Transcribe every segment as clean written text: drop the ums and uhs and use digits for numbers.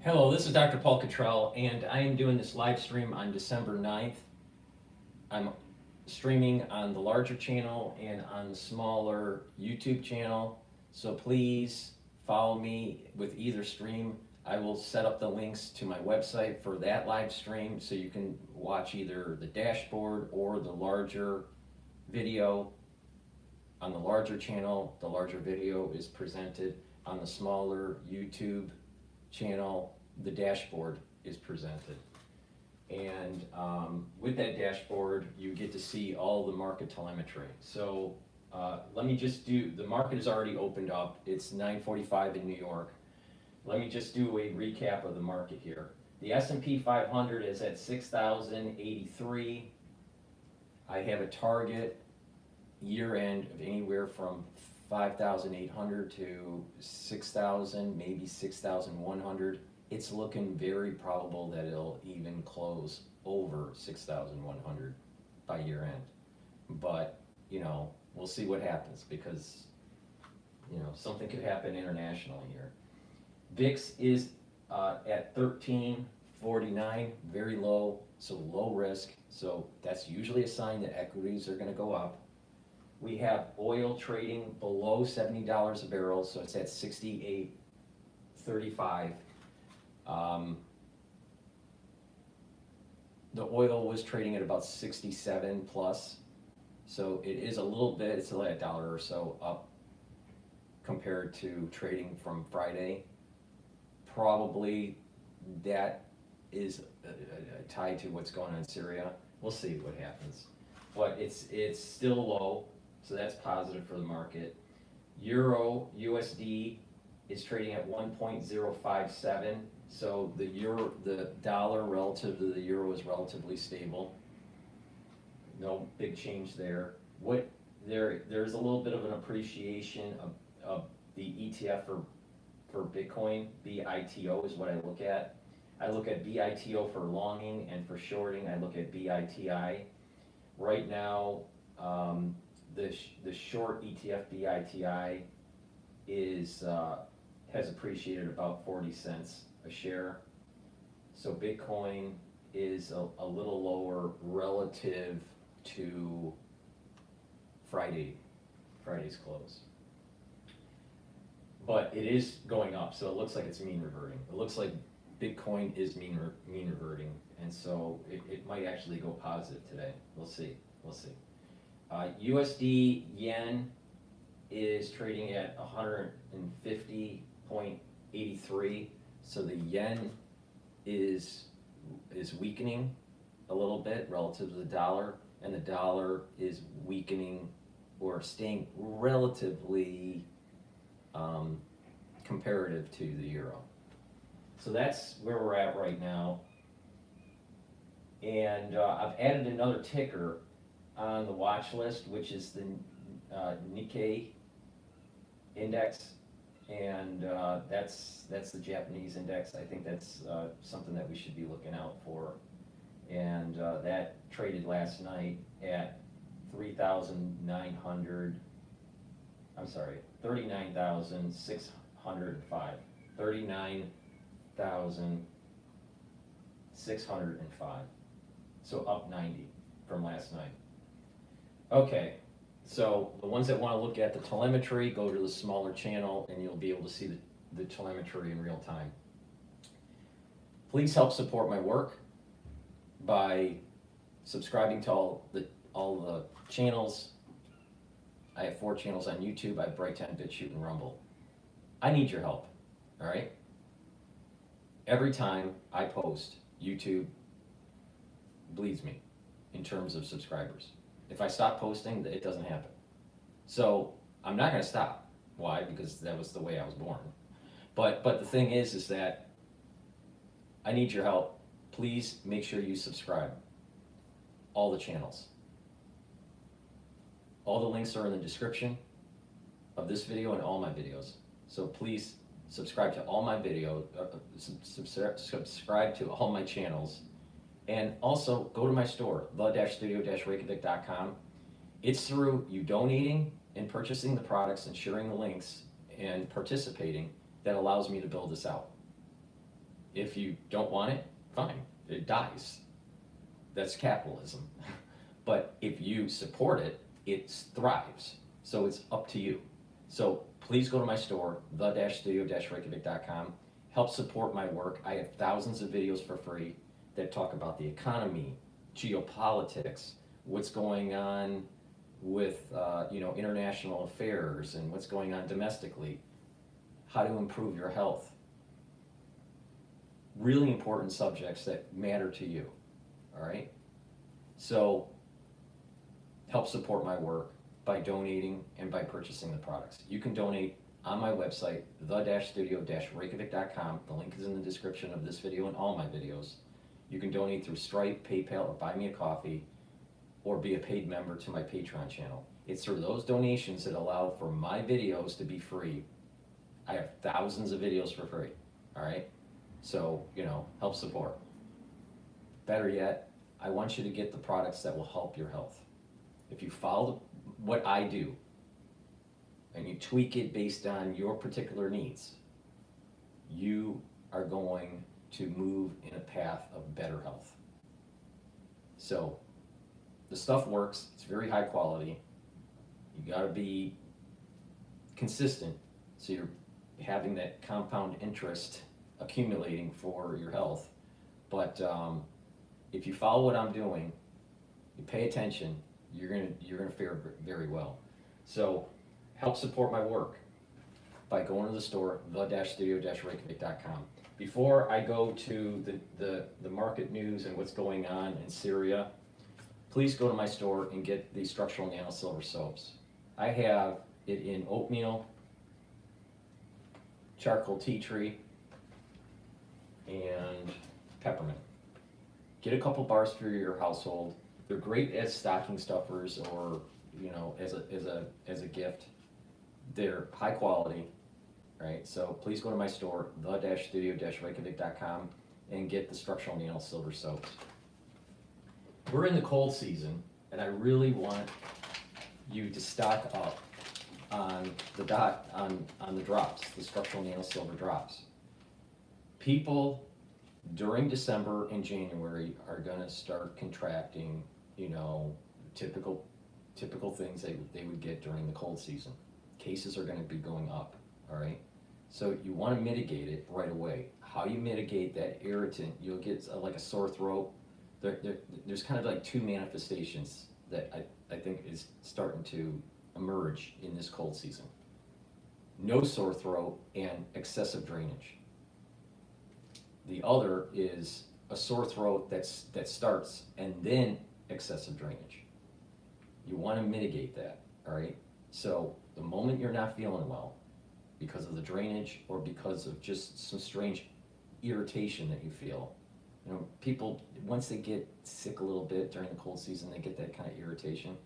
Hello, this is DrPaulCottrell, and I am doing this live stream on December 9th. I'm streaming on the larger channel and on the smaller YouTube channel, so please follow me with either stream. I will set up the links to my website for that live stream so you can watch either the dashboard or the larger video. On the larger channel, the larger video is presented. On the smaller YouTube channel, the dashboard is presented. And with that dashboard, you get to see all the market telemetry. So let me just do, the market is already opened up. It's 9:45 in New York. Let me just do a recap of the market here. The S&P 500 is at 6,083. I have a target year end of anywhere from 5,800 to 6,000, maybe 6,100. It's looking very probable that it'll even close over 6,100 by year end. But, we'll see what happens because, something could happen internationally here. VIX is at 1349, very low, so low risk. So that's usually a sign that equities are going to go up. We have oil trading below $70 a barrel, so it's at 68.35. The oil was trading at about 67 plus, so it is a little bit, it's like $1 or so up compared to trading from Friday. Probably that is tied to what's going on in Syria. We'll see what happens. But it's still low, so that's positive for the market. Euro USD is trading at 1.057, so the dollar relative to the euro is relatively stable. No big change there. There's a little bit of an appreciation of the ETF for Bitcoin. BITO is what I look at. I look at BITO for longing, and for shorting I look at BITI. Right now, the short ETF BITI has appreciated about 40 cents a share. So Bitcoin is a little lower relative to Friday's close. But it is going up, so it looks like it's mean reverting. It looks like Bitcoin is mean reverting, and so it might actually go positive today. We'll see. USD yen is trading at 150.83, so the yen is weakening a little bit relative to the dollar, and the dollar is weakening or staying relatively comparative to the euro. So that's where we're at right now. And I've added another ticker on the watch list, which is the Nikkei index, and that's the Japanese index. I think that's something that we should be looking out for. And that traded last night at 39,605. 39,605. So up 90 from last night. Okay, so the ones that want to look at the telemetry, go to the smaller channel and you'll be able to see the telemetry in real time. Please help support my work by subscribing to all the channels. I have 4 channels on YouTube. I have Brighteon, Bitchute, and Rumble. I need your help, all right? Every time I post, YouTube bleeds me in terms of subscribers. If I stop posting, it doesn't happen. So I'm not going to stop. Why? Because that was the way I was born. But the thing is that I need your help. Please make sure you subscribe. All the channels. All the links are in the description of this video and all my videos. So please subscribe to all my videos, subscribe to all my channels, and also go to my store, the-studio-reykjavik.com. It's through you donating and purchasing the products and sharing the links and participating that allows me to build this out. If you don't want it, fine, it dies. That's capitalism. But if you support it, it thrives. So it's up to you. So please go to my store, the-studio-reykjavik.com. Help support my work. I have thousands of videos for free that talk about the economy, geopolitics, what's going on with international affairs and what's going on domestically, how to improve your health. Really important subjects that matter to you, all right? So help support my work by donating and by purchasing the products. You can donate on my website, the-studio-reykjavik.com. The link is in the description of this video and all my videos. You can donate through Stripe, PayPal, or Buy Me a Coffee, or be a paid member to my Patreon channel. It's through those donations that allow for my videos to be free. I have thousands of videos for free, all right? So, help support. Better yet, I want you to get the products that will help your health. If you follow what I do, and you tweak it based on your particular needs, you are going to move in a path of better health. So, the stuff works, it's very high quality. You gotta be consistent so you're having that compound interest accumulating for your health. But if you follow what I'm doing, you pay attention, you're gonna fare very well. So help support my work by going to the store, the-studio-reykjavik.com. Before I go to the market news and what's going on in Syria, please go to my store and get the structural nano silver soaps. I have it in oatmeal, charcoal tea tree, and peppermint. Get a couple bars for your household. They're great as stocking stuffers or as a gift. They're high quality, right? So please go to my store, the-studio-reykjavik.com, and get the structural nano silver soaps. We're in the cold season, and I really want you to stock up on the drops, the structural nano silver drops. People during December and January are gonna start contracting, typical things they would get during the cold season. Cases are gonna be going up, all right? So you wanna mitigate it right away. How you mitigate that irritant, you'll get like a sore throat. There's kind of like two manifestations that I think is starting to emerge in this cold season. No sore throat and excessive drainage. The other is a sore throat that starts and then excessive drainage. You want to mitigate that, all right? So the moment you're not feeling well because of the drainage or because of just some strange irritation that you feel, people, once they get sick a little bit during the cold season, they get that kind of irritation.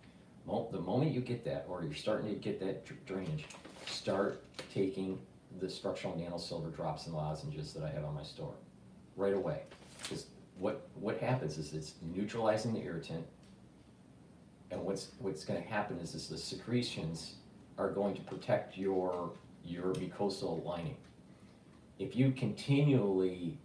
The moment you get that, or you're starting to get that drainage, start taking the structural nano silver drops and lozenges that I have on my store right away. Because what happens is it's neutralizing the irritant, and what's going to happen is the secretions are going to protect your mucosal lining. If you continually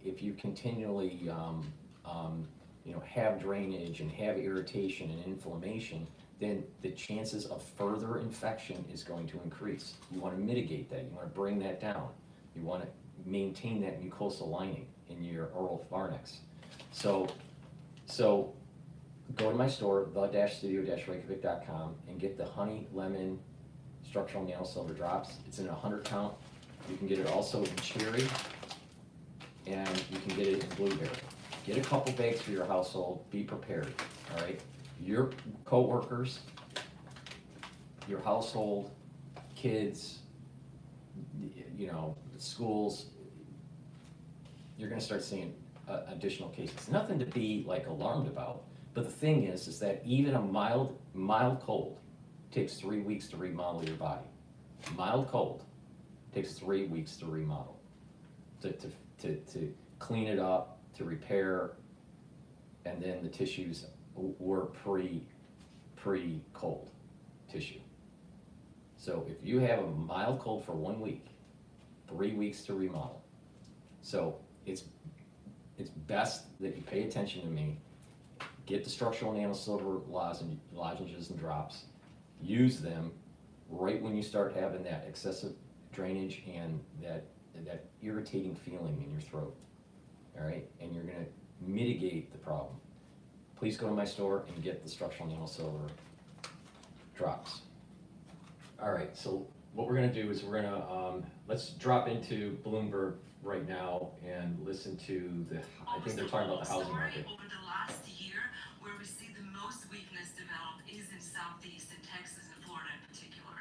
have drainage and have irritation and inflammation, then the chances of further infection is going to increase. You want to mitigate that. You want to bring that down. You want to maintain that mucosal lining in your oral pharynx. So go to my store, the-studio-reykjavik.com, and get the honey lemon structural nano silver drops. It's in a 100 count. You can get it also in cherry, and you can get it in blueberry. Get a couple bags for your household. Be prepared, all right? Your co-workers, your household, kids, schools, you're going to start seeing additional cases. Nothing to be alarmed about, but the thing is that even a mild cold takes 3 weeks to remodel your body. Mild cold takes 3 weeks to remodel, to clean it up, to repair, and then the tissues were pre-cold tissue. So if you have a mild cold for 1 week, 3 weeks to remodel. So it's best that you pay attention to me, get the structural nanosilver lozenges and drops, use them right when you start having that excessive drainage and that irritating feeling in your throat, all right? And you're gonna mitigate the problem. Please go to my store and get the structural nanosilver drops. All right, so what we're gonna do is we're gonna, let's drop into Bloomberg right now and listen to I think they're talking about the housing market. Over the last year, where we see the most weakness develop is in Southeast, in Texas and Florida in particular.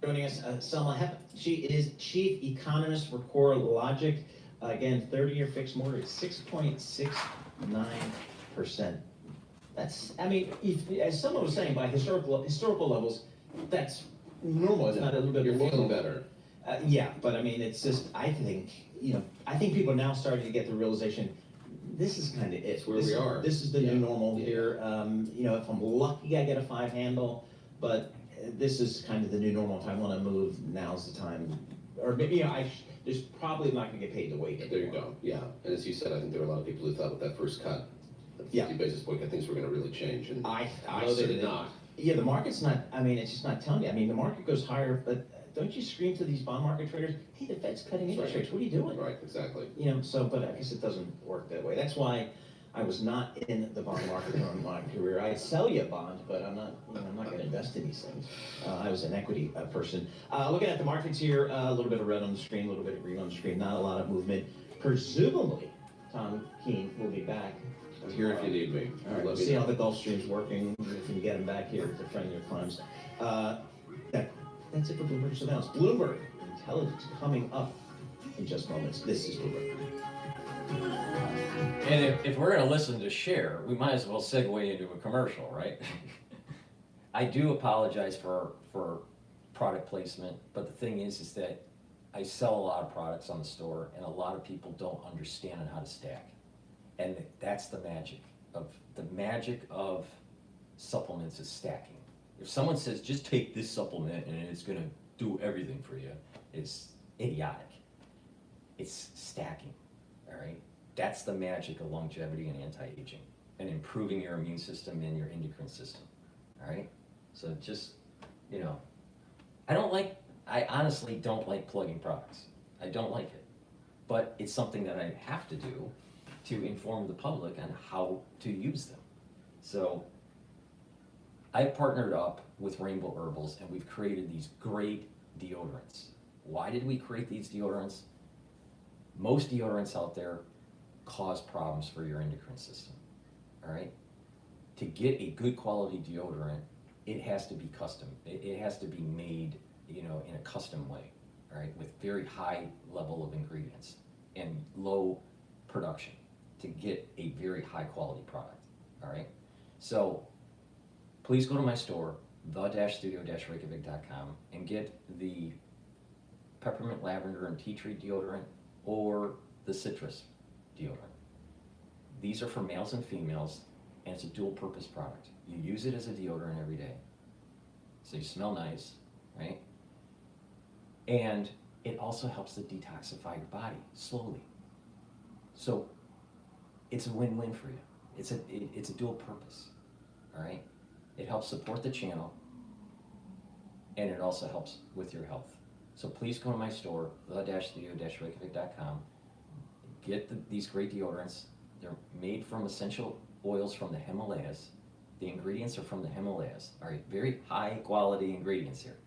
Joining us, Selma Hepp. She is Chief Economist for CoreLogic. Again, 30-year fixed mortgage, 6.69%. That's, I mean, as someone was saying, by historical levels, that's normal. It's not a little bit. You're feeling better. Yeah, but I mean, it's just, I think people are now starting to get the realization, this is kind of it. It's where we are. This is the new normal here. If I'm lucky, I get a 5 handle, but this is kind of the new normal. If I want to move, now's the time. Or maybe, there's probably not going to get paid to wait anymore. There you go, yeah. And as you said, I think there were a lot of people who thought with that first cut, the 50 Yeah. basis point cut, things were going to really change. And I no, they did not. Yeah, the market's not, I mean, it's just not telling you. I mean, the market goes higher, but don't you scream to these bond market traders, hey, the Fed's cutting interest rates, what are you doing? Right, exactly. But I guess it doesn't work that way. That's why I was not in the bond market during my career. I'd sell you a bond, but I'm not going to invest in these things. I was an equity person. Looking at the markets here, a little bit of red on the screen, a little bit of green on the screen, not a lot of movement. Presumably, Tom Keene will be back. I'm here if you need me. All right, we'll see how the Gulfstream's working, if we can get him back here to friendlier climes. That's it for Bloomberg Surveillance. Bloomberg Intelligence coming up in just moments. This is Bloomberg. And if we're gonna listen to Cher, we might as well segue into a commercial, right? I do apologize for product placement, but the thing is that I sell a lot of products on the store, and a lot of people don't understand on how to stack. And that's the magic of supplements is stacking. If someone says, just take this supplement and it's gonna do everything for you, it's idiotic. It's stacking, all right? That's the magic of longevity and anti-aging and improving your immune system and your endocrine system, all right? So just, I honestly don't like plugging products. I don't like it, but it's something that I have to do to inform the public on how to use them. So I've partnered up with Rainbow Herbals and we've created these great deodorants. Why did we create these deodorants? Most deodorants out there cause problems for your endocrine system, all right? To get a good quality deodorant, it has to be custom. It has to be made, in a custom way, all right, with very high level of ingredients and low production to get a very high quality product, all right? So please go to my store, the-studio-reykjavik.com, and get the peppermint, lavender, and tea tree deodorant or the citrus deodorant. These are for males and females, and it's a dual purpose product. You use it as a deodorant every day. So you smell nice, right? And it also helps to detoxify your body slowly. So it's a win-win for you. It's a dual purpose, all right? It helps support the channel, and it also helps with your health. So please go to my store, the-studio-reykjavik.com. Get these great deodorants. They're made from essential oils from the Himalayas. The ingredients are from the Himalayas. All right, very high quality ingredients here.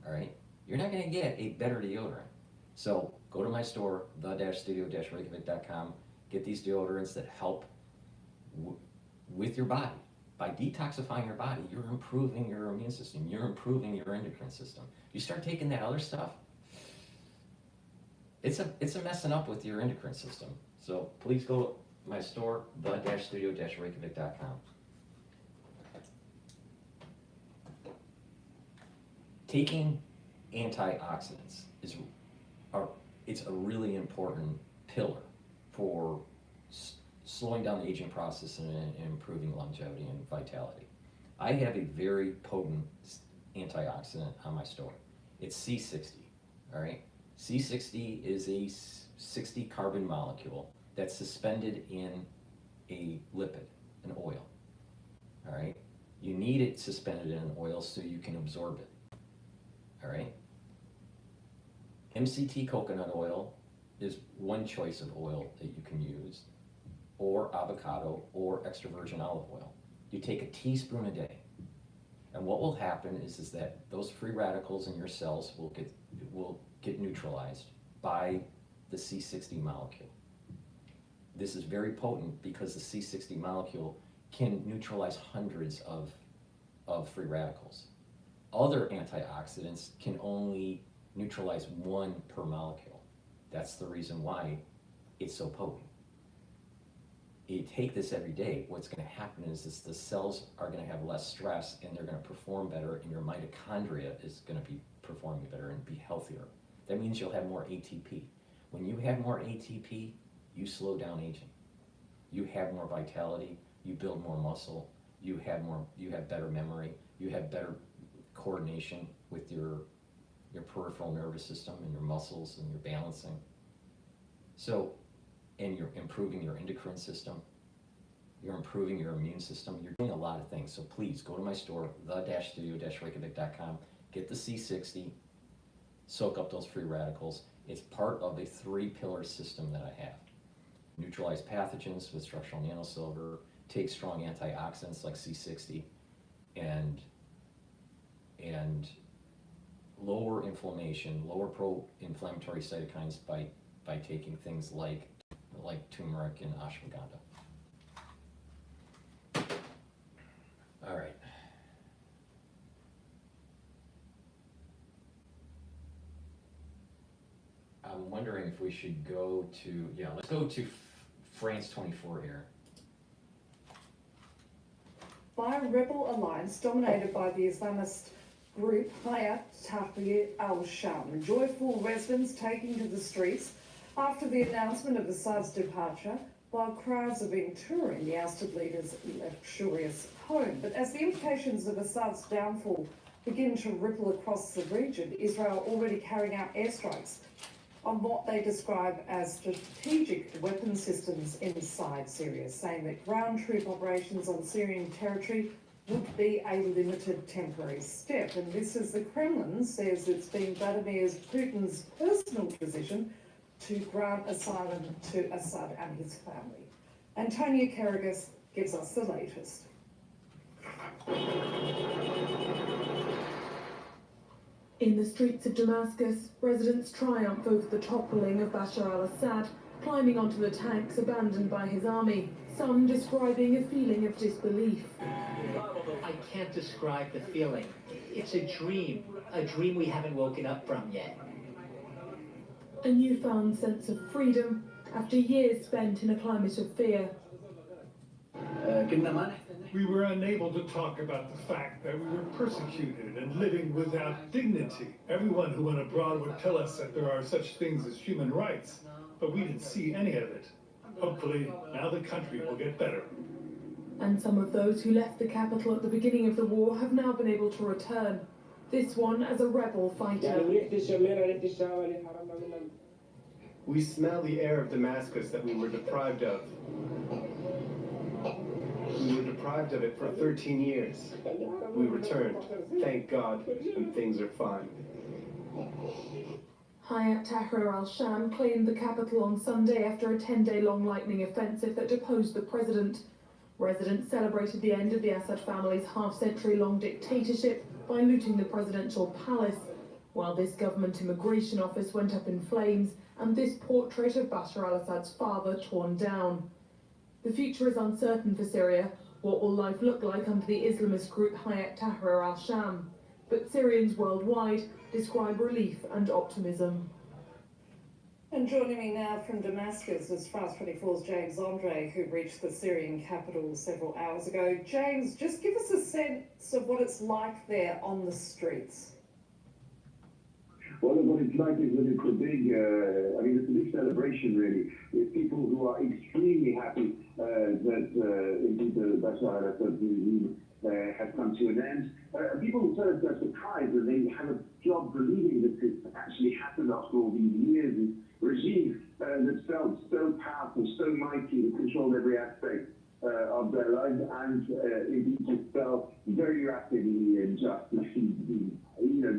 All right, you're not going to get a better deodorant. So go to my store, the-studio-reykjavik.com. Get these deodorants that help with your body. By detoxifying your body, you're improving your immune system. You're improving your endocrine system. You start taking that other stuff, it's a messing up with your endocrine system. So please go to my store, the-studio-reykjavik.com. Taking antioxidants it's a really important pillar for slowing down the aging process and improving longevity and vitality. I have a very potent antioxidant on my store. It's C60, all right? C60 is a 60 carbon molecule that's suspended in a lipid, an oil, all right? You need it suspended in an oil so you can absorb it, all right? MCT coconut oil is one choice of oil that you can use, or avocado, or extra virgin olive oil. You take a teaspoon a day, and what will happen is that those free radicals in your cells will get neutralized by the C60 molecule. This is very potent because the C60 molecule can neutralize hundreds of free radicals. Other antioxidants can only neutralize one per molecule. That's the reason why it's so potent. You take this every day, what's going to happen is the cells are going to have less stress and they're going to perform better, and your mitochondria is going to be performing better and be healthier. That means you'll have more ATP. When you have more ATP, you slow down aging. You have more vitality, you build more muscle, you have better memory, you have better coordination with your peripheral nervous system and your muscles and your balancing. So, and you're improving your endocrine system, you're improving your immune system, you're doing a lot of things. So please go to my store, the-studio-reykjavik.com, get the C60, soak up those free radicals. It's part of a 3-pillar system that I have. Neutralize pathogens with structural nanosilver, take strong antioxidants like C60, and lower inflammation, lower pro-inflammatory cytokines by taking things like turmeric and ashwagandha. All right. I'm wondering if we should go to, let's go to France 24 here. By a rebel alliance dominated by the Islamist group Hayat Tahrir al-Sham, joyful residents taking to the streets after the announcement of Assad's departure, while crowds have been touring the ousted leader's luxurious home. But as the implications of Assad's downfall begin to ripple across the region, Israel already carrying out airstrikes on what they describe as strategic weapon systems inside Syria, saying that ground troop operations on Syrian territory would be a limited temporary step. And this, as the Kremlin says, it's been Vladimir Putin's personal position to grant asylum to Assad and his family. Antonia Karagas gives us the latest. In the streets of Damascus, residents triumph over the toppling of Bashar al-Assad, climbing onto the tanks abandoned by his army, some describing a feeling of disbelief. I can't describe the feeling. It's a dream we haven't woken up from yet. A newfound sense of freedom after years spent in a climate of fear. We were unable to talk about the fact that we were persecuted and living without dignity. Everyone who went abroad would tell us that there are such things as human rights, but we didn't see any of it. Hopefully, now the country will get better. And some of those who left the capital at the beginning of the war have now been able to return. This one as a rebel fighter. We smell the air of Damascus that we were deprived of. We were deprived of it for 13 years. We returned, thank God, and things are fine. Hayat Tahrir al-Sham claimed the capital on Sunday after a 10-day-long lightning offensive that deposed the president. Residents celebrated the end of the Assad family's half-century-long dictatorship by looting the presidential palace, while this government immigration office went up in flames and this portrait of Bashar al-Assad's father torn down. The future is uncertain for Syria. What will life look like under the Islamist group Hayat Tahrir al-Sham? But Syrians worldwide describe relief and optimism. And joining me now from Damascus is France 24's James Andre, who reached the Syrian capital several hours ago. James, just give us a sense of what it's like there on the streets. Well, what it's like is that it's a big, it's a big celebration, really. With people who are extremely happy that indeed the Bashar al-Assad regime has come to an end. People tell us they're surprised that they have a job believing that this actually happened after all these years. This regime that felt so powerful, so mighty, that controlled every aspect of their lives, and indeed just fell very rapidly in just a few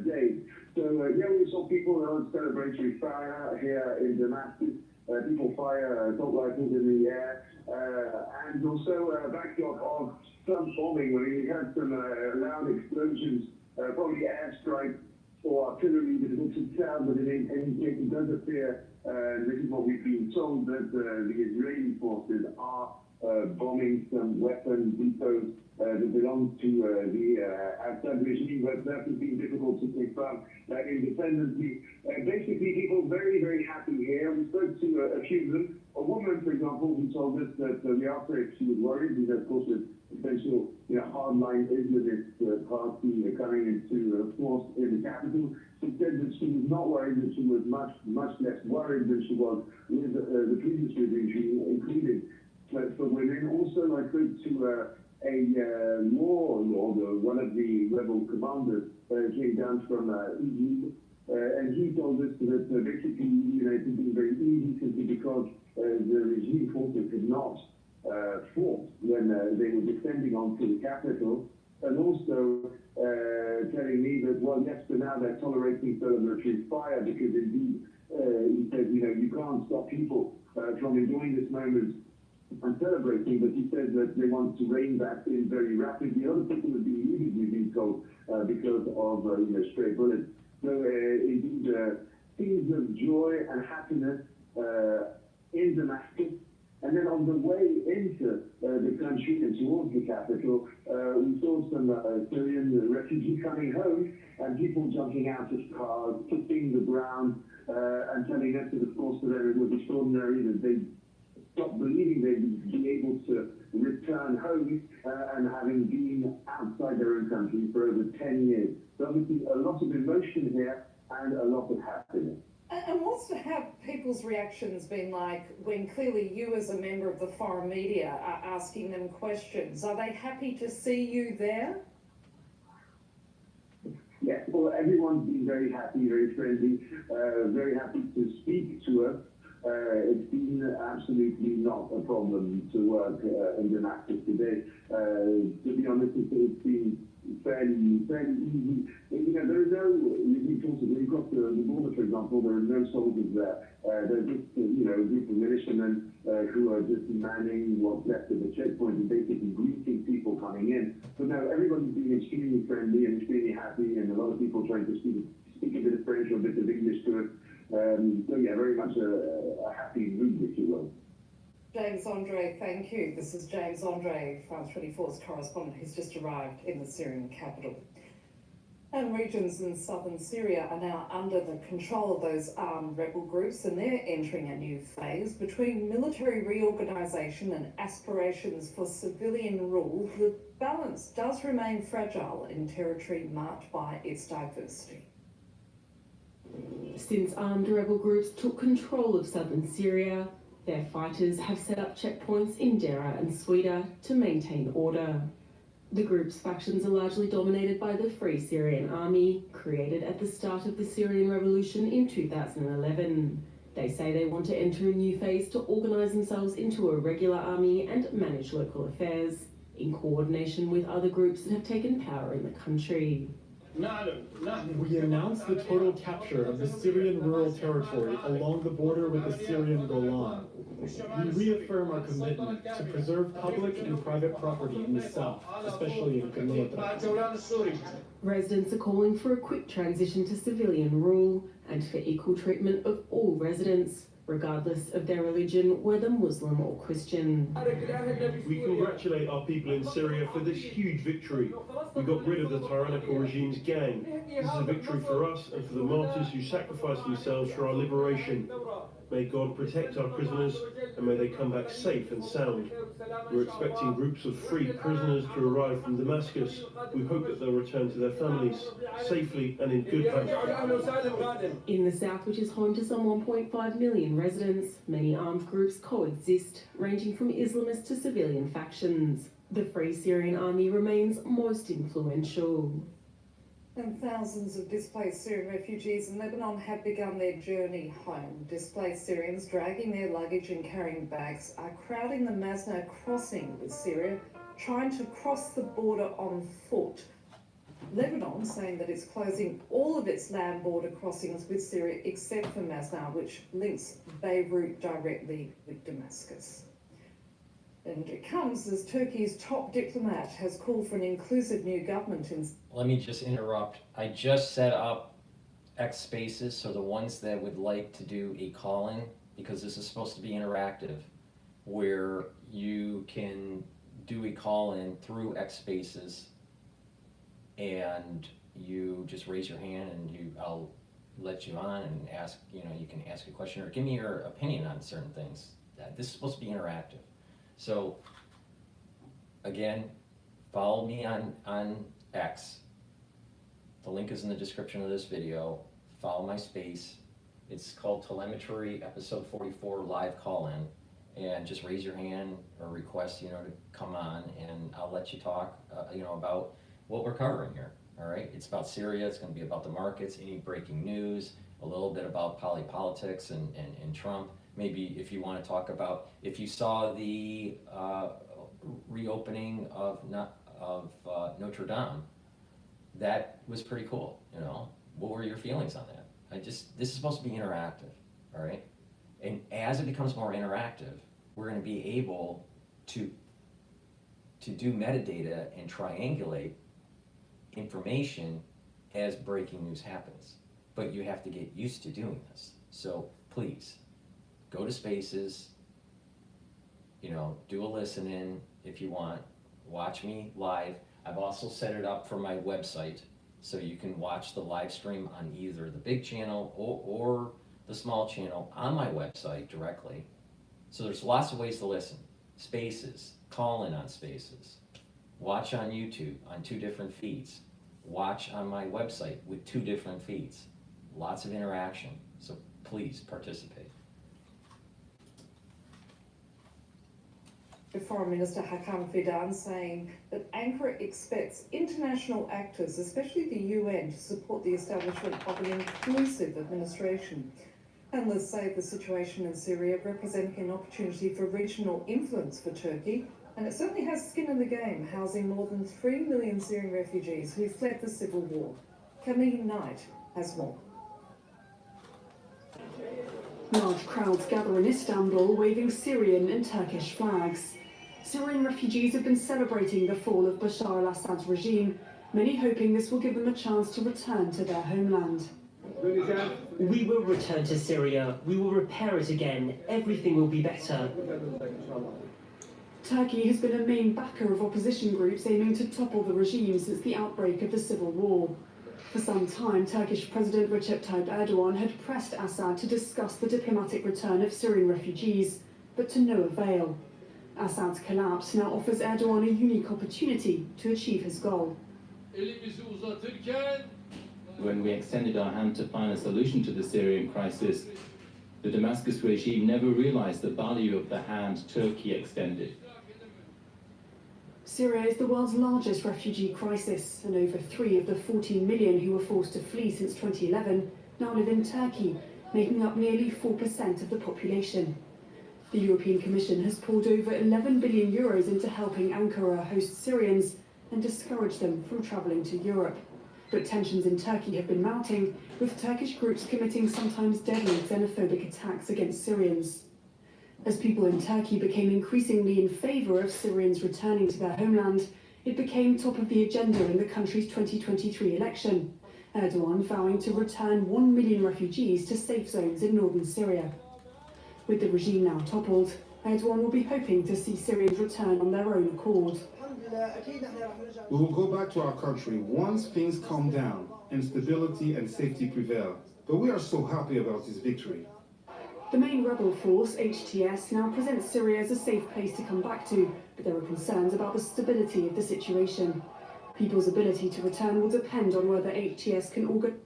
days. So yeah, we saw people on celebratory fire here in Damascus. People fire assault rifles in the air, and also a backdrop of some bombing. We had some loud explosions, probably airstrikes or artillery, difficult to tell, but in any case, it does appear, this is what we've been told, that the Israeli forces are bombing some weapon depots that belong to the Assad regime, but that has been difficult to confirm independently. Basically, people very, very happy here. We spoke to a few of them. A woman, for example, who told us that we asked her if she was worried, because of course with potential hardline Islamist party coming into force in the capital. She said that she was not worried, that she was much, much less worried than she was with the previous regime, including for women. Also, I spoke to a warlord, one of the rebel commanders, came down from Egypt, and he told us that basically, it had been very easy simply because the regime forces had not fought when they were descending onto the capital, and also telling me that, well, yes, but now they're tolerating telemetry fire because indeed, he said, you can't stop people from enjoying this moment and celebrating, but he said that they want to rein that in very rapidly. Other people have been immediately being told because of stray bullets. So indeed, scenes of joy and happiness in Damascus. And then on the way into the country and towards the capital, we saw some Syrian refugees coming home and people jumping out of cars, kissing the ground, and telling us that, of course, that it was extraordinary that they stopped believing they'd be able to return home and having been outside their own country for over 10 years. So obviously a lot of emotion here and a lot of happiness. And have people's reactions been like when clearly you as a member of the foreign media are asking them questions? Are they happy to see you there? Yes, well, everyone's been very happy, very friendly, very happy to speak to us. It's been absolutely not a problem to work in Damascus today. To be honest, it's been fairly easy. There is no, when you cross the border, for example, there are no soldiers there. There's just, a group of militiamen who are just manning what's left of the checkpoint and basically greeting people coming in. But no, everybody's been extremely friendly and extremely happy, and a lot of people trying to speak a bit of French or a bit of English to us. So yeah, very much a happy mood, if you will. James Andre, thank you. This is James Andre, France 24's correspondent, who's just arrived in the Syrian capital. And regions in southern Syria are now under the control of those armed rebel groups, and they're entering a new phase. Between military reorganisation and aspirations for civilian rule, the balance does remain fragile in territory marked by its diversity. Since armed rebel groups took control of southern Syria, their fighters have set up checkpoints in DRPaulCottrell and Sweden to maintain order. The group's factions are largely dominated by the Free Syrian Army, created at the start of the Syrian Revolution in 2011. They say they want to enter a new phase to organise themselves into a regular army and manage local affairs, in coordination with other groups that have taken power in the country. We announced the total capture of the Syrian rural territory along the border with the Syrian Golan. We reaffirm our commitment to preserve public and private property in the south, especially in Bitchute. Residents are calling for a quick transition to civilian rule and for equal treatment of all residents, regardless of their religion, whether Muslim or Christian. We congratulate our people in Syria for this huge victory. We got rid of the tyrannical regime's gang. This is a victory for us and for the martyrs who sacrificed themselves for our liberation. May God protect our prisoners and may they come back safe and sound. We're expecting groups of free prisoners to arrive from Damascus. We hope that they'll return to their families safely and in good health. In the south, which is home to some 1.5 million residents, many armed groups coexist, ranging from Islamist to civilian factions. The Free Syrian Army remains most influential. And thousands of displaced Syrian refugees in Lebanon have begun their journey home. Displaced Syrians dragging their luggage and carrying bags are crowding the Masna crossing with Syria, trying to cross the border on foot. Lebanon saying that it's closing all of its land border crossings with Syria except for Masna, which links Beirut directly with Damascus. And it comes as Turkey's top diplomat has called for an inclusive new government in... Let me just interrupt. I just set up X Spaces, so the ones that would like to do a call-in, because this is supposed to be interactive, where you can do a call-in through X Spaces, and you just raise your hand and I'll let you on and ask, you can ask a question or give me your opinion on certain things. This is supposed to be interactive. So, again, follow me on X. The link is in the description of this video. Follow my space. It's called Telemetry, episode 44, live call-in. And just raise your hand or request, to come on, and I'll let you talk, about what we're covering here, all right? It's about Syria. It's going to be about the markets, any breaking news, a little bit about politics and Trump. Maybe if you want to talk about, if you saw the reopening of Notre Dame, that was pretty cool, What were your feelings on that? This is supposed to be interactive, all right? And as it becomes more interactive, we're going to be able to do metadata and triangulate information as breaking news happens. But you have to get used to doing this. So please, go to Spaces, do a listen in if you want, watch me live. I've also set it up for my website, so you can watch the live stream on either the big channel or the small channel on my website directly. So there's lots of ways to listen. Spaces, call in on Spaces, watch on YouTube on 2 different feeds, watch on my website with 2 different feeds. Lots of interaction, so please participate. Foreign Minister Hakan Fidan saying that Ankara expects international actors, especially the UN, to support the establishment of an inclusive administration. Analysts say the situation in Syria representing an opportunity for regional influence for Turkey, and it certainly has skin in the game, housing more than 3 million Syrian refugees who fled the civil war. Camille Knight has more. Large crowds gather in Istanbul waving Syrian and Turkish flags. Syrian refugees have been celebrating the fall of Bashar al-Assad's regime, many hoping this will give them a chance to return to their homeland. We will return to Syria. We will repair it again. Everything will be better. Turkey has been a main backer of opposition groups aiming to topple the regime since the outbreak of the civil war. For some time, Turkish President Recep Tayyip Erdogan had pressed Assad to discuss the diplomatic return of Syrian refugees, but to no avail. Assad's collapse now offers Erdogan a unique opportunity to achieve his goal. When we extended our hand to find a solution to the Syrian crisis, the Damascus regime never realized the value of the hand Turkey extended. Syria is the world's largest refugee crisis, and over 3 of the 14 million who were forced to flee since 2011 now live in Turkey, making up nearly 4% of the population. The European Commission has poured over 11 billion euros into helping Ankara host Syrians and discourage them from travelling to Europe. But tensions in Turkey have been mounting, with Turkish groups committing sometimes deadly xenophobic attacks against Syrians. As people in Turkey became increasingly in favour of Syrians returning to their homeland, it became top of the agenda in the country's 2023 election, Erdogan vowing to return 1 million refugees to safe zones in northern Syria. With the regime now toppled, Erdogan will be hoping to see Syrians return on their own accord. We will go back to our country once things calm down and stability and safety prevail. But we are so happy about this victory. The main rebel force, HTS, now presents Syria as a safe place to come back to, but there are concerns about the stability of the situation. People's ability to return will depend on whether HTS can organize.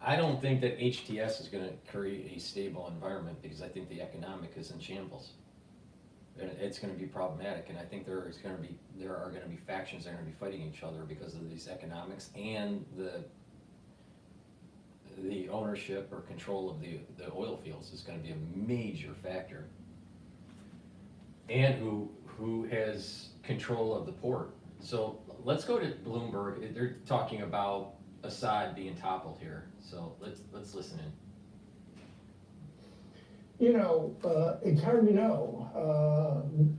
I don't think that HTS is going to create a stable environment, because I think the economic is in shambles. it's going to be problematic, and I think there are going to be factions that are going to be fighting each other because of these economics and the ownership or control of the oil fields is going to be a major factor, and who has control of the port. So let's go to Bloomberg. They're talking about Assad being toppled here. So let's listen in. You know, it's hard to know.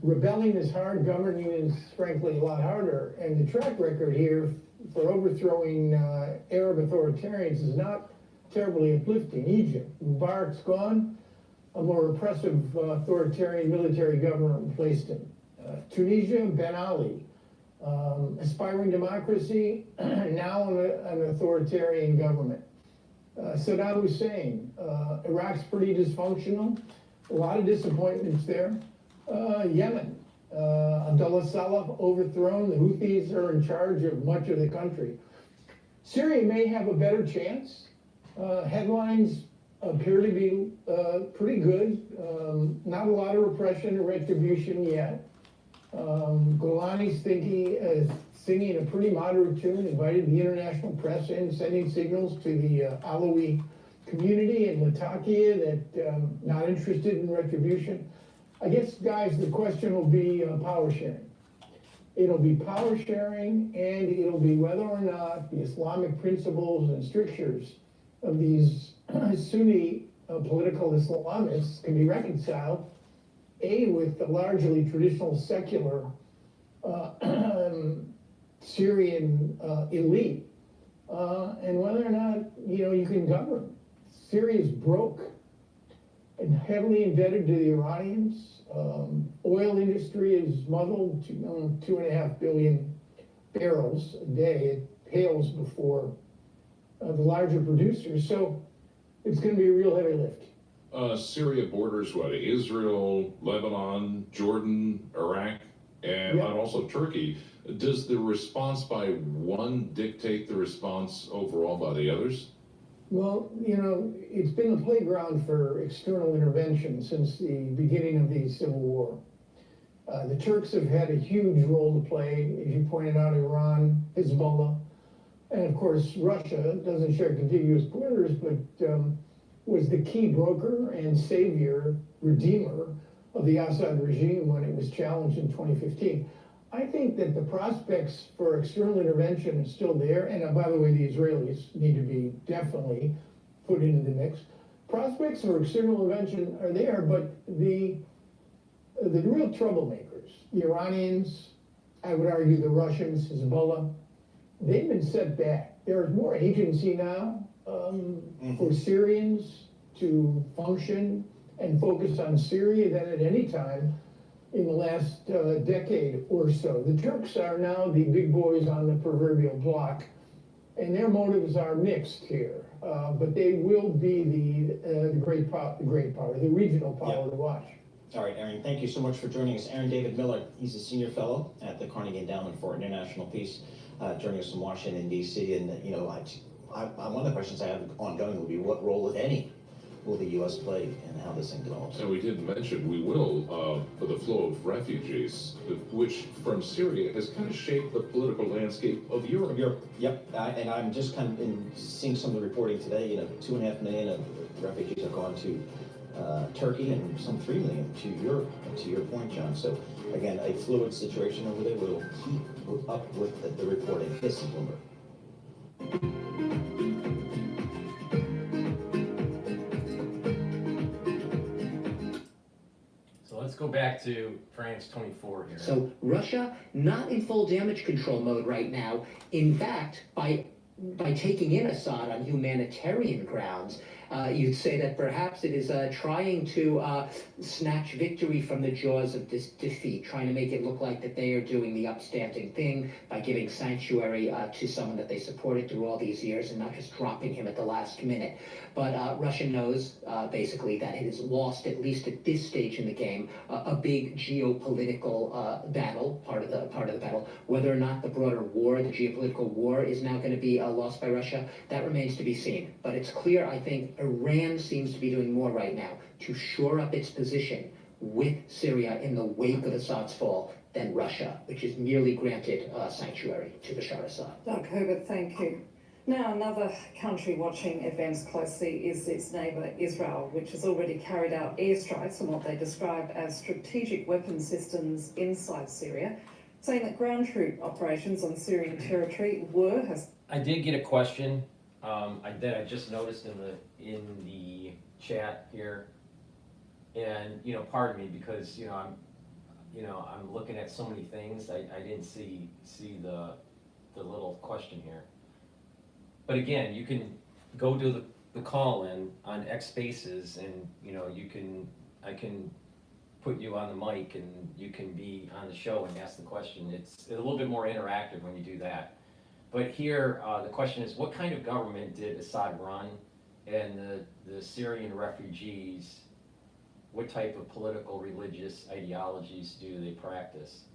Rebelling is hard, governing is frankly a lot harder. And the track record here for overthrowing Arab authoritarians is not terribly uplifting. Egypt, Mubarak's gone, a more repressive authoritarian military government replaced him. Tunisia, Ben Ali, aspiring democracy, now an authoritarian government. Saddam Hussein, Iraq's pretty dysfunctional, a lot of disappointments there. Yemen, Abdullah Saleh overthrown, the Houthis are in charge of much of the country. Syria may have a better chance. Headlines appear to be pretty good. Not a lot of repression or retribution yet. Golani's singing a pretty moderate tune, invited the international press in, sending signals to the Alawi community in Latakia that not interested in retribution. I guess, guys, the question will be power sharing. It'll be power sharing, and it'll be whether or not the Islamic principles and strictures of these Sunni political Islamists can be reconciled, with the largely traditional secular Syrian elite, and whether or not, you can govern. Syria's broke and heavily indebted to the Iranians. Oil industry is muddled to 2.5 billion barrels a day. It pales before the larger producers. So it's going to be a real heavy lift. Syria borders what? Israel, Lebanon, Jordan, Iraq, and also Turkey. Does the response by one dictate the response overall by the others? Well, it's been a playground for external intervention since the beginning of the Civil War. The Turks have had a huge role to play, as you pointed out, Iran, Hezbollah, and of course Russia doesn't share contiguous borders, but was the key broker and savior, redeemer of the Assad regime when it was challenged in 2015. I think that the prospects for external intervention are still there, and by the way, the Israelis need to be definitely put into the mix. Prospects for external intervention are there, but the real troublemakers, the Iranians, I would argue the Russians, Hezbollah, they've been set back. There is more agency now for Syrians to function and focus on Syria than at any time in the last decade or so. The Turks are now the big boys on the proverbial block, and their motives are mixed here. But they will be the great power, the regional power to watch. All right, Aaron, thank you so much for joining us. Aaron David Miller, he's a senior fellow at the Carnegie Endowment for International Peace, joining us from Washington, D.C. And, one of the questions I have ongoing will be what role, if any, will the U.S. play in how this thing develops? And we didn't mention, we will, for the flow of refugees, which from Syria has kind of shaped the political landscape of Europe. Yep, and I'm just kind of seeing some of the reporting today, 2.5 million of refugees have gone to Turkey and some 3 million to Europe, to your point, John. So again, a fluid situation over there. We'll keep up with the reporting. This is Bloomberg. Let's go back to France 24 here. So Russia, not in full damage control mode right now. In fact, by taking in Assad on humanitarian grounds, you'd say that perhaps it is trying to snatch victory from the jaws of this defeat, trying to make it look like that they are doing the upstanding thing by giving sanctuary to someone that they supported through all these years and not just dropping him at the last minute. But Russia knows basically that it has lost, at least at this stage in the game, a big geopolitical battle, part of the battle. Whether or not the broader war, the geopolitical war, is now going to be lost by Russia, that remains to be seen. But it's clear, I think, Iran seems to be doing more right now to shore up its position with Syria in the wake of Assad's fall than Russia, which has merely granted sanctuary to Bashar Assad. Doug Herbert, thank you. Now, another country watching events closely is its neighbour Israel, which has already carried out airstrikes on what they describe as strategic weapon systems inside Syria, saying that ground troop operations on Syrian territory were... I did get a question that I just noticed in the chat here, and pardon me because I'm looking at so many things. I didn't see the little question here. But again, you can go to the call-in on X Spaces, and I can put you on the mic, and you can be on the show and ask the question. It's a little bit more interactive when you do that. But here, the question is, what kind of government did Assad run? And the Syrian refugees, what type of political, religious ideologies do they practice?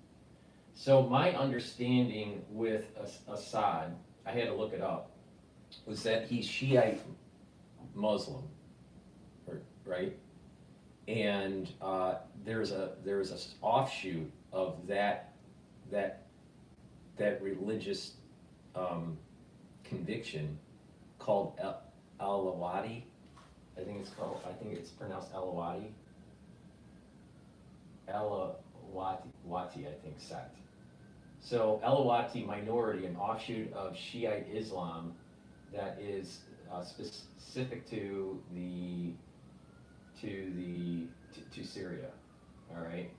So my understanding with Assad, I had to look it up, was that he's Shiite Muslim, right? And there's a offshoot of that religious conviction called Alawati. I think it's pronounced Alawati. Alawati, I think, sect. So Alawati minority, an offshoot of Shiite Islam that is specific to Syria. All right.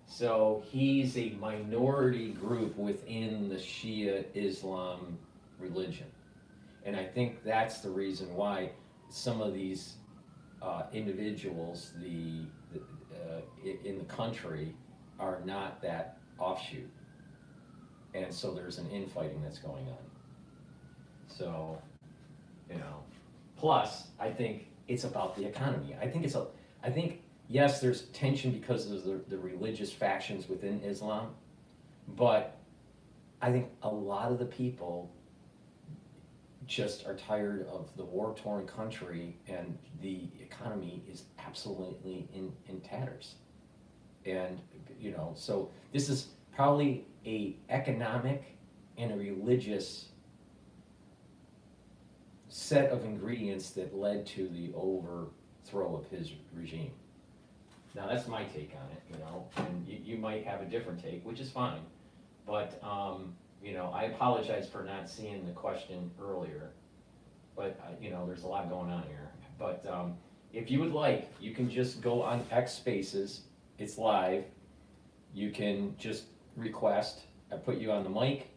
So he's a minority group within the Shia Islam religion, and I think that's the reason why some of these individuals, in the country, are not that offshoot, and so there's an infighting that's going on. So, plus I think it's about the economy. I think yes, there's tension because of the religious factions within Islam, but I think a lot of the people just are tired of the war-torn country, and the economy is absolutely in tatters. And, so this is probably a economic and a religious set of ingredients that led to the overthrow of his regime. Now, that's my take on it, and you might have a different take, which is fine. But, I apologize for not seeing the question earlier. But, there's a lot going on here. But if you would like, you can just go on X Spaces. It's live. You can just request. I put you on the mic.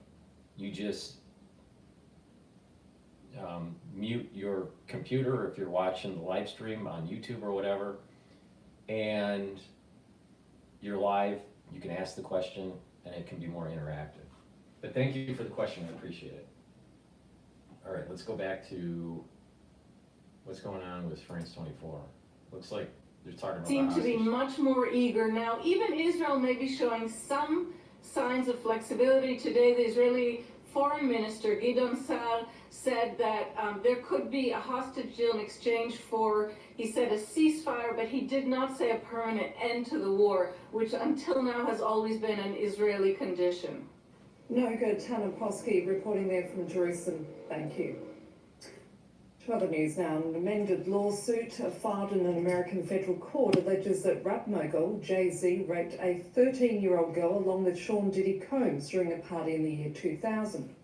You just mute your computer if you're watching the live stream on YouTube or whatever, and you're live. You can ask the question, and it can be more interactive. But thank you for the question. I appreciate it. All right, let's go back to what's going on with France 24. Looks like they're talking about seem to be much more eager now. Even Israel may be showing some signs of flexibility. Today, the Israeli Foreign Minister Gideon Sa'ar said that there could be a hostage deal in exchange for, he said, a ceasefire, but he did not say a permanent end to the war, which until now has always been an Israeli condition. No good. Tana Posky reporting there from Jerusalem. Thank you. To other news now. An amended lawsuit filed in an American federal court alleges that rap mogul Jay-Z raped a 13-year-old girl along with Sean Diddy Combs during a party in the year 2000.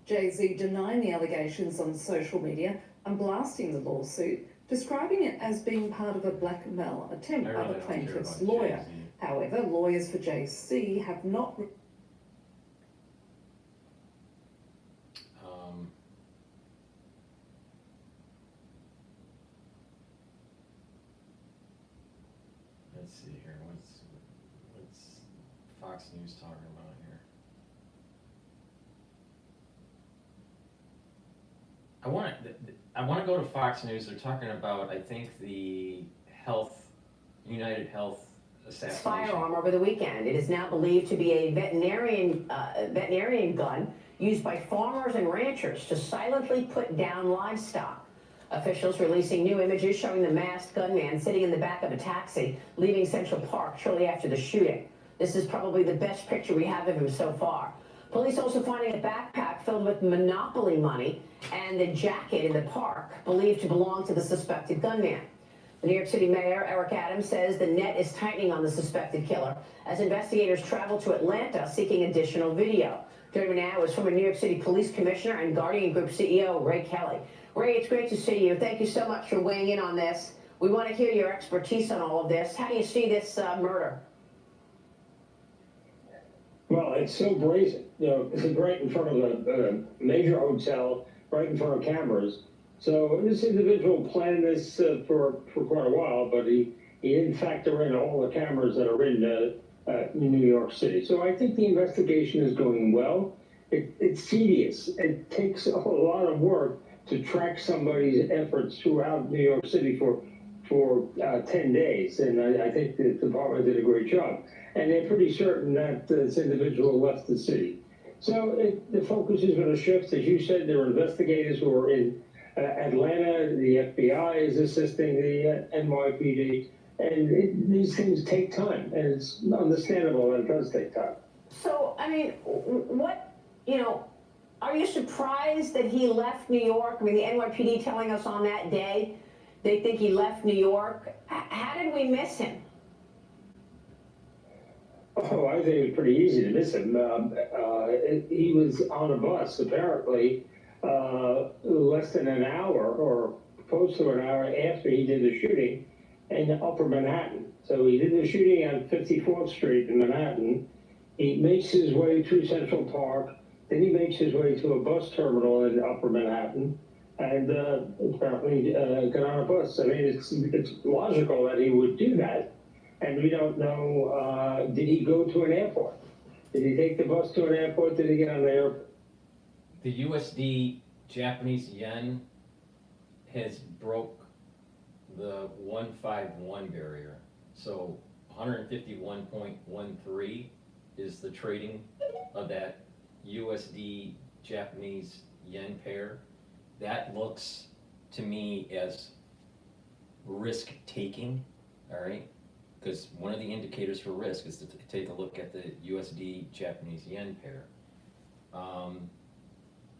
Jay-Z denying the allegations on social media and blasting the lawsuit, describing it as being part of a blackmail attempt by the plaintiff's lawyer. However, lawyers for Jay-Z have not... Let's see here. What's Fox News talking about here? I want to go to Fox News. They're talking about, I think, the United Health assassination. Firearm over the weekend. It is now believed to be a veterinarian gun used by farmers and ranchers to silently put down livestock. Officials releasing new images showing the masked gunman sitting in the back of a taxi, leaving Central Park shortly after the shooting. This is probably the best picture we have of him so far. Police also finding a backpack filled with Monopoly money and the jacket in the park believed to belong to the suspected gunman. The New York City Mayor, Eric Adams, says the net is tightening on the suspected killer as investigators travel to Atlanta seeking additional video. Joining me now is former New York City Police Commissioner and Guardian Group CEO, Ray Kelly. Ray, it's great to see you. Thank you so much for weighing in on this. We want to hear your expertise on all of this. How do you see this murder? Well, it's so brazen. You know, it's right in front of a major hotel, right in front of cameras. So this individual planned this for quite a while, but he didn't factor in all the cameras that are in New York City. So I think the investigation is going well. It's tedious. It takes a lot of work to track somebody's efforts throughout New York City for 10 days. And I think the department did a great job. And they're pretty certain that this individual left the city. So the focus is going to shift. As you said, there are investigators who are in Atlanta. The FBI is assisting the NYPD. And these things take time. And it's understandable that it does take time. So, I mean, are you surprised that he left New York? I mean, the NYPD telling us on that day they think he left New York. How did we miss him? Oh, I think it was pretty easy to miss him. He was on a bus, apparently, less than an hour or close to an hour after he did the shooting in Upper Manhattan. So he did the shooting on 54th Street in Manhattan. He makes his way through Central Park. Then he makes his way to a bus terminal in Upper Manhattan and apparently got on a bus. I mean, it's logical that he would do that. And we don't know, did he go to an airport? Did he take the bus to an airport? Did he get on the airport? The USD Japanese yen has broke the 151 barrier. So 151.13 is the trading of that USD Japanese yen pair. That looks to me as risk taking, all right? Because one of the indicators for risk is to take a look at the USD Japanese yen pair.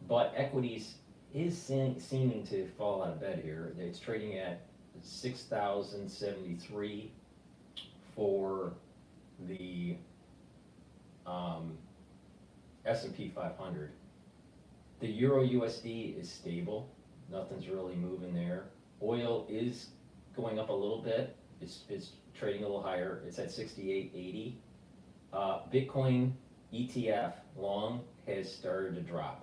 But equities is seeming to fall out of bed here. It's trading at 6,073 for the S&P 500. The Euro USD is stable. Nothing's really moving there. Oil is going up a little bit. It's trading a little higher. It's at 68.80. Bitcoin ETF long has started to drop.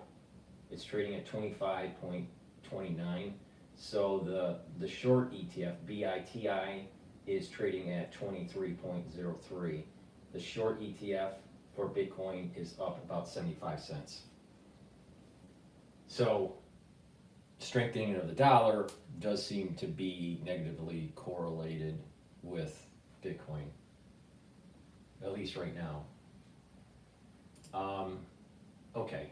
It's trading at 25.29. So the short ETF, BITI, is trading at 23.03. The short ETF for Bitcoin is up about 75 cents. So strengthening of the dollar does seem to be negatively correlated with Bitcoin, at least right now. Okay,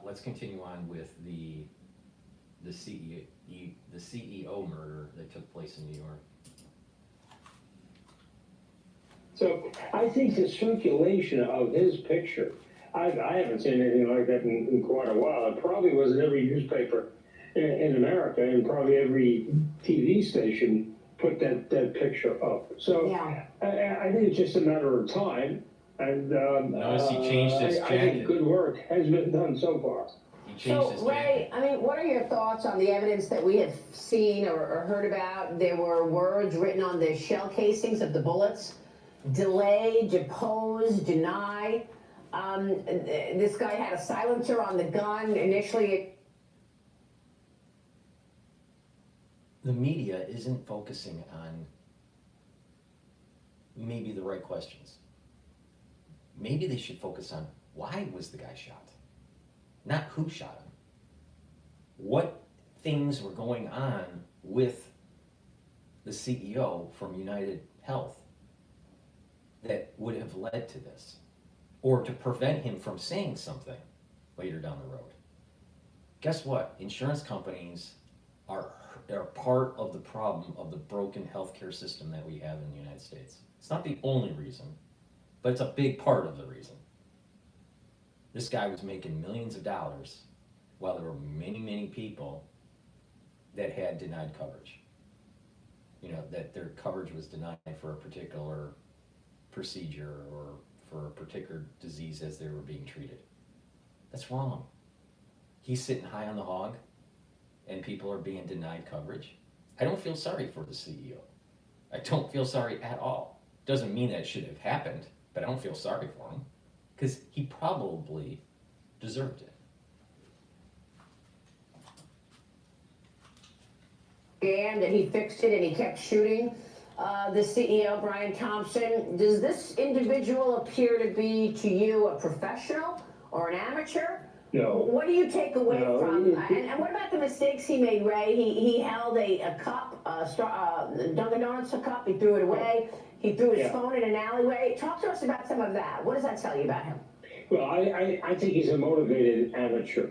let's continue on with the CEO murder that took place in New York. So I think the circulation of his picture, I haven't seen anything like that in quite a while. It probably was in every newspaper in America, and probably every TV station put that picture up. So yeah. I think it's just a matter of time. And notice he changed his jacket. I think good work has been done so far. So, Ray, I mean, what are your thoughts on the evidence that we have seen or heard about? There were words written on the shell casings of the bullets: delay, depose, deny. This guy had a silencer on the gun. Initially, the media isn't focusing on maybe the right questions. Maybe they should focus on why was the guy shot, not who shot him. What things were going on with the CEO from UnitedHealth that would have led to this, or to prevent him from saying something later down the road. Guess what? Insurance companies are are part of the problem of the broken healthcare system that we have in the United States. It's not the only reason, but it's a big part of the reason. This guy was making millions of dollars while there were many, many people that had denied coverage. You know, that their coverage was denied for a particular procedure or for a particular disease as they were being treated. That's wrong. He's sitting high on the hog and people are being denied coverage. I don't feel sorry for the CEO. I don't feel sorry at all. Doesn't mean that it should have happened, but I don't feel sorry for him because he probably deserved it. And he fixed it and he kept shooting. The CEO, Brian Thompson, does this individual appear to be to you a professional or an amateur? No. What do you take away No, from? And what about the mistakes he made, Ray? He held a cup, Dunkin' Donuts cup. He threw it away. He threw his phone in an alleyway. Talk to us about some of that. What does that tell you about him? Well, I think he's a motivated amateur.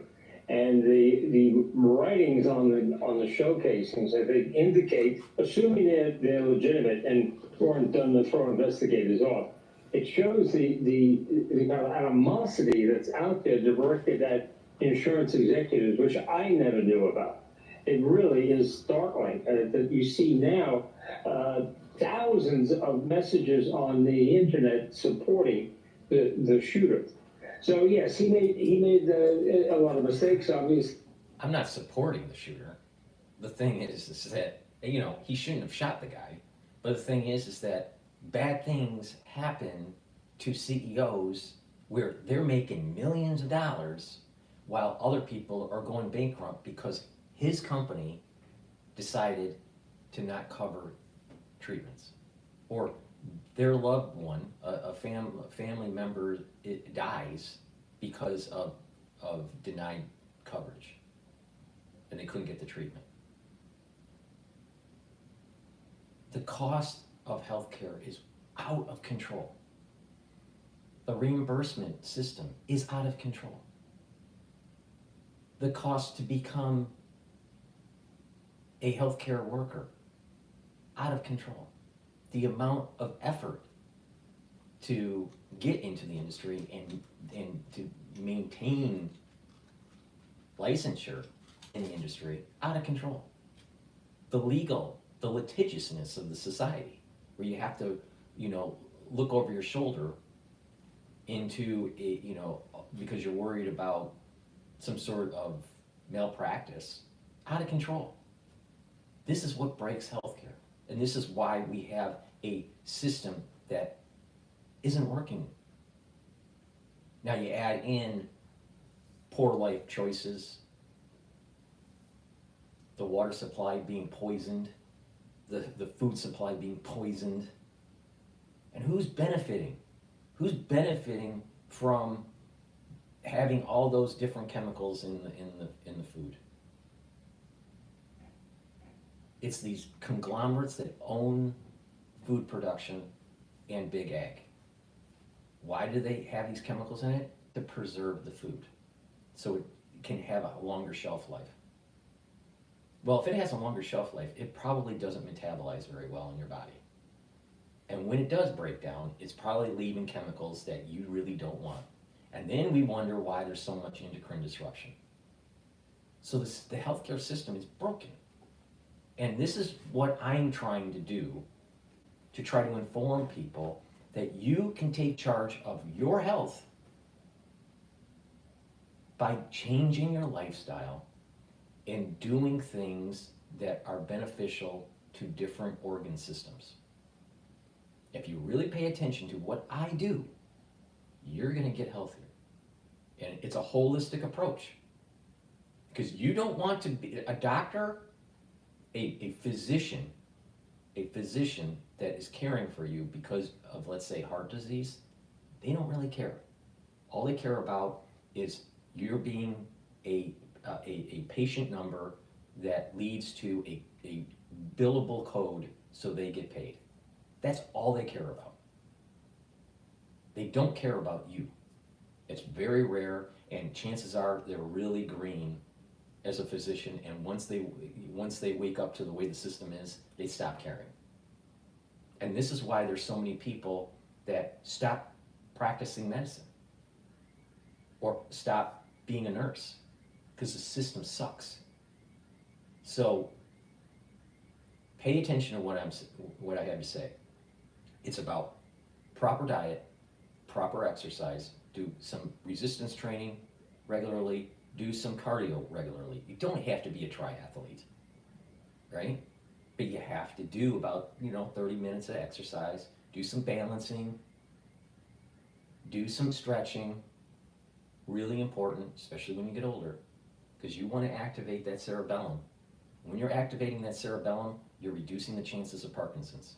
And the writings on the showcasings, I think, indicate, assuming they're legitimate and weren't done to throw investigators off, it shows the kind of animosity that's out there directed at insurance executives, which I never knew about. It really is startling that you see now thousands of messages on the internet supporting the shooter. So yes, he made a lot of mistakes, obviously. I'm not supporting the shooter. The thing is that, you know, he shouldn't have shot the guy. But the thing is that bad things happen to CEOs where they're making millions of dollars while other people are going bankrupt because his company decided to not cover treatments, or their loved one, a family member, it dies because of denied coverage and they couldn't get the treatment. The cost of healthcare is out of control. The reimbursement system is out of control. The cost to become a healthcare worker, out of control. The amount of effort to get into the industry and to maintain licensure in the industry, out of control. The litigiousness of the society, where you have to, you know, look over your shoulder into a, you know, because you're worried about some sort of malpractice, out of control. This is what breaks healthcare. And this is why we have a system that isn't working. Now you add in poor life choices, the water supply being poisoned, the food supply being poisoned. And who's benefiting? Who's benefiting from having all those different chemicals in the food? It's these conglomerates that own food production and big ag. Why do they have these chemicals in it? To preserve the food, so it can have a longer shelf life. Well, if it has a longer shelf life, it probably doesn't metabolize very well in your body. And when it does break down, it's probably leaving chemicals that you really don't want. And then we wonder why there's so much endocrine disruption. So the healthcare system is broken. And this is what I'm trying to do, to try to inform people that you can take charge of your health by changing your lifestyle and doing things that are beneficial to different organ systems. If you really pay attention to what I do, you're going to get healthier. And it's a holistic approach. Because you don't want to be a doctor, a physician that is caring for you because of, let's say, heart disease. They don't really care. All they care about is you're being a patient number that leads to a billable code so they get paid. That's all they care about. They don't care about you. It's very rare, and chances are they're really green as a physician, and once they wake up to the way the system is, they stop caring. And this is why there's so many people that stop practicing medicine or stop being a nurse, because the system sucks. So pay attention to what I have to say. It's about proper diet, proper exercise, do some resistance training regularly, do some cardio regularly. You don't have to be a triathlete, right? But you have to do about 30 minutes of exercise, do some balancing, do some stretching, really important, especially when you get older, because you want to activate that cerebellum. When you're activating that cerebellum, you're reducing the chances of Parkinson's.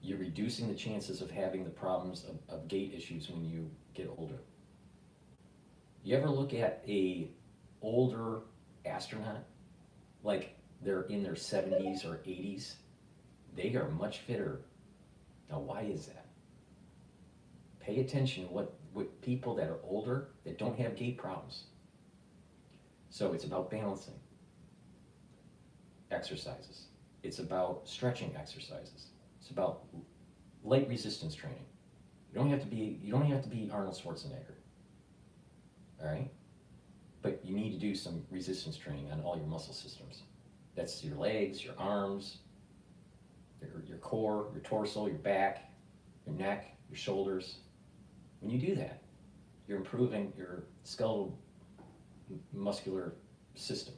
You're reducing the chances of having the problems of gait issues when you get older. You ever look at a older astronaut, like they're in their 70s or 80s? They are much fitter. Now, why is that? Pay attention to what people that are older that don't have gait problems. So it's about balancing exercises. It's about stretching exercises. It's about light resistance training. You don't have to be Arnold Schwarzenegger. All right? But you need to do some resistance training on all your muscle systems. That's your legs, your arms, your core, your torso, your back, your neck, your shoulders. When you do that, you're improving your skeletal muscular system.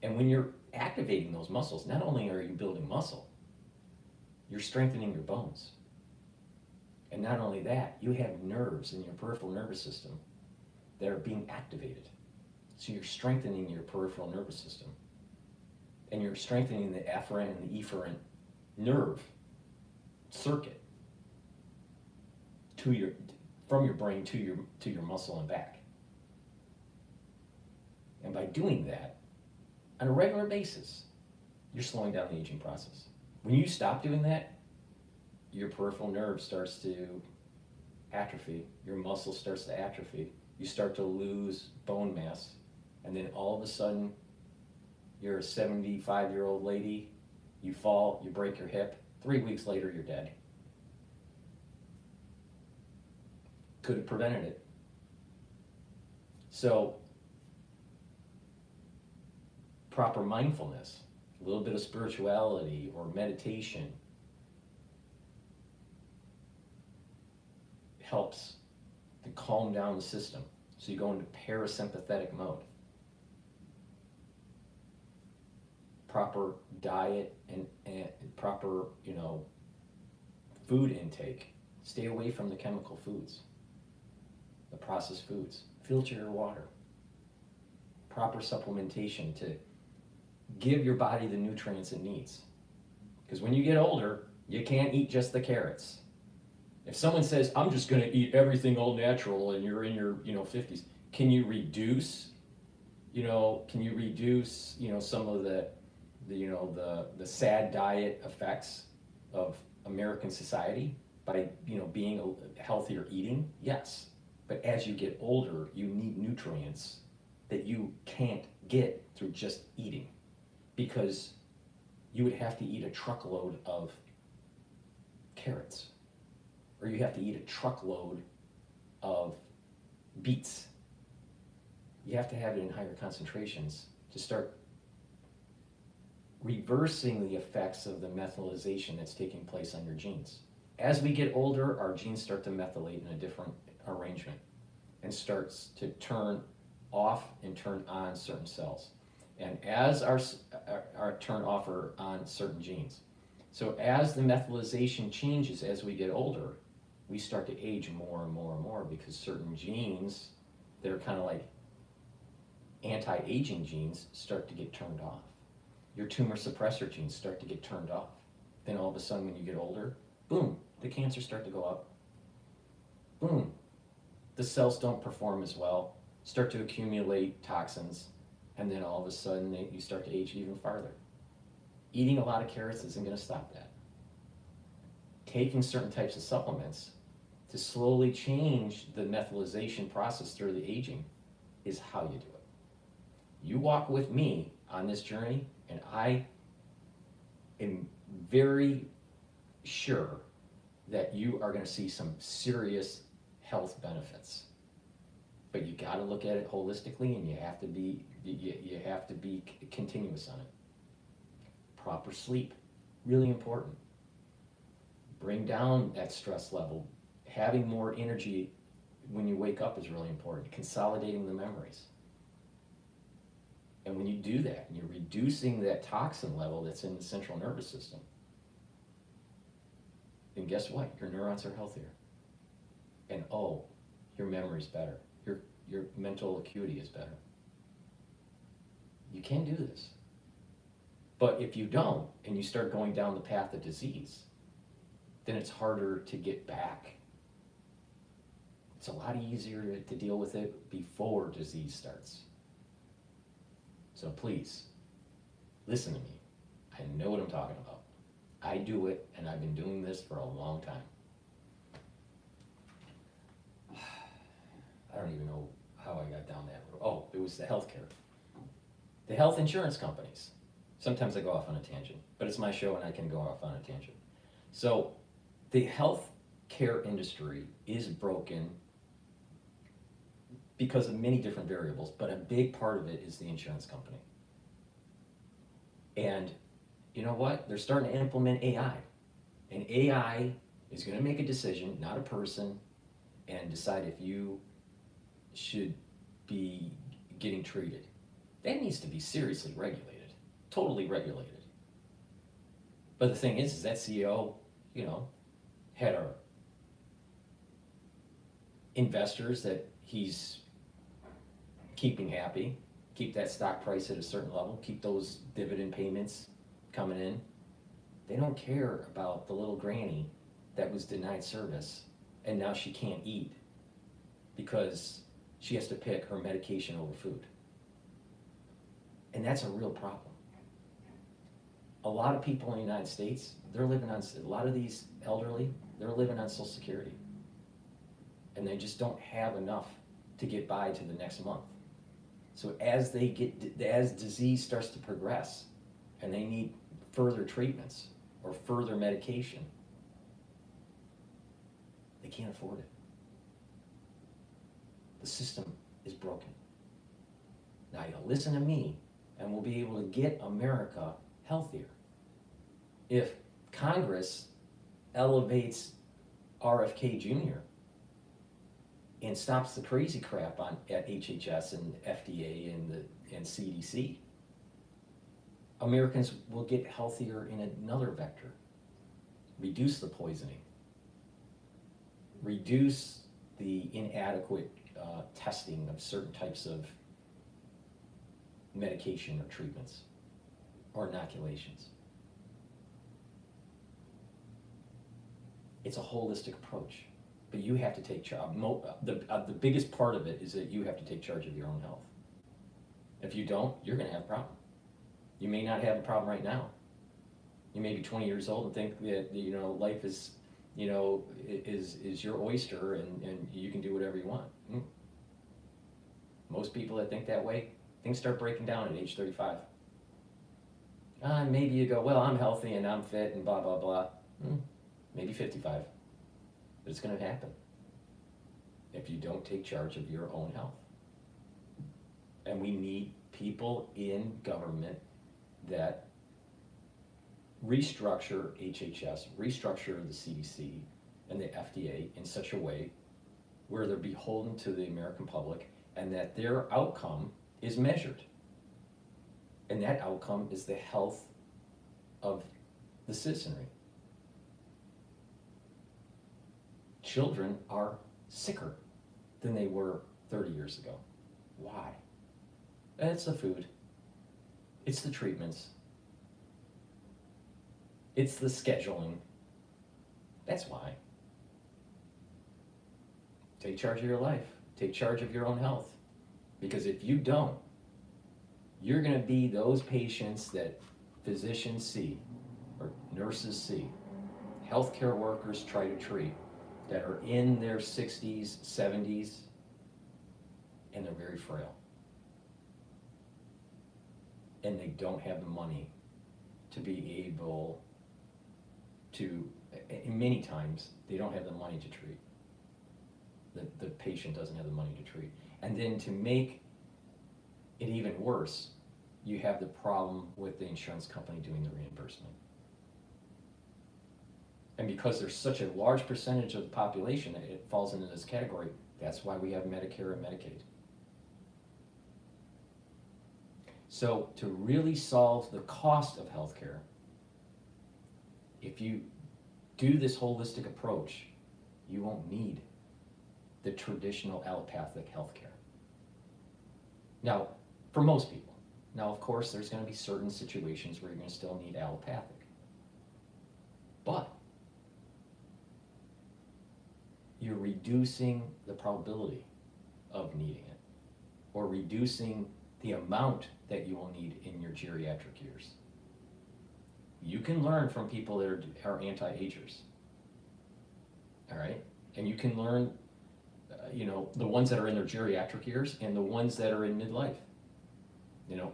And when you're activating those muscles, not only are you building muscle, you're strengthening your bones. And not only that, you have nerves in your peripheral nervous system that are being activated. So you're strengthening your peripheral nervous system. And you're strengthening the afferent and the efferent nerve circuit from your brain to your muscle and back. And by doing that, on a regular basis, you're slowing down the aging process. When you stop doing that, your peripheral nerve starts to atrophy, your muscle starts to atrophy, you start to lose bone mass, and then all of a sudden, you're a 75-year-old lady, you fall, you break your hip, 3 weeks later, you're dead. Could have prevented it. So, proper mindfulness, a little bit of spirituality or meditation helps to calm down the system. So you go into parasympathetic mode. Proper diet and proper, food intake. Stay away from the chemical foods, the processed foods. Filter your water. Proper supplementation to give your body the nutrients it needs. Because when you get older, you can't eat just the carrots. If someone says, I'm just going to eat everything all natural, and you're in your 50s, can you reduce some of the sad diet effects of American society by being a healthier eating? Yes. But as you get older, you need nutrients that you can't get through just eating, because you would have to eat a truckload of carrots, or you have to eat a truckload of beets. You have to have it in higher concentrations to start reversing the effects of the methylation that's taking place on your genes. As we get older, our genes start to methylate in a different arrangement and starts to turn off and turn on certain cells. And as our turn off or on certain genes. So as the methylation changes as we get older, we start to age more and more and more, because certain genes that are kind of like anti-aging genes start to get turned off. Your tumor suppressor genes start to get turned off. Then all of a sudden when you get older, boom, the cancers start to go up. Boom, the cells don't perform as well, start to accumulate toxins, and then all of a sudden you start to age even farther. Eating a lot of carrots isn't going to stop that. Taking certain types of supplements to slowly change the methylation process through the aging is how you do it. You walk with me on this journey, and I am very sure that you are going to see some serious health benefits. But you got to look at it holistically, and you have to be continuous on it. Proper sleep, really important. Bring down that stress level. Having more energy when you wake up is really important. Consolidating the memories. And when you do that, and you're reducing that toxin level that's in the central nervous system, then guess what? Your neurons are healthier. And oh, your memory's better. Your mental acuity is better. You can do this. But if you don't, and you start going down the path of disease, then it's harder to get back. It's a lot easier to deal with it before disease starts. So please, listen to me. I know what I'm talking about. I do it, and I've been doing this for a long time. I don't even know how I got down that road. Oh, it was the healthcare. The health insurance companies. Sometimes I go off on a tangent, but it's my show and I can go off on a tangent. So the health care industry is broken because of many different variables, but a big part of it is the insurance company. And you know what? They're starting to implement AI. And AI is going to make a decision, not a person, and decide if you should be getting treated. That needs to be seriously regulated, totally regulated. But the thing is that CEO, had our investors that he's keeping happy, keep that stock price at a certain level, keep those dividend payments coming in. They don't care about the little granny that was denied service and now she can't eat because she has to pick her medication over food. And that's a real problem. A lot of people in the United States, they're living on, a lot of these elderly, they're living on Social Security. And they just don't have enough to get by to the next month. So as disease starts to progress and they need further treatments or further medication, they can't afford it. The system is broken. Now you listen to me and we'll be able to get America healthier. If Congress elevates RFK Jr. and stops the crazy crap at HHS and FDA and CDC, Americans will get healthier in another vector. Reduce the poisoning. Reduce the inadequate testing of certain types of medication or treatments or inoculations. It's a holistic approach, but you have to take charge. The biggest part of it is that you have to take charge of your own health. If you don't, you're going to have a problem. You may not have a problem right now. You may be 20 years old and think that life is is your oyster and you can do whatever you want. Most people that think that way, things start breaking down at age 35. Maybe you go, well, I'm healthy and I'm fit and blah, blah, blah. Maybe 55. But it's going to happen if you don't take charge of your own health. And we need people in government that restructure HHS, restructure the CDC and the FDA in such a way where they're beholden to the American public and that their outcome is measured. And that outcome is the health of the citizenry. Children are sicker than they were 30 years ago. Why? It's the food. It's the treatments. It's the scheduling. That's why. Take charge of your life. Take charge of your own health. Because if you don't, you're going to be those patients that physicians see or nurses see, healthcare workers try to treat that are in their 60s, 70s, and they're very frail. and they don't have the money to be able to, and many times, they don't have the money to treat. The patient doesn't have the money to treat. And then to make it even worse, you have the problem with the insurance company doing the reimbursement. And because there's such a large percentage of the population that it falls into this category, that's why we have Medicare and Medicaid. So to really solve the cost of healthcare, if you do this holistic approach, you won't need the traditional allopathic healthcare. Now, for most people. Now, of course, there's going to be certain situations where you're going to still need allopathic. But you're reducing the probability of needing it, or reducing the amount that you will need in your geriatric years. You can learn from people that are anti-agers, all right? And you can learn, the ones that are in their geriatric years and the ones that are in midlife.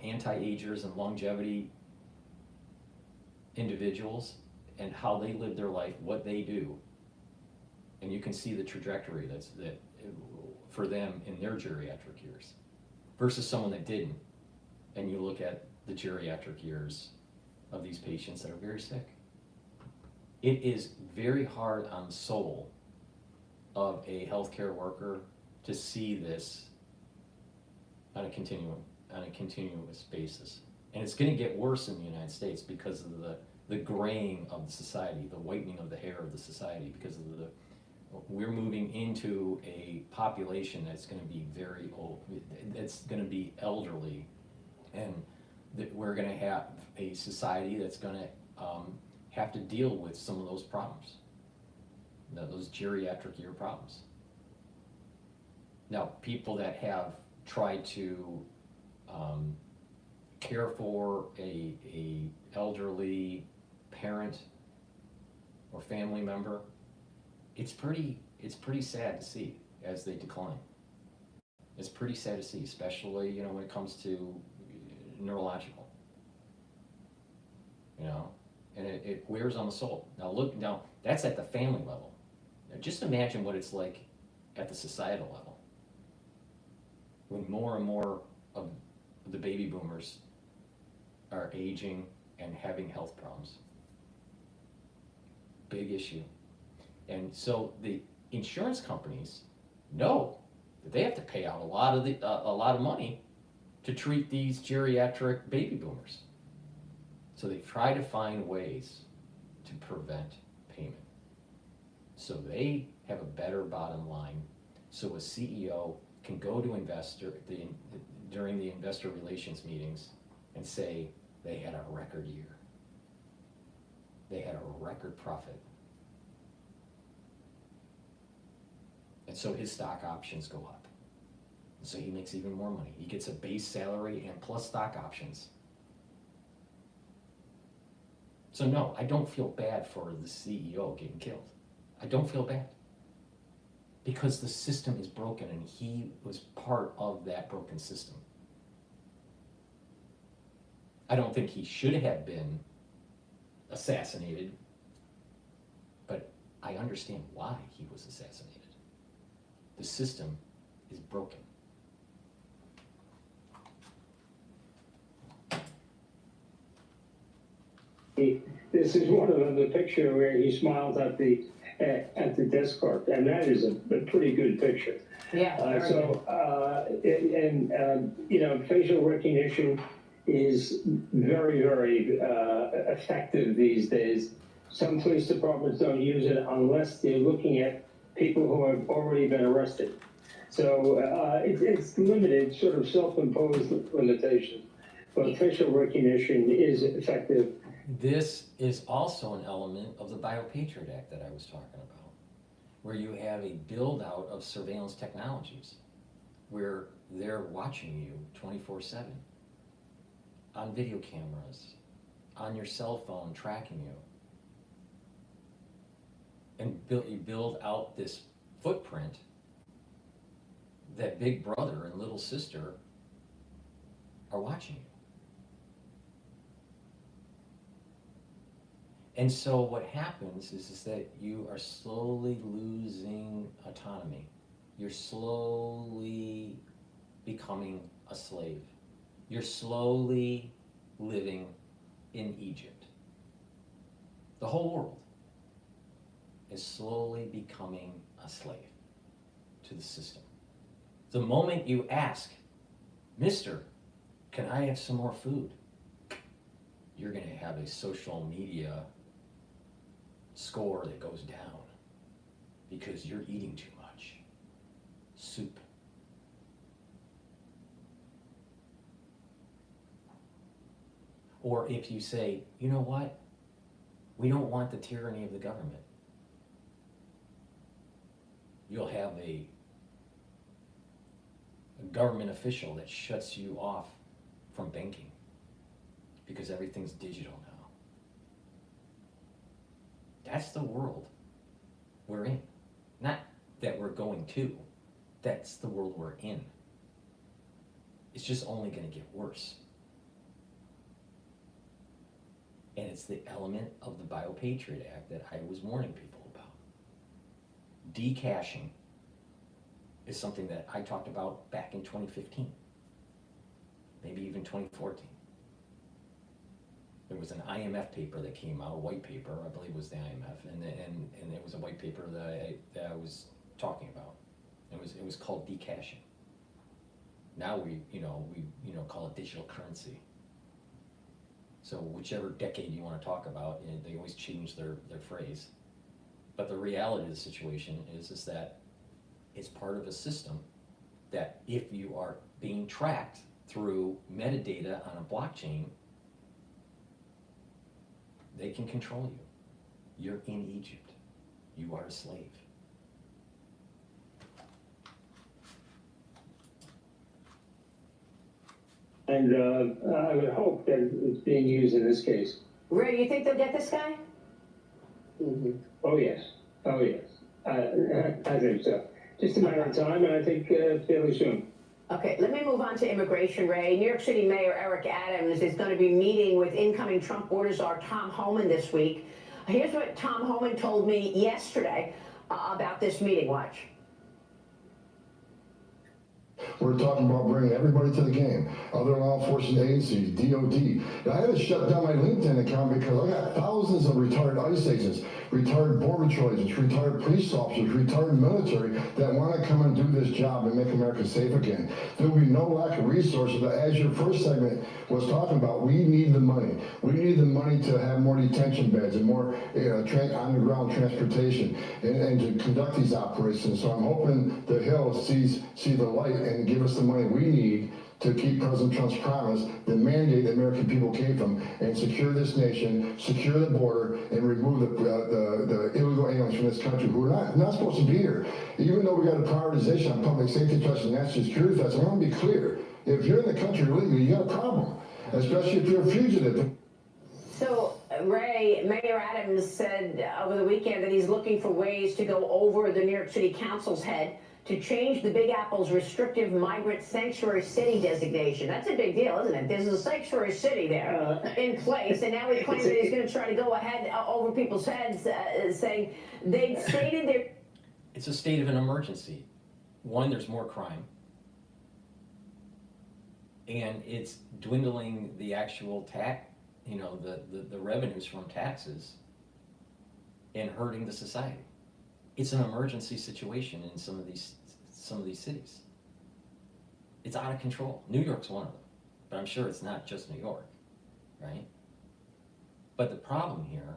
Anti-agers and longevity individuals and how they live their life, what they do. And you can see the trajectory that for them in their geriatric years versus someone that didn't. And you look at the geriatric years of these patients that are very sick. It is very hard on the soul of a healthcare worker to see this on a continuous basis. And it's going to get worse in the United States because of the graying of the society, the whitening of the hair of the society, because of we're moving into a population that's going to be very old, it's going to be elderly, and that we're going to have a society that's going to have to deal with some of those problems, those geriatric year problems. Now, people that have tried to care for a elderly parent or family member, it's pretty sad to see as they decline. It's pretty sad to see, especially when it comes to neurological. And it wears on the soul. Now that's at the family level. Now just imagine what it's like at the societal level, when more and more of the baby boomers are aging and having health problems. Big issue. And so the insurance companies know that they have to pay out a lot of money to treat these geriatric baby boomers. So they try to find ways to prevent payment. So they have a better bottom line. So a CEO can go to during the investor relations meetings and say they had a record year. They had a record profit. And so his stock options go up. And so he makes even more money. He gets a base salary and plus stock options. So no, I don't feel bad for the CEO getting killed. I don't feel bad. Because the system is broken and he was part of that broken system. I don't think he should have been assassinated, but I understand why he was assassinated. The system is broken. This is one of them, the picture where he smiles at the desk clerk, and that is a pretty good picture. Yeah. Facial recognition is very, very effective these days. Some police departments don't use it unless they're looking at people who have already been arrested. So it's limited, sort of self-imposed limitations, but facial recognition is effective. This is also an element of the Biopatriot Act that I was talking about, where you have a build-out of surveillance technologies, where they're watching you 24/7, on video cameras, on your cell phone, tracking you. And you build out this footprint that big brother and little sister are watching you. And so what happens is that you are slowly losing autonomy. You're slowly becoming a slave. You're slowly living in Egypt. The whole world is slowly becoming a slave to the system. The moment you ask, "Mister, can I have some more food?" you're going to have a social media score that goes down because you're eating too much soup. Or if you say, "You know what? We don't want the tyranny of the government," you'll have a government official that shuts you off from banking because everything's digital now. That's the world we're in. Not that we're going to, that's the world we're in. It's just only going to get worse. And it's the element of the Biopatriot Act that I was warning people about. Decaching is something that I talked about back in 2015, maybe even 2014. There was an IMF paper that came out, a white paper, I believe it was the IMF, and it was a white paper that I was talking about. It was called decaching. Now we call it digital currency. So whichever decade you want to talk about, they always change their phrase. But the reality of the situation is that it's part of a system that if you are being tracked through metadata on a blockchain, they can control you. You're in Egypt. You are a slave. And I would hope that it's being used in this case. Ray, you think they'll get this guy? Mm-hmm. Oh, yes. Oh, yes. I think so. Just a matter of time, and I think fairly soon. Okay, let me move on to immigration, Ray. New York City Mayor Eric Adams is going to be meeting with incoming Trump border czar Tom Homan this week. Here's what Tom Homan told me yesterday about this meeting. Watch. We're talking about bringing everybody to the game. Other law enforcement agencies, DOD. I had to shut down my LinkedIn account because I got thousands of retired ICE agents, retired Border Patrol agents, retired police officers, retired military that want to come and do this job and make America safe again. There will be no lack of resources. But as your first segment was talking about, we need the money. We need the money to have more detention beds and more underground transportation and to conduct these operations. So I'm hoping the Hill see the light and give us the money we need to keep President Trump's promise, the mandate the American people gave him, and secure this nation, secure the border, and remove the illegal aliens from this country who are not supposed to be here. Even though we got a prioritization on public safety threats and national security threats, I want to be clear. If you're in the country illegally, you got a problem, especially if you're a fugitive. So, Ray, Mayor Adams said over the weekend that he's looking for ways to go over the New York City Council's head to change the Big Apple's restrictive migrant sanctuary city designation. That's a big deal, isn't it? There's a sanctuary city there in place, and now he claims that he's going to try to go ahead over people's heads, saying they stated their... It's a state of an emergency. One, there's more crime, and it's dwindling the actual the revenues from taxes and hurting the society. It's an emergency situation in some of these cities. It's out of control. New York's one of them, but I'm sure it's not just New York, right? But the problem here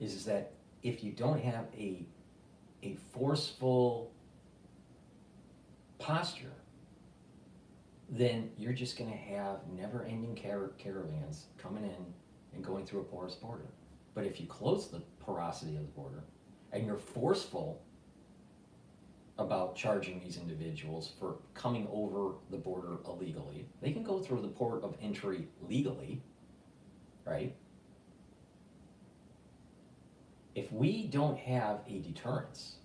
is that if you don't have a forceful posture, then you're just going to have never-ending caravans coming in and going through a porous border. But if you close the porosity of the border, and you're forceful about charging these individuals for coming over the border illegally, they can go through the port of entry legally, right? If we don't have a deterrence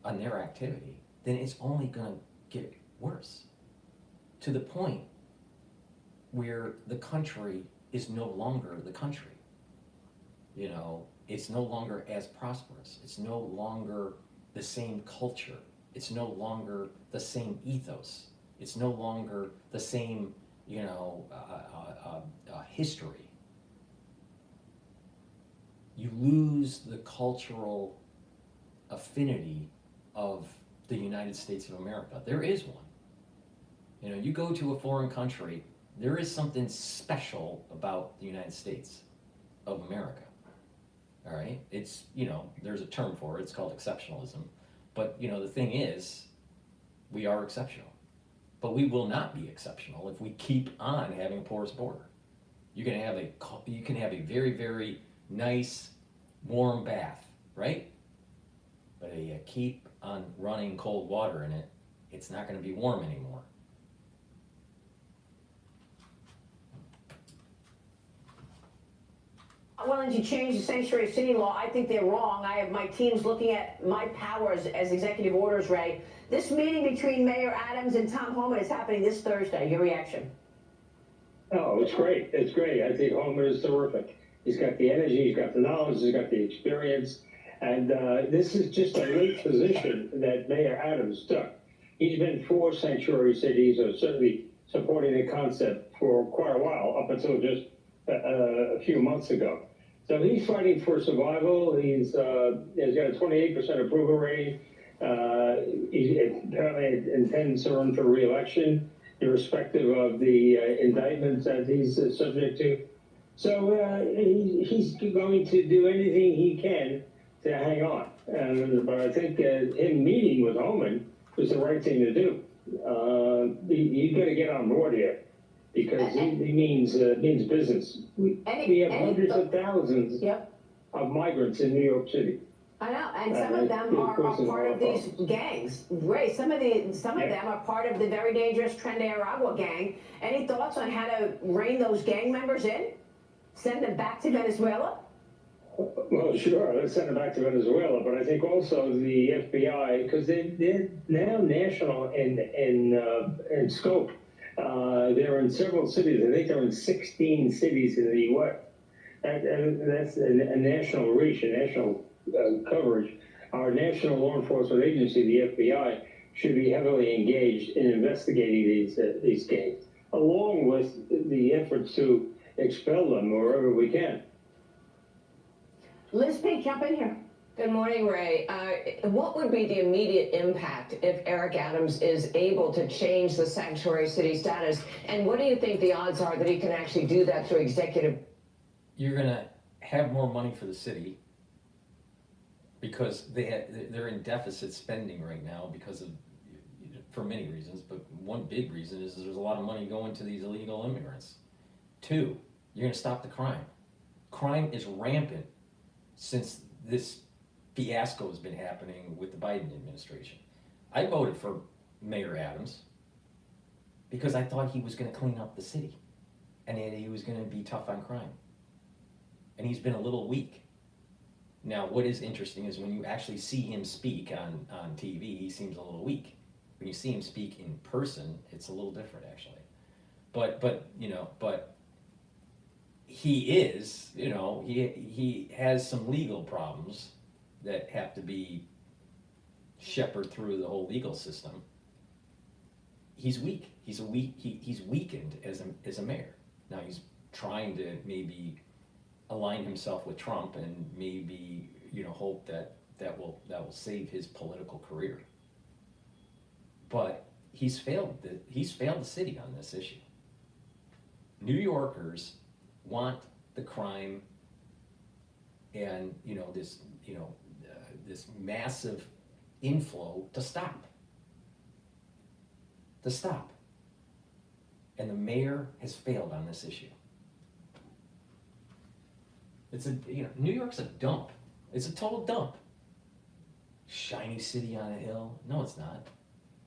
on their activity, then it's only going to get worse, to the point where the country is no longer the country. You know, it's no longer as prosperous. It's no longer the same culture. It's no longer the same ethos. It's no longer the same, you know, history. You lose the cultural affinity of the United States of America. There is one. You know, you go to a foreign country, there is something special about the United States of America. All right? It's, you know, there's a term for it. It's called exceptionalism. But, you know, the thing is, we are exceptional. But we will not be exceptional if we keep on having a porous border. You can have a very, very nice, warm bath, right? But if you keep on running cold water in it, it's not going to be warm anymore. Willing to change the sanctuary city law. I think they're wrong. I have my teams looking at my powers as executive orders, Ray. This meeting between Mayor Adams and Tom Homan is happening this Thursday. Your reaction? Oh, it's great. It's great. I think Homan is terrific. He's got the energy, he's got the knowledge, he's got the experience. And this is just a late position that Mayor Adams took. He's been for sanctuary cities, or certainly supporting the concept for quite a while, up until just a few months ago. So he's fighting for survival. He's got a 28% approval rating. He apparently intends to run for re-election, irrespective of the indictments that he's subject to. So he's going to do anything he can to hang on. But I think him meeting with Homan was the right thing to do. You've got to get on board here, because he means business. We have hundreds of thousands of migrants in New York City. I know, and some of them are part of these gangs. Ray, some of them are part of the very dangerous Tren de Aragua gang. Any thoughts on how to rein those gang members in? Send them back to Venezuela? Well, sure, let's send them back to Venezuela, but I think also the FBI, because they're now national in scope. They're in several cities. I think they're in 16 cities in the U.S. And that's a national reach, a national coverage. Our national law enforcement agency, the FBI, should be heavily engaged in investigating these gangs, along with the efforts to expel them wherever we can. Liz P., jump in here. Good morning, Ray. What would be the immediate impact if Eric Adams is able to change the sanctuary city status? And what do you think the odds are that he can actually do that through executive? You're going to have more money for the city because they're in deficit spending right now because of, for many reasons, but one big reason is there's a lot of money going to these illegal immigrants. 2, you're going to stop the crime. Crime is rampant since this fiasco has been happening with the Biden administration. I voted for Mayor Adams because I thought he was going to clean up the city and he was going to be tough on crime. And he's been a little weak. Now, what is interesting is when you actually see him speak on TV, he seems a little weak. When you see him speak in person, it's a little different, actually. But he is, he has some legal problems that have to be shepherded through the whole legal system. He's weak. He's weakened as a mayor. Now he's trying to maybe align himself with Trump and maybe hope that will save his political career. But he's failed the city on this issue. New Yorkers want the crime and this massive inflow to stop. And the mayor has failed on this issue. New York's a dump. It's a total dump. Shiny city on a hill? No, it's not.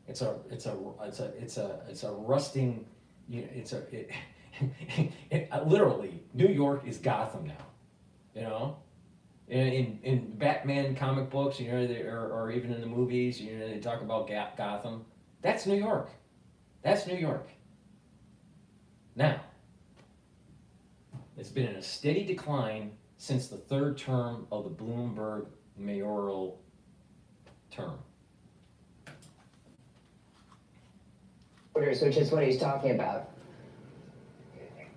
It's a rusting. Literally, New York is Gotham now. In Batman comic books, or even in the movies, they talk about Gotham. That's New York. That's New York. Now, it's been in a steady decline since the third term of the Bloomberg mayoral term. Which is what he's talking about.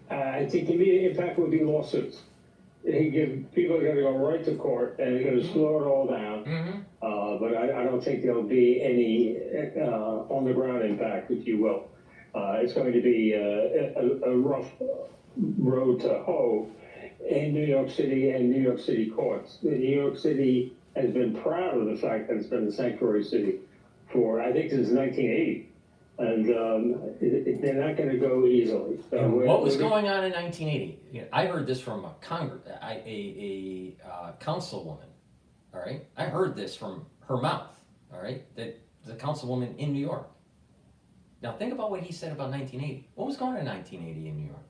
I think the immediate impact would be lawsuits. People are going to go right to court and they're going to slow it all down. But I don't think there'll be any on the ground impact, if you will. It's going to be a rough road to hoe in New York City and New York City courts. New York City has been proud of the fact that it's been a sanctuary city for, I think, since 1980. And they're not going to go easily. What was going on in 1980? I heard this from a councilwoman. All right, I heard this from her mouth. All right, that the councilwoman in New York. Now think about what he said about 1980. What was going on in 1980 in New York?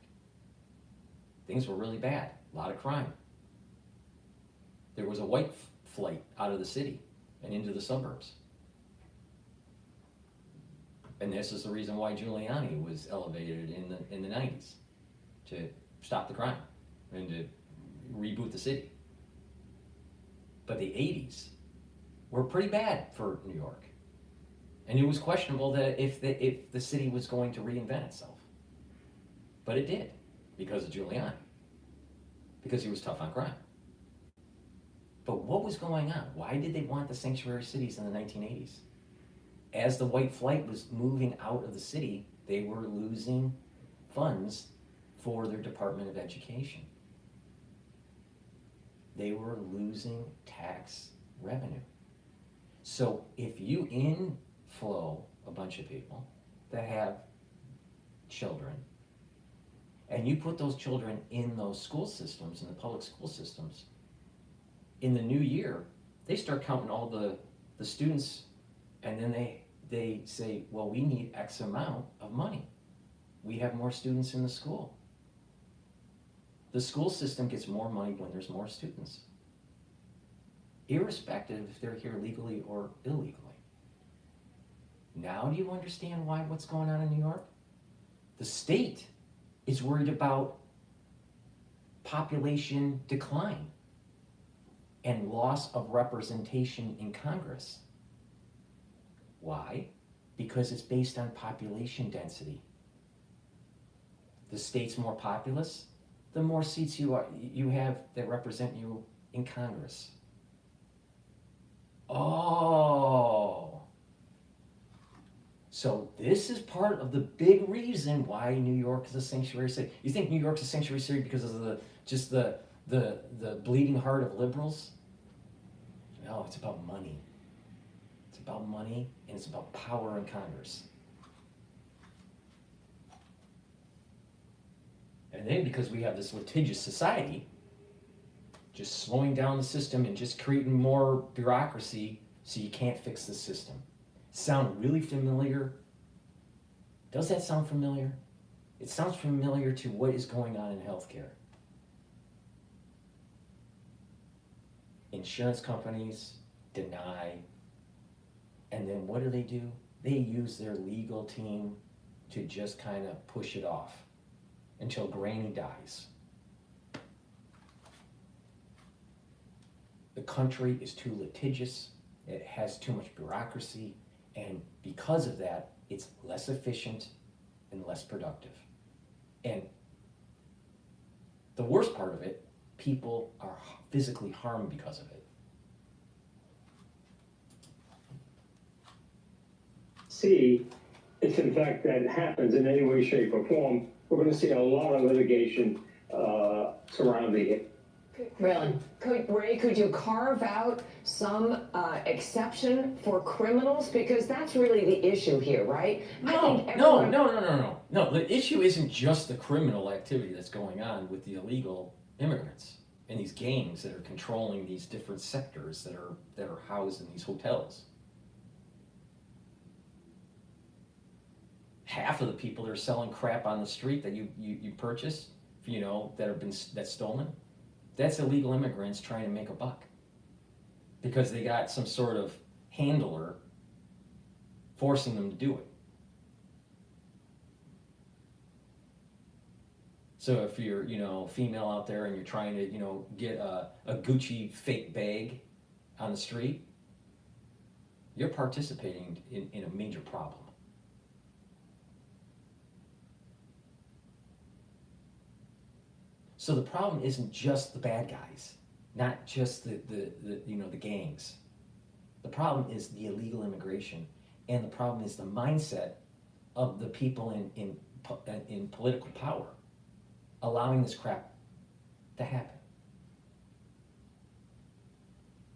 Things were really bad. A lot of crime. There was a white flight out of the city and into the suburbs. And this is the reason why Giuliani was elevated in the 90s, to stop the crime and to reboot the city. But the 80s were pretty bad for New York. And it was questionable that if the city was going to reinvent itself. But it did, because of Giuliani. Because he was tough on crime. But what was going on? Why did they want the sanctuary cities in the 1980s? As the white flight was moving out of the city, they were losing funds for their Department of Education. They were losing tax revenue. So if you inflow a bunch of people that have children, and you put those children in those school systems, in the public school systems, in the new year, they start counting all the students, and then they say, well, we need X amount of money. We have more students in the school. The school system gets more money when there's more students, irrespective if they're here legally or illegally. Now do you understand what's going on in New York? The state is worried about population decline and loss of representation in Congress. Why? Because it's based on population density. The state's more populous, the more seats you have that represent you in Congress. Oh. So this is part of the big reason why New York is a sanctuary city. You think New York's a sanctuary city because of the bleeding heart of liberals? No, it's about money. It's about money, and it's about power in Congress. And then because we have this litigious society, just slowing down the system and just creating more bureaucracy so you can't fix the system. Sound really familiar? Does that sound familiar? It sounds familiar to what is going on in healthcare. Insurance companies deny, and then what do? They use their legal team to just kind of push it off until Granny dies. The country is too litigious, it has too much bureaucracy, and because of that, it's less efficient and less productive. And the worst part of it, people are physically harmed because of it. See if in fact that happens in any way, shape, or form, we're going to see a lot of litigation surrounding it. Really? Could you carve out some exception for criminals? Because that's really the issue here, right? No. The issue isn't just the criminal activity that's going on with the illegal immigrants and these gangs that are controlling these different sectors that are housed in these hotels. Half of the people that are selling crap on the street that you purchase, that's stolen, that's illegal immigrants trying to make a buck because they got some sort of handler forcing them to do it. So if you're, female out there and you're trying to, get a Gucci fake bag on the street, you're participating in a major problem. So the problem isn't just the bad guys, not just the gangs. The problem is the illegal immigration, and the problem is the mindset of the people in political power, allowing this crap to happen.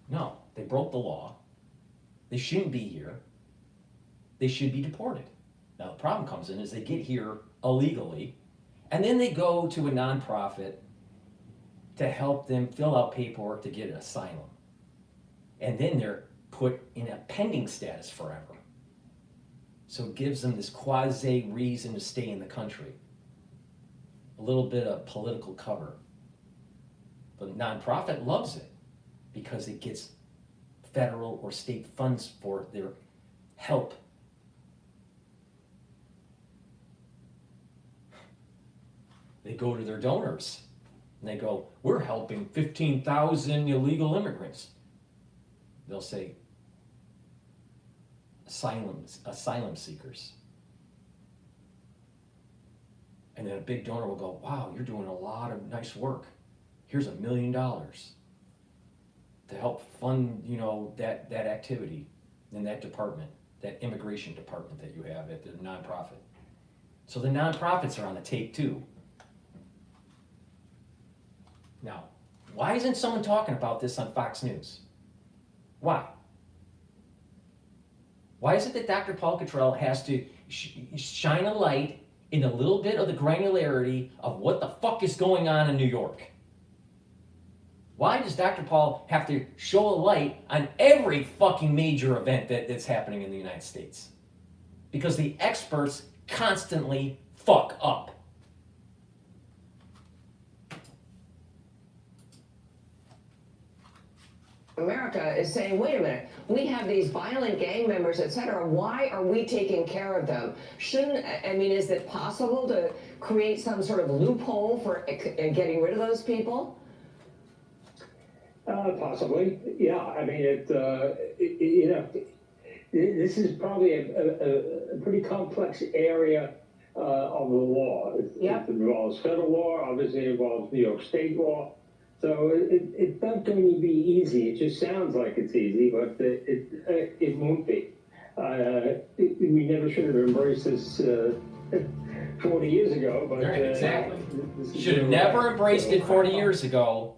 No, they broke the law. They shouldn't be here. They should be deported. Now the problem comes in is they get here illegally, and then they go to a nonprofit to help them fill out paperwork to get an asylum. And then they're put in a pending status forever. So it gives them this quasi reason to stay in the country. A little bit of political cover. But the nonprofit loves it because it gets federal or state funds for their help. They go to their donors and they go, we're helping 15,000 illegal immigrants. They'll say, asylum seekers. And then a big donor will go, wow, you're doing a lot of nice work. Here's $1 million to help fund, that activity in that department, that immigration department that you have at the nonprofit. So the nonprofits are on the take too. Now, why isn't someone talking about this on Fox News? Why? Why is it that Dr. Paul Cottrell has to shine a light in a little bit of the granularity of what the fuck is going on in New York? Why does Dr. Paul have to show a light on every fucking major event that's happening in the United States? Because the experts constantly fuck up. America is saying, wait a minute, we have these violent gang members, etc. Why are we taking care of them? Is it possible to create some sort of loophole for getting rid of those people? Possibly, yeah. This is probably a pretty complex area of the law. It involves federal law, obviously it involves New York state law. So it's not going to be easy. It just sounds like it's easy, but it won't be. We never should have embraced this 40 years ago. But right, exactly. Should have never embraced it 40 years ago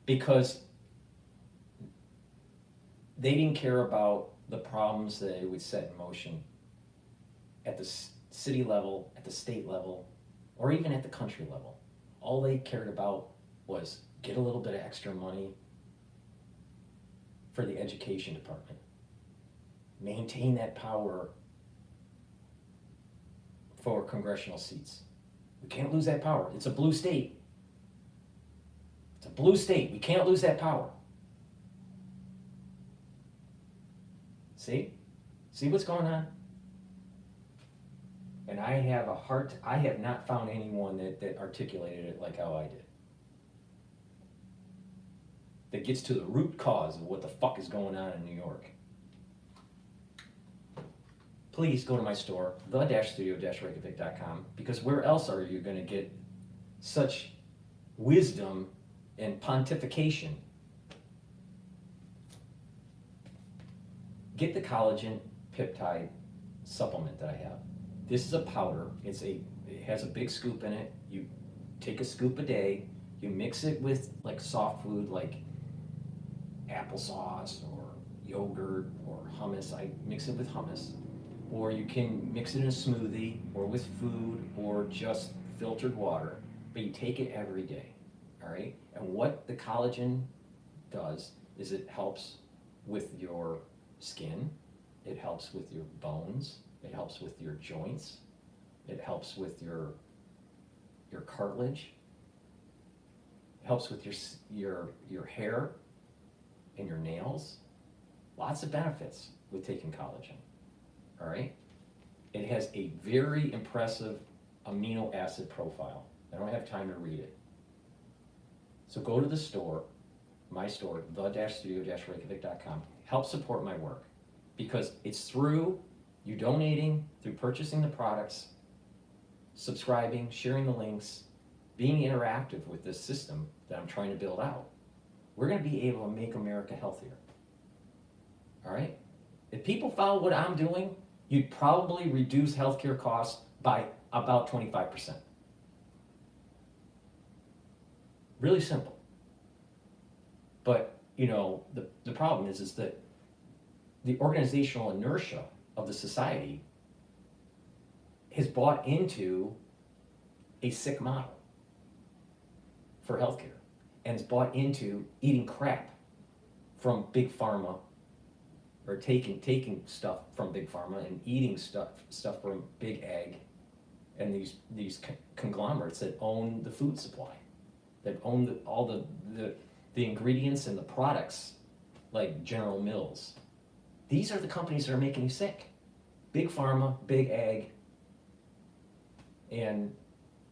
because they didn't care about the problems that it would set in motion at the city level, at the state level, or even at the country level. All they cared about was get a little bit of extra money for the education department. Maintain that power for congressional seats. We can't lose that power. It's a blue state. It's a blue state. We can't lose that power. See? See what's going on? And I have not found anyone that articulated it like how I did. That gets to the root cause of what the fuck is going on in New York. Please go to my store, the-studio-reykjavik.com, because where else are you going to get such wisdom and pontification? Get the collagen peptide supplement that I have. This is a powder. It has a big scoop in it. You take a scoop a day. You mix it with like soft food, like applesauce or yogurt or hummus. I mix it with hummus. Or you can mix it in a smoothie or with food or just filtered water. But you take it every day, all right? And what the collagen does is it helps with your skin. It helps with your bones. It helps with your joints. It helps with your cartilage. It helps with your hair and your nails. Lots of benefits with taking collagen, all right? It has a very impressive amino acid profile. I don't have time to read it. So go to the store, my store, the-studio-reykjavik.com. Help support my work, because it's through you donating, through purchasing the products, subscribing, sharing the links, being interactive with this system that I'm trying to build out. We're going to be able to make America healthier. All right? If people follow what I'm doing, you'd probably reduce healthcare costs by about 25%. Really simple. But, you know, the problem is that the organizational inertia of the society has bought into a sick model for healthcare, and has bought into eating crap from big pharma, or taking stuff from big pharma and eating stuff from big ag, and these conglomerates that own the food supply, that own all the ingredients and the products, like General Mills. These are the companies that are making you sick. Big pharma, big ag, and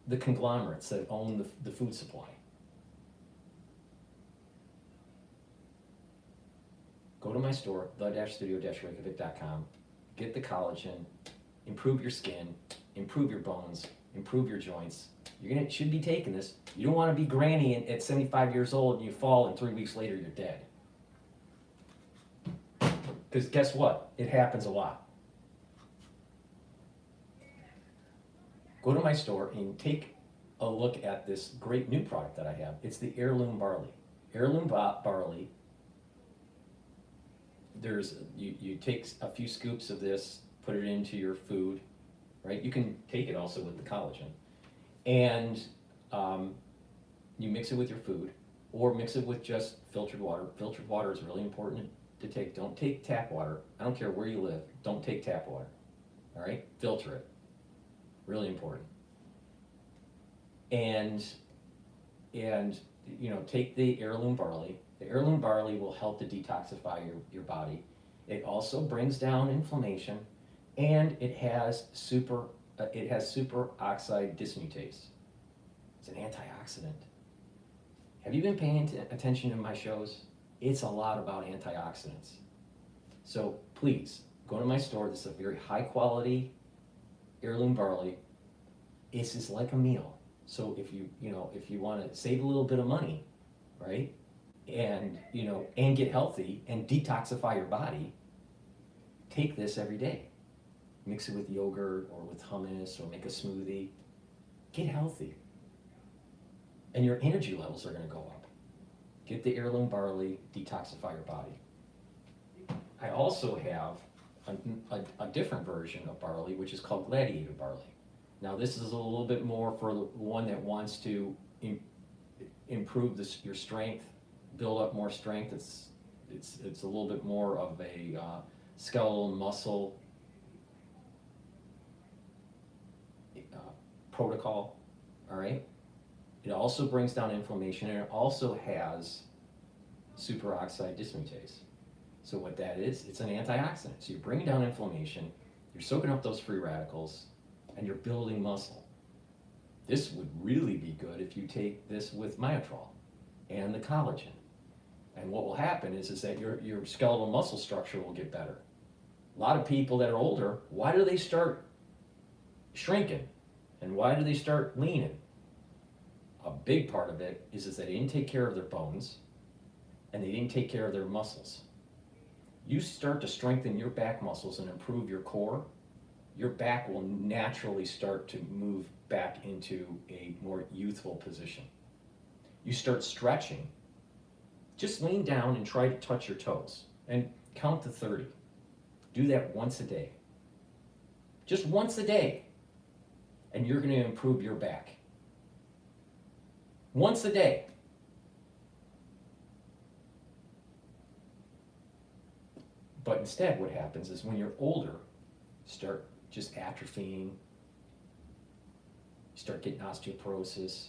the conglomerates that own the food supply. Go to my store, the-studio-reykjavik.com, get the collagen, improve your skin, improve your bones, improve your joints. Should be taking this. You don't want to be granny at 75 years old and you fall and 3 weeks later you're dead. Because guess what? It happens a lot. Go to my store and take a look at this great new product that I have. It's the heirloom barley. Heirloom barley. You take a few scoops of this, put it into your food, right? You can take it also with the collagen, and you mix it with your food, or mix it with just filtered water. Filtered water is really important to take. Don't take tap water. I don't care where you live. Don't take tap water. All right, filter it. Really important. And you know, take the heirloom barley. The heirloom barley will help to detoxify your body. It also brings down inflammation, and it has superoxide dismutase. It's an antioxidant. Have you been paying attention to my shows? It's a lot about antioxidants. So please go to my store. This is a very high quality heirloom barley. This is like a meal. So if you want to save a little bit of money, right? And get healthy and detoxify your body, take this every day. Mix it with yogurt or with hummus, or make a smoothie. Get healthy. And your energy levels are going to go up. Get the heirloom barley, detoxify your body. I also have a different version of barley, which is called gladiator barley. Now this is a little bit more for the one that wants to improve your strength, build up more strength. It's a little bit more of a skeletal muscle protocol. All right. It also brings down inflammation, and it also has superoxide dismutase. So what that is, it's an antioxidant. So you're bringing down inflammation, you're soaking up those free radicals, and you're building muscle. This would really be good if you take this with myotrol and the collagen. And what will happen is that your skeletal muscle structure will get better. A lot of people that are older, why do they start shrinking? And why do they start leaning? A big part of it is that they didn't take care of their bones, and they didn't take care of their muscles. You start to strengthen your back muscles and improve your core, your back will naturally start to move back into a more youthful position. You start stretching. Just lean down and try to touch your toes and count to 30. Do that once a day. Just once a day. And you're going to improve your back. Once a day. But instead, what happens is when you're older, start just atrophying, you start getting osteoporosis,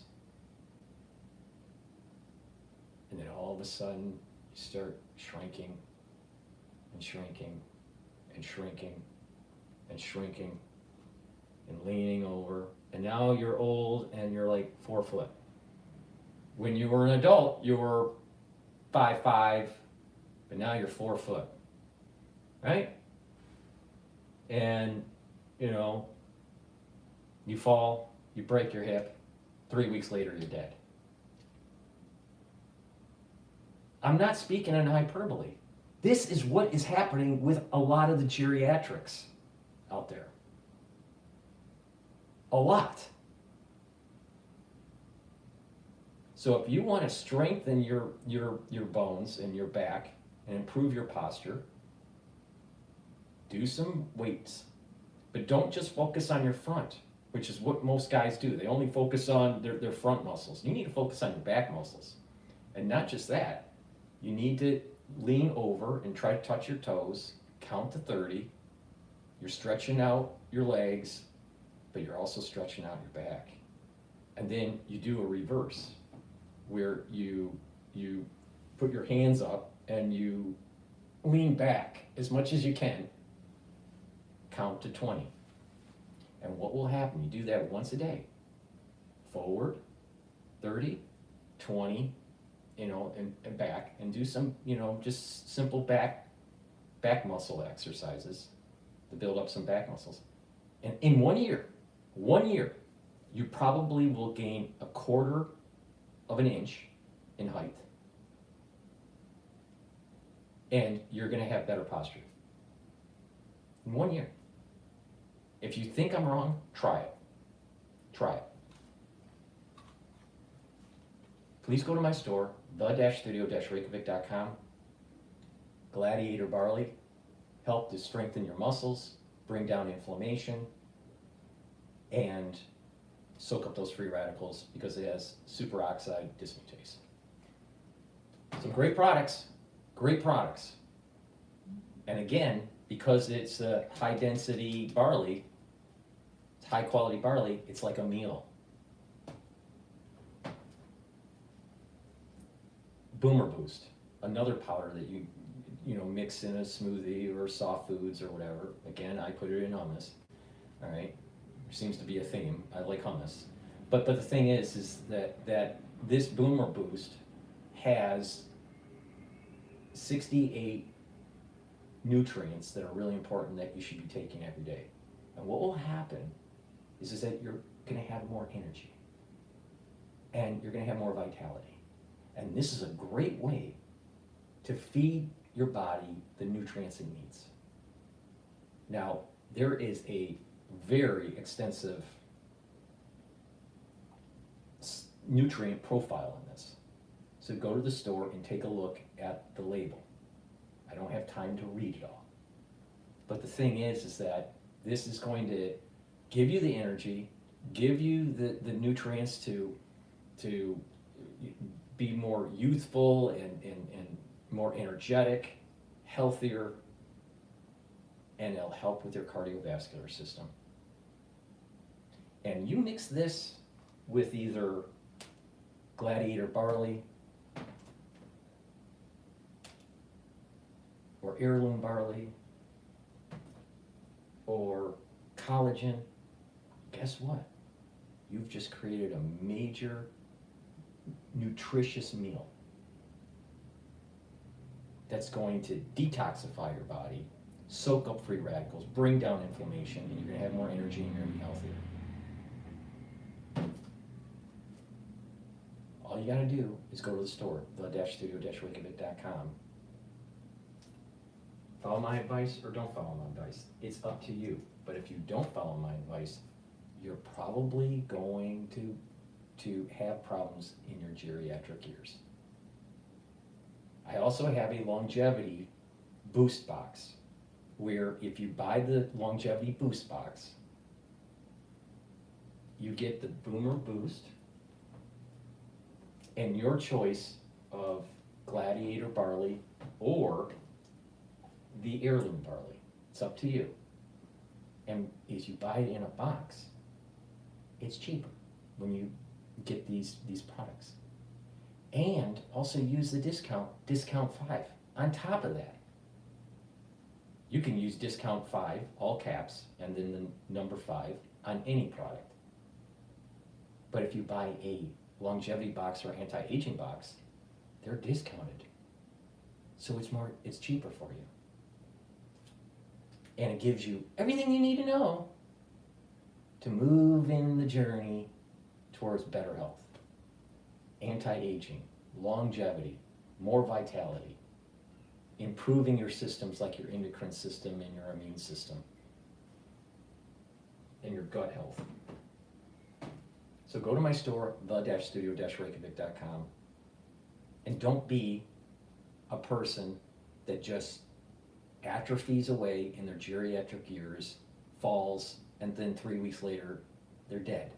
and then all of a sudden, you start shrinking and shrinking and shrinking and shrinking and leaning over And now you're old and you're like 4 foot. When you were an adult, you were 5'5", but now you're 4 foot, right? And, you know, you fall, you break your hip, 3 weeks later you're dead. I'm not speaking in hyperbole. This is what is happening with a lot of the geriatrics out there. A lot. So if you want to strengthen your bones and your back and improve your posture, do some weights. But don't just focus on your front, which is what most guys do. They only focus on their front muscles. You need to focus on your back muscles. And not just that, you need to lean over and try to touch your toes, count to 30. You're stretching out your legs, but you're also stretching out your back. And then you do a reverse, where you put your hands up and you lean back as much as you can, count to 20. And what will happen? You do that once a day. Forward, 30, 20, you know, and back, and do some, you know, just simple back muscle exercises to build up some back muscles. And in 1 year, you probably will gain 1/4 of an inch in height. And you're gonna have better posture. In 1 year. If you think I'm wrong, try it. Try it. Please go to my store, the-studio-reykjavik.com. Gladiator Barley, help to strengthen your muscles, bring down inflammation, and soak up those free radicals because it has superoxide dismutase. Some great products, great products. And again, because it's a high density barley, it's high quality barley, it's like a meal. Boomer Boost, another powder that you mix in a smoothie or soft foods or whatever. Again, I put it in hummus. All right, there seems to be a theme. I like hummus, but the thing is that this Boomer Boost has 68 nutrients that are really important that you should be taking every day. And what will happen is that you're going to have more energy and you're going to have more vitality. And this is a great way to feed your body the nutrients it needs. Now, there is a very extensive nutrient profile in this. So go to the store and take a look at the label. I don't have time to read it all. But the thing is that this is going to give you the energy, give you the nutrients to be more youthful and more energetic, healthier, and it'll help with your cardiovascular system. And you mix this with either Gladiator barley or heirloom barley or collagen, guess what? You've just created a major nutritious meal that's going to detoxify your body, soak up free radicals, bring down inflammation, and you're going to have more energy and you're going to be healthier. All you got to do is go to the store, the-studio-reykjavik.com. Follow my advice or don't follow my advice. It's up to you. But if you don't follow my advice, you're probably going to have problems in your geriatric years. I also have a longevity boost box where if you buy the longevity boost box, you get the Boomer Boost and your choice of Gladiator barley or the heirloom barley. It's up to you. And as you buy it in a box, it's cheaper when you get these products. And also use the discount 5 on top of that. You can use discount 5, all caps, and then the number 5 on any product. But if you buy a longevity box or anti-aging box, they're discounted. So it's cheaper for you. And it gives you everything you need to know to move in the journey towards better health. Anti-aging, longevity, more vitality, improving your systems like your endocrine system and your immune system, and your gut health. So go to my store, the-studio-reykjavik.com, and don't be a person that just atrophies away in their geriatric years, falls, and then 3 weeks later, they're dead.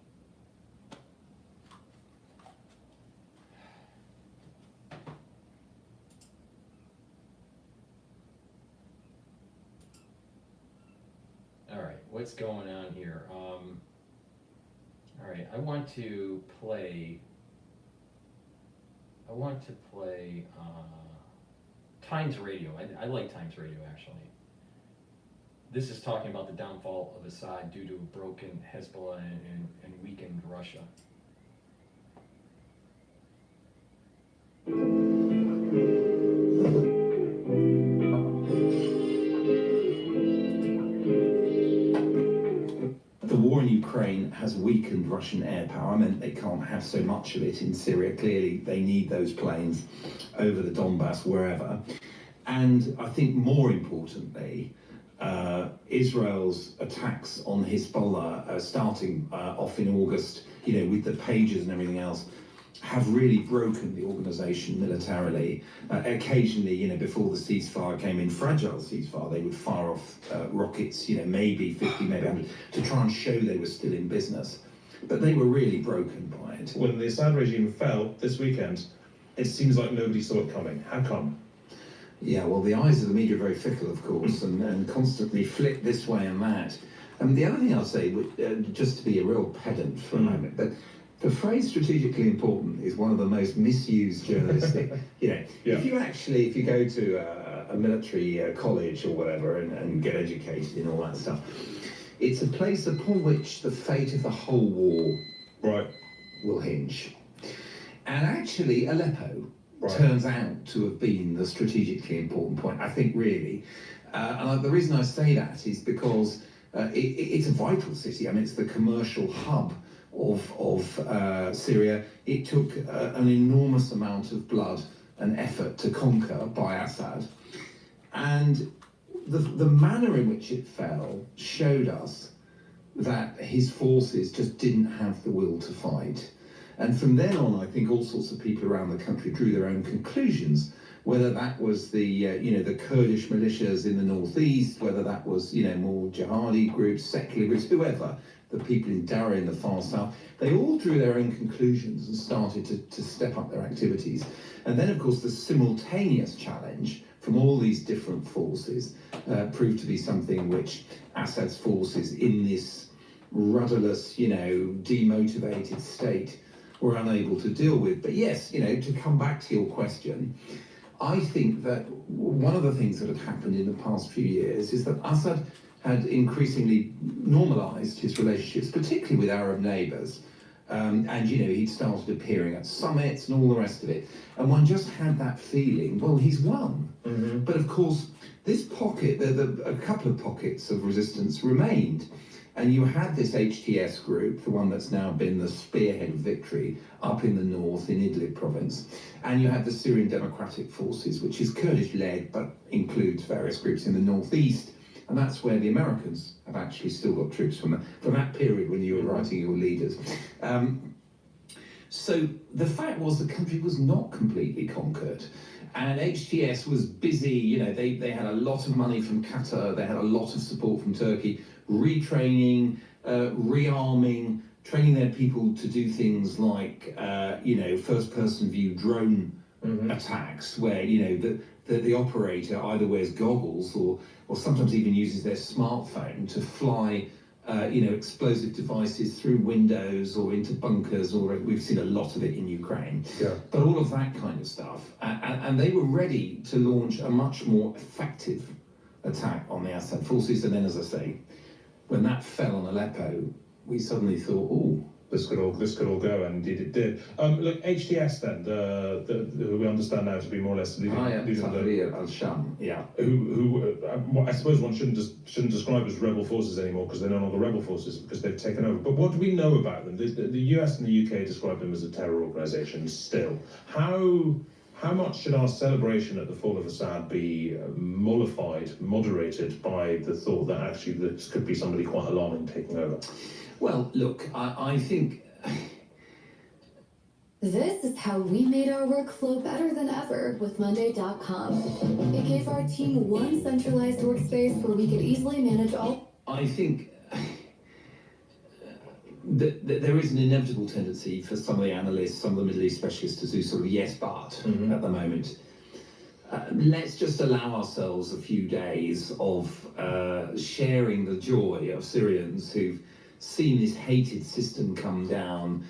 All right, what's going on here? All right, I want to play Times Radio. I like Times Radio, actually. This is talking about the downfall of Assad due to a broken Hezbollah and weakened Russia. The war in Ukraine has weakened Russian air power. I mean, they can't have so much of it in Syria. Clearly, they need those planes over the Donbass, wherever. And I think more importantly, Israel's attacks on Hezbollah, starting off in August, with the pages and everything else, have really broken the organization militarily. Occasionally, before the ceasefire came in, fragile ceasefire, they would fire off rockets, maybe 50, maybe 100, to try and show they were still in business. But they were really broken by it. When the Assad regime fell this weekend, it seems like nobody saw it coming. How come? Yeah, well, the eyes of the media are very fickle, of course, and constantly flick this way and that. The other thing I'll say, just to be a real pedant for a moment, but the phrase strategically important is one of the most misused journalistic, If you go to a military college or whatever and get educated in all that stuff, it's a place upon which the fate of the whole war will hinge. And actually, Aleppo turns out to have been the strategically important point, I think, really. And the reason I say that is because it's a vital city. I mean, it's the commercial hub of Syria. It took an enormous amount of blood and effort to conquer by Assad. And the manner in which it fell showed us that his forces just didn't have the will to fight. And from then on, I think all sorts of people around the country drew their own conclusions, whether that was the Kurdish militias in the northeast, whether that was, more jihadi groups, secular groups, whoever, the people in Dara in the far south, they all drew their own conclusions and started to step up their activities. And then, of course, the simultaneous challenge from all these different forces proved to be something which Assad's forces in this rudderless, demotivated state were unable to deal with. But yes, to come back to your question, I think that one of the things that had happened in the past few years is that Assad had increasingly normalized his relationships, particularly with Arab neighbors. And, he'd started appearing at summits and all the rest of it. And one just had that feeling, well, he's won. Mm-hmm. But of course, this pocket, a couple of pockets of resistance remained. And you had this HTS group, the one that's now been the spearhead of victory up in the north in Idlib province. And you had the Syrian Democratic Forces, which is Kurdish-led, but includes various groups in the northeast. And that's where the Americans have actually still got troops from that period when you were writing your leaders. So the fact was the country was not completely conquered. And HTS was busy, they had a lot of money from Qatar, they had a lot of support from Turkey, retraining, rearming, training their people to do things like, first-person view drone attacks, where, the operator either wears goggles or sometimes even uses their smartphone to fly, explosive devices through windows or into bunkers, or we've seen a lot of it in Ukraine. Yeah. But all of that kind of stuff. And they were ready to launch a much more effective attack on the Assad forces. And then, as I say, when that fell on Aleppo, we suddenly thought, this could all go, and indeed it did. Look, HTS then, who we understand now to be more or less leading Tahrir al-Sham, yeah. Who I suppose one shouldn't describe as rebel forces anymore, because they're no longer rebel forces because they've taken over. But what do we know about them? The US and the UK describe them as a terror organisation still. How much should our celebration at the fall of Assad be mollified, moderated by the thought that actually this could be somebody quite alarming taking over? Well, look, I think... This is how we made our workflow better than ever with Monday.com. It gave our team one centralized workspace where we could easily manage all... I think there is an inevitable tendency for some of the analysts, some of the Middle East specialists to do sort of yes, but at the moment. Let's just allow ourselves a few days of sharing the joy of Syrians who've seen this hated system come down.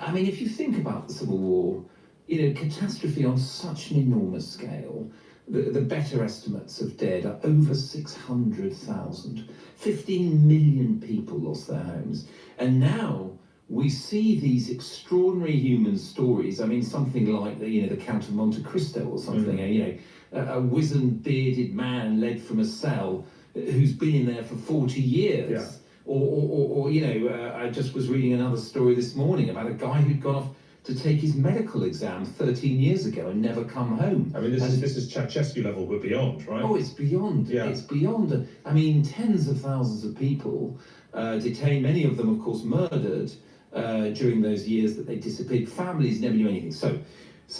I mean, if you think about the civil war, you know, catastrophe on such an enormous scale, the better estimates of dead are over 600,000. 15 million people lost their homes. And now we see these extraordinary human stories. I mean, something like the Count of Monte Cristo or something, a wizened, bearded man led from a cell who's been in there for 40 years. Yeah. Or I just was reading another story this morning about a guy who'd gone off to take his medical exam 13 years ago and never come home. I mean, this is Ceausescu level, but beyond, right? Oh, it's beyond. Yeah. It's beyond. I mean, tens of thousands of people detained, many of them, of course, murdered during those years that they disappeared. Families never knew anything. So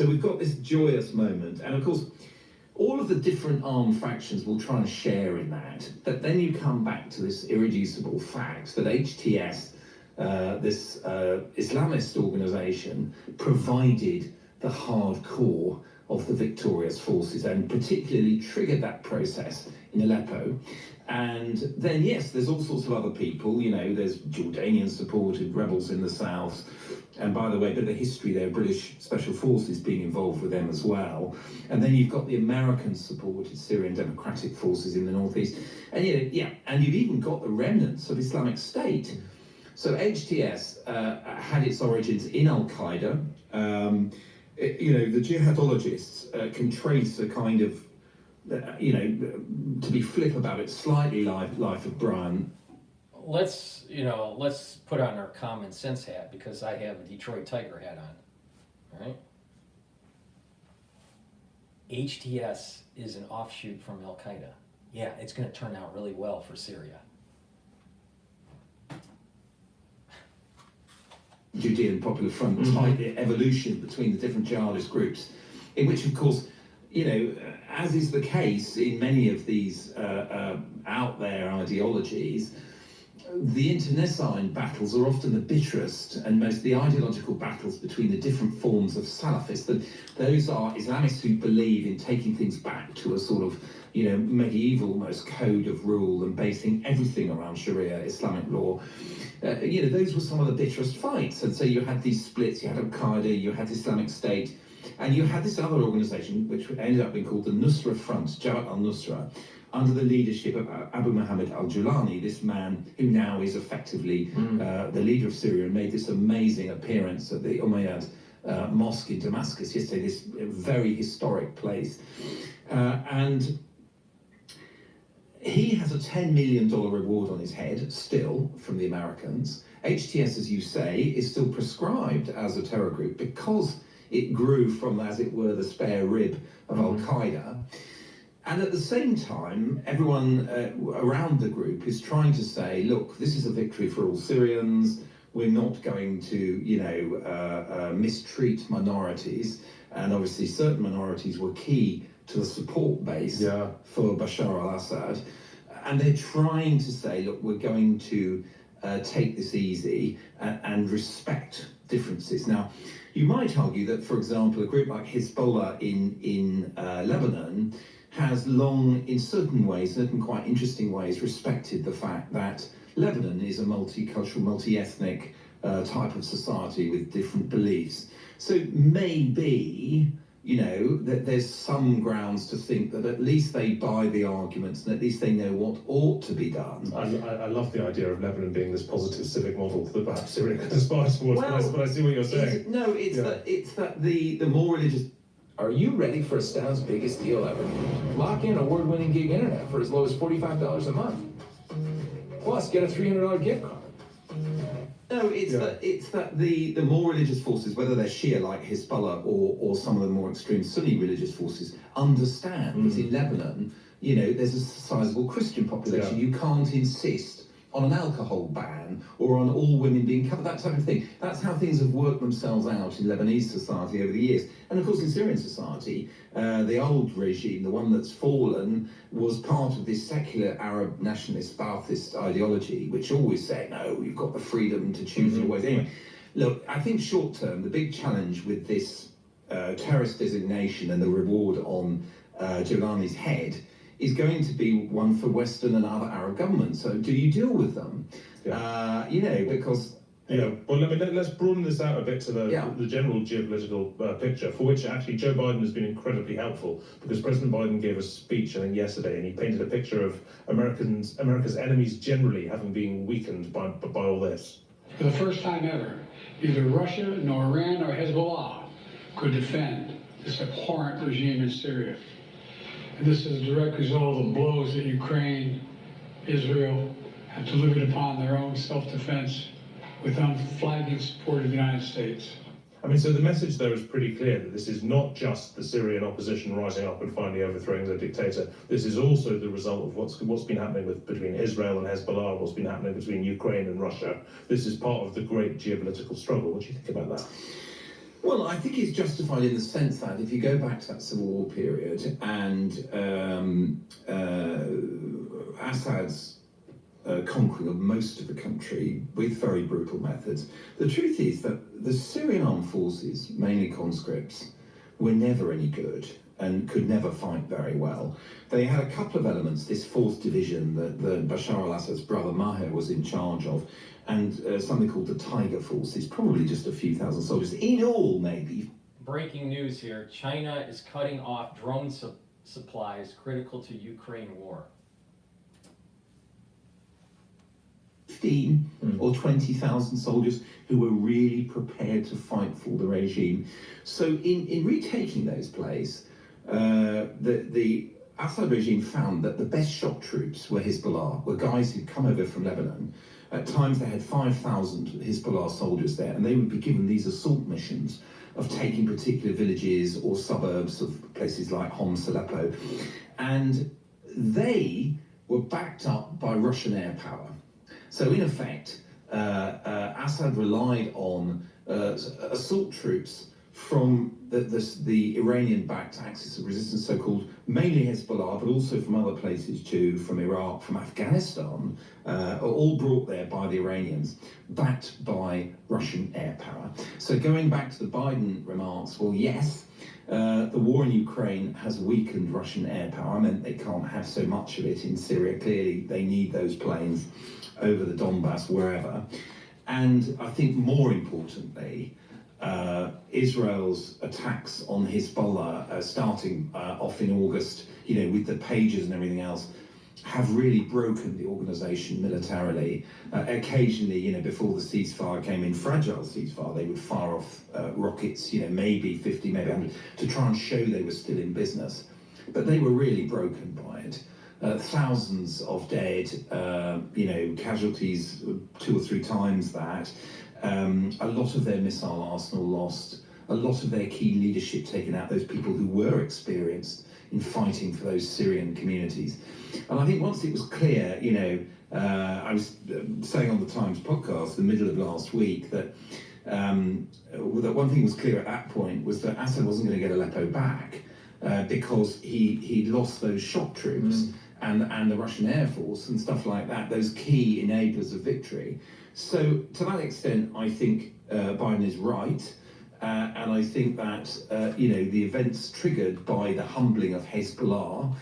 we've got this joyous moment, and of course, all of the different armed factions will try and share in that. But then you come back to this irreducible fact that HTS, this Islamist organization, provided the hardcore of the victorious forces and particularly triggered that process in Aleppo. And then, yes, there's all sorts of other people, there's Jordanian-supported rebels in the south. And by the way, a bit of the history there, British Special Forces being involved with them as well. And then you've got the American-supported Syrian Democratic Forces in the northeast. And and you've even got the remnants of Islamic State. So HTS had its origins in Al-Qaeda. The jihadologists can trace a kind of, to be flip about it, slightly life of Brian. Let's put on our common sense hat, because I have a Detroit Tiger hat on, right? HTS is an offshoot from Al-Qaeda. Yeah, it's going to turn out really well for Syria. Judean Popular Front type evolution between the different jihadist groups, in which, of course, as is the case in many of these out there ideologies, the internecine battles are often the bitterest and most the ideological battles between the different forms of Salafists. Those are Islamists who believe in taking things back to a sort of medieval almost code of rule and basing everything around Sharia Islamic law. Those were some of the bitterest fights. And so you had these splits, you had Al-Qaeda, you had Islamic State, and you had this other organization which ended up being called the Nusra Front, Jabhat al-Nusra, under the leadership of Abu Muhammad al-Julani, this man who now is effectively the leader of Syria and made this amazing appearance at the Umayyad mosque in Damascus yesterday, this very historic place. And he has a $10 million reward on his head, still, from the Americans. HTS, as you say, is still prescribed as a terror group because it grew from, as it were, the spare rib of Al-Qaeda. And at the same time, everyone around the group is trying to say, look, this is a victory for all Syrians. We're not going to, mistreat minorities. And obviously, certain minorities were key to the support base for Bashar al-Assad. And they're trying to say, look, we're going to take this easy and respect differences. Now, you might argue that, for example, a group like Hezbollah in Lebanon has long, in certain ways, certain quite interesting ways, respected the fact that Lebanon is a multicultural, multi-ethnic type of society with different beliefs. So maybe that there's some grounds to think that at least they buy the arguments and at least they know what ought to be done. I love the idea of Lebanon being this positive civic model that perhaps Syria could aspire towards, but I see what you're saying. It's that the more religious. Are you ready for Astound's biggest deal ever? Lock in award-winning gig internet for as low as $45 a month. Plus, get a $300 gift card. No, it's that the more religious forces, whether they're Shia like Hezbollah or some of the more extreme Sunni religious forces, understand that in Lebanon, there's a sizable Christian population. You can't insist on an alcohol ban or on all women being covered, that type of thing. That's how things have worked themselves out in Lebanese society over the years. And of course in Syrian society, the old regime, the one that's fallen, was part of this secular Arab nationalist Ba'athist ideology, which always said, no, you've got the freedom to choose your ways. Anyway, look, I think short term, the big challenge with this terrorist designation and the reward on Giuliani's head is going to be one for Western and other Arab governments. So do you deal with them? Because... well, let's broaden this out a bit to the general geopolitical picture, for which actually Joe Biden has been incredibly helpful, because President Biden gave a speech, I think, yesterday, and he painted a picture of America's enemies generally having been weakened by all this. For the first time ever, neither Russia, nor Iran, nor Hezbollah could defend this abhorrent regime in Syria. And this is a direct result of the blows that Ukraine, Israel have delivered upon their own self-defense with unflagging support of the United States. So the message there is pretty clear that this is not just the Syrian opposition rising up and finally overthrowing the dictator. This is also the result of what's been happening between Israel and Hezbollah, what's been happening between Ukraine and Russia. This is part of the great geopolitical struggle. What do you think about that? Well, I think it's justified in the sense that if you go back to that civil war period and Assad's conquering of most of the country with very brutal methods, the truth is that the Syrian armed forces, mainly conscripts, were never any good and could never fight very well. They had a couple of elements, this 4th division that Bashar al-Assad's brother Maher was in charge of, and something called the Tiger Forces, probably just a few thousand soldiers. In all, maybe. Breaking news here, China is cutting off drone supplies critical to Ukraine war. 15 or 20,000 soldiers who were really prepared to fight for the regime. So in retaking those places, the Assad regime found that the best shock troops were Hezbollah, were guys who'd come over from Lebanon. At times they had 5,000 Hezbollah soldiers there, and they would be given these assault missions of taking particular villages or suburbs of places like Homs, Aleppo. And they were backed up by Russian air power. So in effect, Assad relied on assault troops from the Iranian-backed axis of resistance, so-called, mainly Hezbollah, but also from other places too, from Iraq, from Afghanistan, all brought there by the Iranians, backed by Russian air power. So going back to the Biden remarks, well, yes, the war in Ukraine has weakened Russian air power. I mean, they can't have so much of it in Syria. Clearly, they need those planes over the Donbass, wherever. And I think more importantly, Israel's attacks on Hezbollah, starting off in August, with the pages and everything else, have really broken the organization militarily. Occasionally, before the ceasefire came in, fragile ceasefire, they would fire off rockets, maybe 50, maybe 100, to try and show they were still in business. But they were really broken by it. Thousands of dead, casualties 2 or 3 times that. A lot of their missile arsenal lost, a lot of their key leadership taken out, those people who were experienced in fighting for those Syrian communities. And I think once it was clear, I was saying on the Times podcast the middle of last week that one thing was clear at that point was that Assad wasn't going to get Aleppo back because he'd lost those shock troops and the Russian Air Force and stuff like that, those key enablers of victory. So to that extent, I think Biden is right. And I think that, the events triggered by the humbling of Hezbollah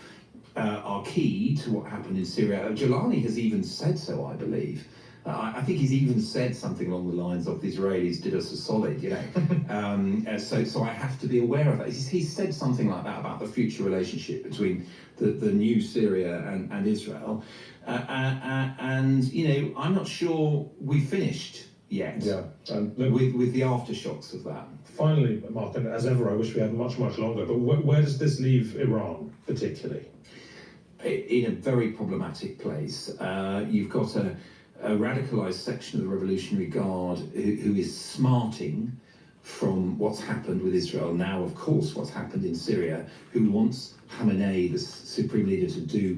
are key to what happened in Syria. Giuliani has even said so, I believe. I think he's even said something along the lines of the Israelis did us a solid, you know. So I have to be aware of that. He's said something like that about the future relationship between the new Syria and Israel. And, you know, I'm not sure we finished yet with the aftershocks of that. Finally, Mark, and as ever, I wish we had much longer, but where does this leave Iran, particularly? In a very problematic place. You've got a radicalized section of the Revolutionary Guard who is smarting from what's happened with Israel, now of course what's happened in Syria, who wants Khamenei, the supreme leader, to do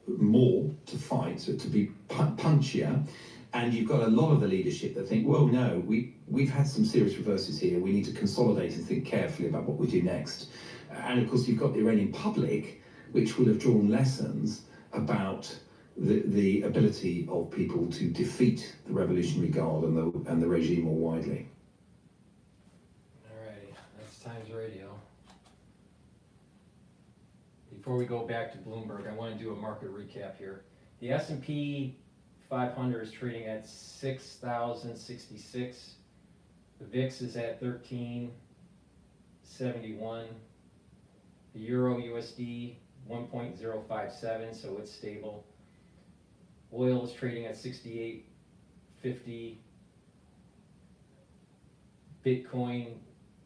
more to fight, so to be punchier. And you've got a lot of the leadership that think, well, no, we've had some serious reverses here, we need to consolidate and think carefully about what we do next. And of course you've got the Iranian public, which will have drawn lessons about the ability of people to defeat the Revolutionary Guard and the regime more widely. Alrighty, that's Times Radio. Before we go back to Bloomberg, I want to do a market recap here. The S&P 500 is trading at 6,066. The VIX is at 1371. The Euro USD 1.057, so it's stable. Oil is trading at 68.50. Bitcoin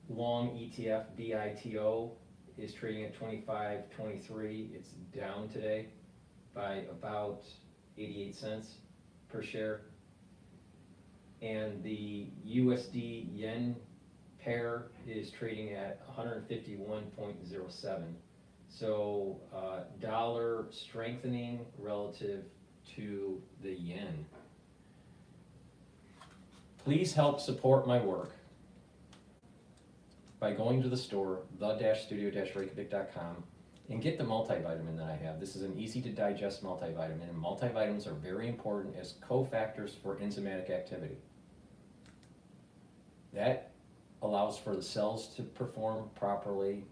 long ETF BITO is trading at 25.23. It's down today by about 88 cents per share. And the USD yen pair is trading at 151.07. So dollar strengthening relative to the yen. Please help support my work by going to the store, the-studio-reykjavik.com, and get the multivitamin that I have. This is an easy to digest multivitamin, and multivitamins are very important as cofactors for enzymatic activity. That allows for the cells to perform properly,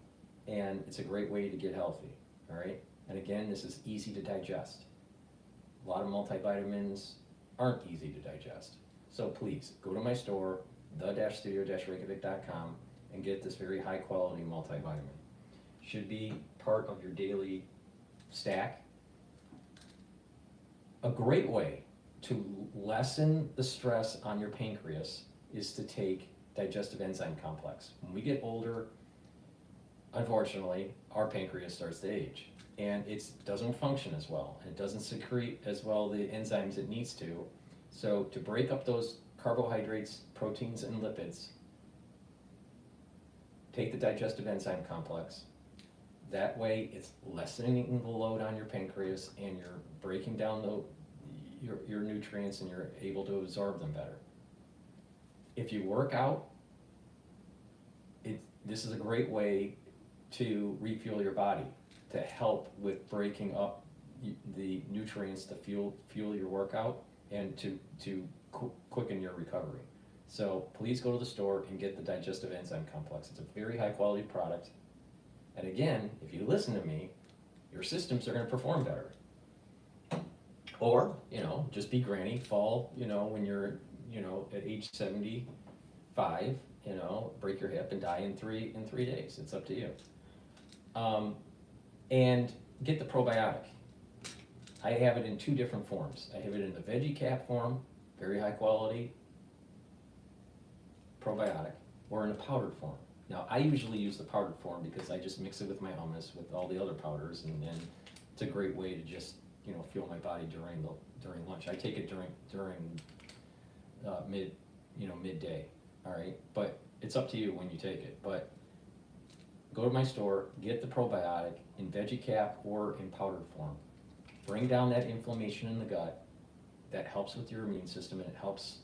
and it's a great way to get healthy, all right? And again, this is easy to digest. A lot of multivitamins aren't easy to digest. So please, go to my store, the-studio-reykjavik.com, and get this very high quality multivitamin. Should be part of your daily stack. A great way to lessen the stress on your pancreas is to take digestive enzyme complex. When we get older, unfortunately, our pancreas starts to age, and it doesn't function as well. It doesn't secrete as well the enzymes it needs to. So to break up those carbohydrates, proteins, and lipids, take the digestive enzyme complex. That way, it's lessening the load on your pancreas, and you're breaking down your nutrients, and you're able to absorb them better. If you work out, this is a great way to refuel your body, to help with breaking up the nutrients to fuel your workout and to quicken your recovery. So please go to the store and get the digestive enzyme complex. It's a very high quality product. And again, if you listen to me, your systems are going to perform better. Or, just be granny, fall, when you're, at age 75, break your hip and die in 3 days. It's up to you. And get the probiotic. I have it in 2 different forms. I have it in the veggie cap form, very high quality probiotic, or in a powdered form. Now, I usually use the powdered form because I just mix it with my hummus with all the other powders, and then it's a great way to just, fuel my body during lunch. I take it during midday, all right? But it's up to you when you take it. But go to my store, get the probiotic in veggie cap or in powdered form. Bring down that inflammation in the gut. That helps with your immune system, and it helps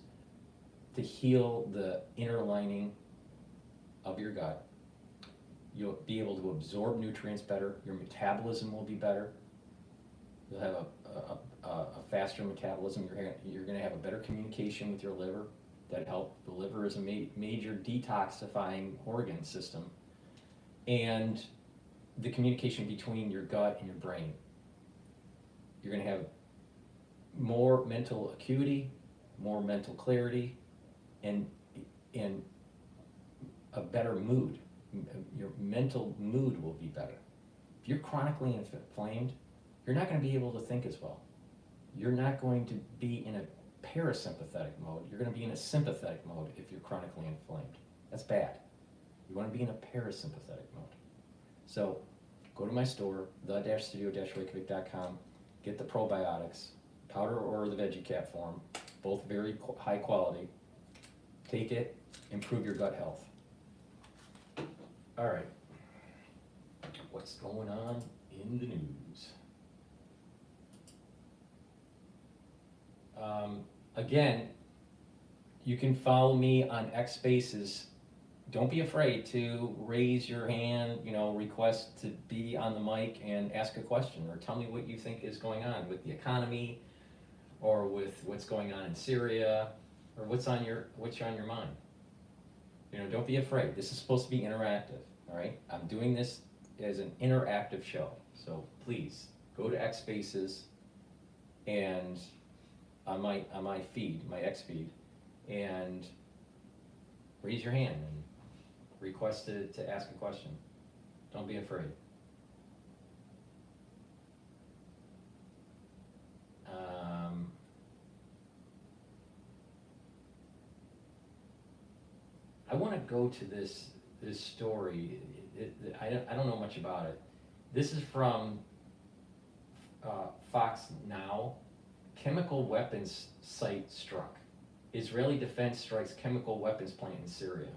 to heal the inner lining of your gut. You'll be able to absorb nutrients better. Your metabolism will be better. You'll have a faster metabolism. You're going to have a better communication with your liver. That help. The liver is a major detoxifying organ system, and the communication between your gut and your brain. You're going to have more mental acuity, more mental clarity, and a better mood. Your mental mood will be better. If you're chronically inflamed, you're not going to be able to think as well. You're not going to be in a parasympathetic mode. You're going to be in a sympathetic mode if you're chronically inflamed. That's bad. You want to be in a parasympathetic mode. So go to my store, the-studio-reykjavik.com, get the probiotics, powder or the veggie cap form, both very high quality. Take it, improve your gut health. All right, what's going on in the news? Again, you can follow me on X Spaces. Don't be afraid to raise your hand, request to be on the mic and ask a question, or tell me what you think is going on with the economy, or with what's going on in Syria, or what's on your mind. Don't be afraid. This is supposed to be interactive, all right? I'm doing this as an interactive show, so please go to X Spaces and on my feed, my X feed, and raise your hand and request to ask a question. Don't be afraid. I want to go to this story. I don't know much about it. This is from Fox Now. Chemical weapons site struck. Israeli defense strikes chemical weapons plant in Syria.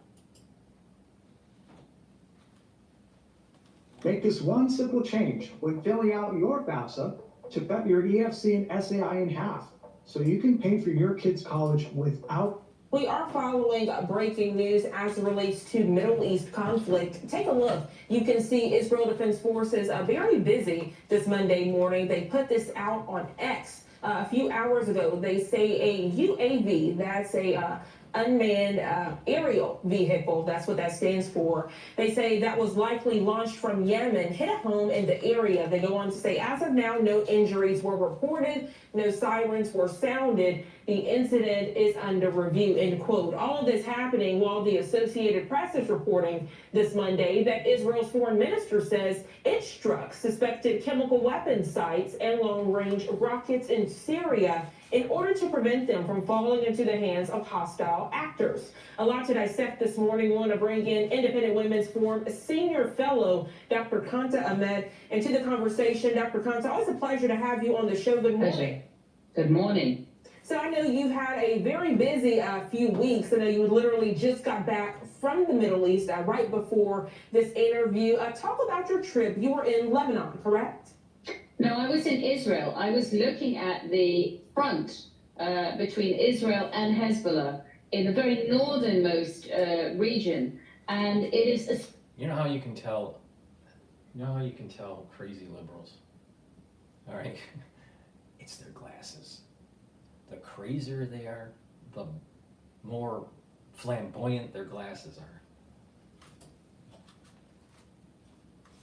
Make this one simple change when filling out your FAFSA to cut your EFC and SAI in half so you can pay for your kids' college without. We are following breaking news as it relates to Middle East conflict. Take a look. You can see Israel Defense Forces very busy this Monday morning. They put this out on X a few hours ago. They say a UAV, that's a unmanned aerial vehicle, that's what that stands for. They say that was likely launched from Yemen, hit a home in the area. They go on to say, as of now, no injuries were reported, no sirens were sounded. The incident is under review, end quote. All of this happening while the Associated Press is reporting this Monday that Israel's foreign minister says it struck suspected chemical weapons sites and long-range rockets in Syria in order to prevent them from falling into the hands of hostile actors. A lot to dissect this morning. We want to bring in Independent Women's Forum Senior Fellow Dr. Kanta Ahmed into the conversation. Dr. Kanta, always a pleasure to have you on the show. Good morning. Good morning. So I know you've had a very busy few weeks. I know you literally just got back from the Middle East right before this interview. Talk about your trip. You were in Lebanon, correct? No, I was in Israel. I was looking at the front between Israel and Hezbollah in the very northernmost region, and it is. You know how you can tell crazy liberals? All right, it's their glasses. The crazier they are, the more flamboyant their glasses are.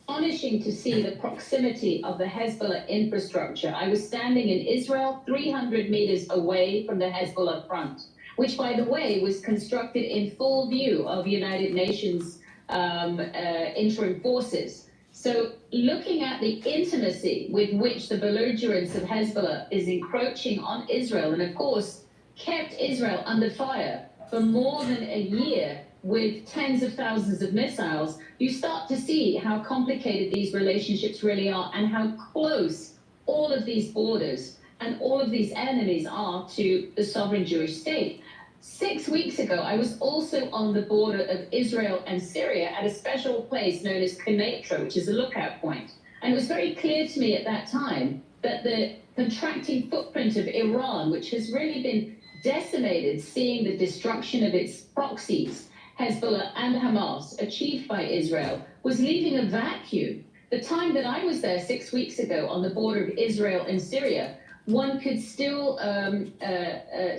Astonishing to see the proximity of the Hezbollah infrastructure. I was standing in Israel, 300 meters away from the Hezbollah front, which, by the way, was constructed in full view of United Nations interim forces. So looking at the intimacy with which the belligerence of Hezbollah is encroaching on Israel, and of course kept Israel under fire for more than a year with tens of thousands of missiles, you start to see how complicated these relationships really are and how close all of these borders and all of these enemies are to the sovereign Jewish state. 6 weeks ago, I was also on the border of Israel and Syria at a special place known as Cottrell, which is a lookout point. And it was very clear to me at that time that the contracting footprint of Iran, which has really been decimated, seeing the destruction of its proxies, Hezbollah and Hamas, achieved by Israel, was leaving a vacuum. The time that I was there 6 weeks ago on the border of Israel and Syria, one could still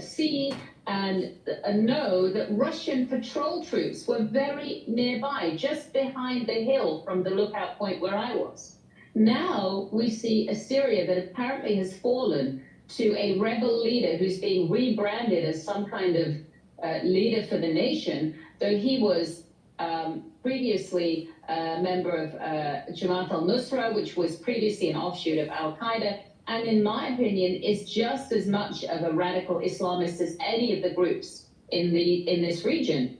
see and know that Russian patrol troops were very nearby, just behind the hill from the lookout point where I was. Now we see a Syria that apparently has fallen to a rebel leader who's being rebranded as some kind of leader for the nation, though he was previously a member of Jamaat al-Nusra, which was previously an offshoot of al-Qaeda, and in my opinion is just as much of a radical Islamist as any of the groups in this region.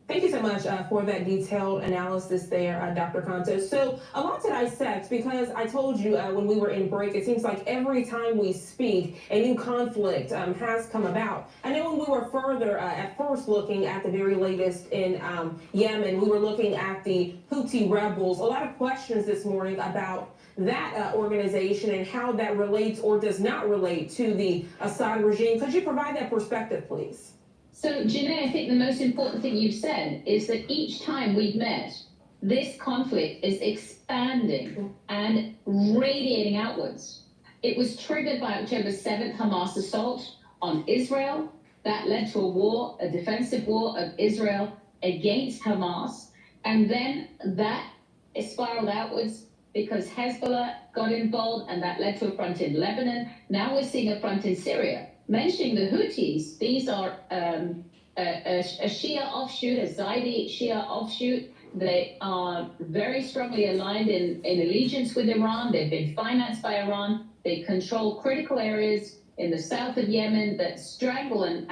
Thank you so much for that detailed analysis there, Dr. Conto. So a lot to dissect, because I told you when we were in break, it seems like every time we speak, a new conflict has come about. I know when we were further at first looking at the very latest in Yemen, we were looking at the Houthi rebels. A lot of questions this morning about that organization and how that relates or does not relate to the Assad regime. Could you provide that perspective, please? So, Janae, I think the most important thing you've said is that each time we've met, this conflict is expanding and radiating outwards. It was triggered by October 7th Hamas assault on Israel. That led to a war, a defensive war of Israel against Hamas. And then that spiraled outwards because Hezbollah got involved, and that led to a front in Lebanon. Now we're seeing a front in Syria. Mentioning the Houthis, these are a Shia offshoot, a Zaidi Shia offshoot. They are very strongly aligned in allegiance with Iran. They've been financed by Iran. They control critical areas in the south of Yemen that strangle and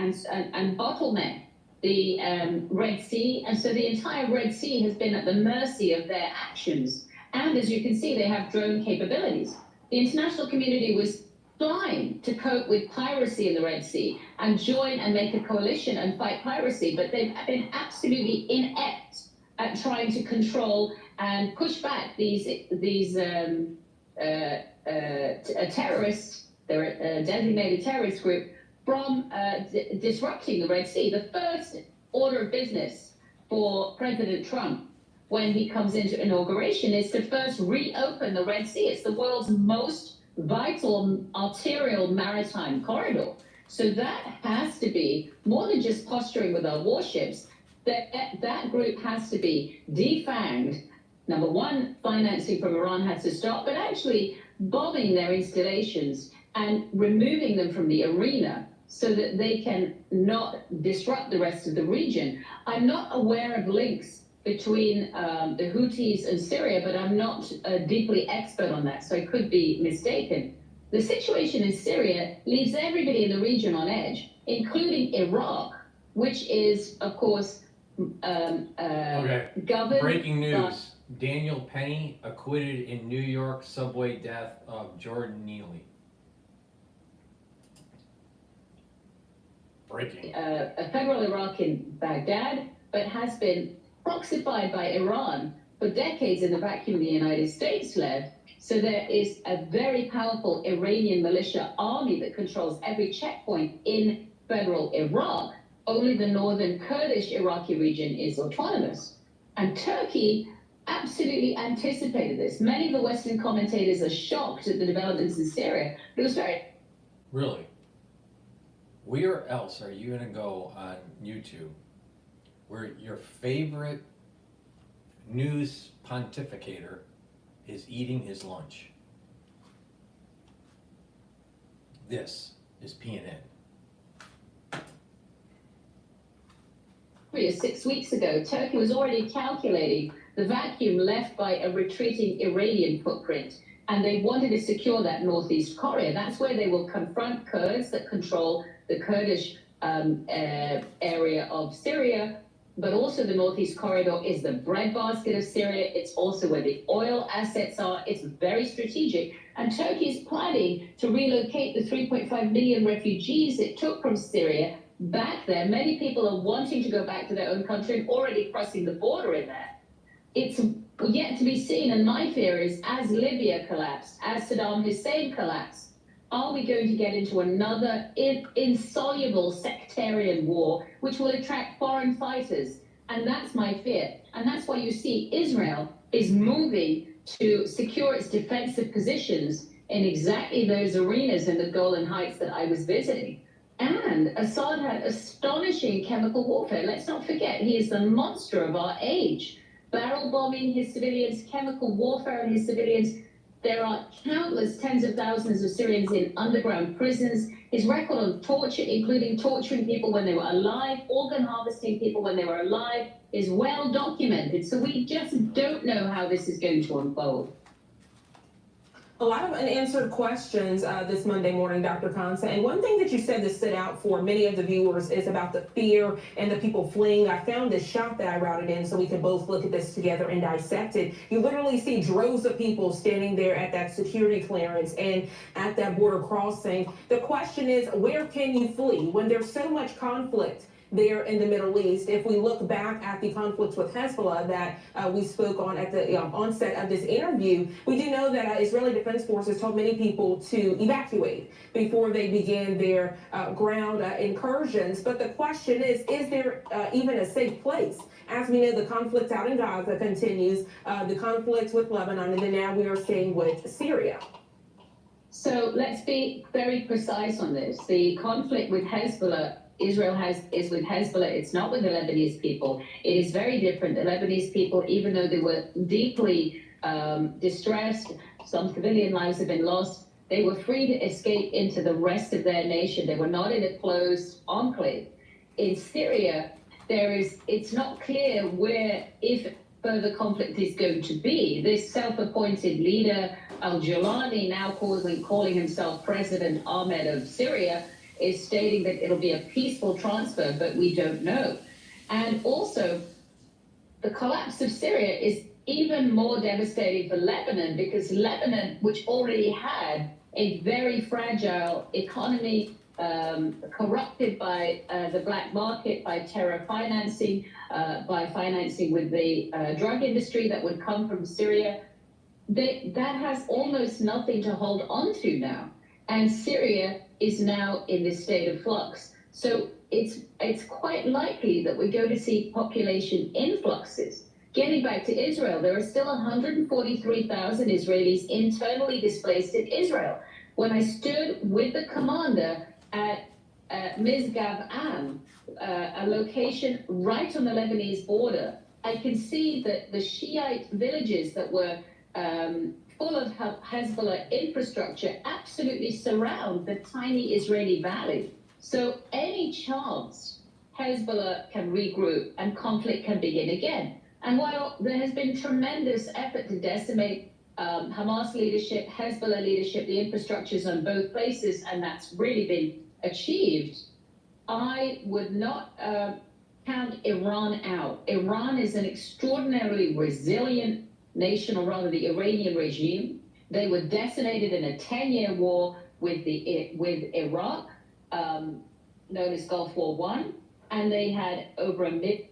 bottleneck the Red Sea. And so the entire Red Sea has been at the mercy of their actions. And as you can see, they have drone capabilities. The international community was blind to cope with piracy in the Red Sea and join and make a coalition and fight piracy, but they've been absolutely inept at trying to control and push back these terrorists, they're a designated terrorist group, from disrupting the Red Sea. The first order of business for President Trump when he comes into inauguration is to first reopen the Red Sea. It's the world's most vital arterial maritime corridor. So that has to be more than just posturing with our warships. That group has to be defanged. Number one, financing from Iran has to stop, but actually bombing their installations and removing them from the arena so that they can not disrupt the rest of the region. I'm not aware of links between the Houthis and Syria, but I'm not deeply expert on that, so I could be mistaken. The situation in Syria leaves everybody in the region on edge, including Iraq, which is, of course, governed. Breaking news. Daniel Penny acquitted in New York subway death of Jordan Neely. Breaking. A federal Iraq in Baghdad, but has been proxified by Iran for decades in the vacuum the United States led. So there is a very powerful Iranian militia army that controls every checkpoint in federal Iraq. Only the northern Kurdish Iraqi region is autonomous. And Turkey absolutely anticipated this. Many of the Western commentators are shocked at the developments in Syria. It was very... Really? Where else are you going to go on YouTube where your favorite news pontificator is eating his lunch? This is PNN. 3 or 6 weeks ago, Turkey was already calculating the vacuum left by a retreating Iranian footprint, and they wanted to secure that northeast corridor. That's where they will confront Kurds that control the Kurdish area of Syria, but also the northeast corridor is the breadbasket of Syria. It's also where the oil assets are. It's very strategic. And Turkey is planning to relocate the 3.5 million refugees it took from Syria back there. Many people are wanting to go back to their own country and already crossing the border in there. It's yet to be seen, and my fear is, as Libya collapsed, as Saddam Hussein collapsed, are we going to get into another insoluble sectarian war, which will attract foreign fighters? And that's my fear. And that's why you see Israel is moving to secure its defensive positions in exactly those arenas in the Golan Heights that I was visiting. And Assad had astonishing chemical warfare. Let's not forget, he is the monster of our age. Barrel bombing his civilians, chemical warfare on his civilians. There are countless tens of thousands of Syrians in underground prisons. His record of torture, including torturing people when they were alive, organ harvesting people when they were alive, is well documented. So we just don't know how this is going to unfold. A lot of unanswered questions this Monday morning, Dr. Kansa. And one thing that you said that stood out for many of the viewers is about the fear and the people fleeing. I found this shot that I routed in so we could both look at this together and dissect it. You literally see droves of people standing there at that security clearance and at that border crossing. The question is, where can you flee when there's so much conflict there in the Middle East? If we look back at the conflicts with Hezbollah that we spoke on at the onset of this interview, we do know that Israeli Defense Forces told many people to evacuate before they began their ground incursions. But the question is there even a safe place? As we know, the conflict out in Gaza continues, the conflict with Lebanon, and then now we are seeing with Syria. So let's be very precise on this. The conflict with Hezbollah, Israel is with Hezbollah. It's not with the Lebanese people. It is very different. The Lebanese people, even though they were deeply distressed, some civilian lives have been lost, they were free to escape into the rest of their nation. They were not in a closed enclave. In Syria, it's not clear where, if further conflict is going to be. This self-appointed leader, al-Jilani, now calling himself President Ahmed of Syria, is stating that it'll be a peaceful transfer, but we don't know. And also, the collapse of Syria is even more devastating for Lebanon, because Lebanon, which already had a very fragile economy, corrupted by the black market, by terror financing, by financing with the drug industry that would come from Syria, that has almost nothing to hold on to now. And Syria is now in this state of flux. So it's quite likely that we're going to see population influxes. Getting back to Israel, there are still 143,000 Israelis internally displaced in Israel. When I stood with the commander at Mizgab Am, a location right on the Lebanese border, I can see that the Shiite villages that were full of Hezbollah infrastructure absolutely surround the tiny Israeli valley. So any chance Hezbollah can regroup and conflict can begin again. And while there has been tremendous effort to decimate Hamas leadership, Hezbollah leadership, the infrastructures on both places, and that's really been achieved, I would not count Iran out. Iran is an extraordinarily resilient nation, or rather the Iranian regime. They were decimated in a 10-year war with Iraq, known as Gulf War I, and they had over a million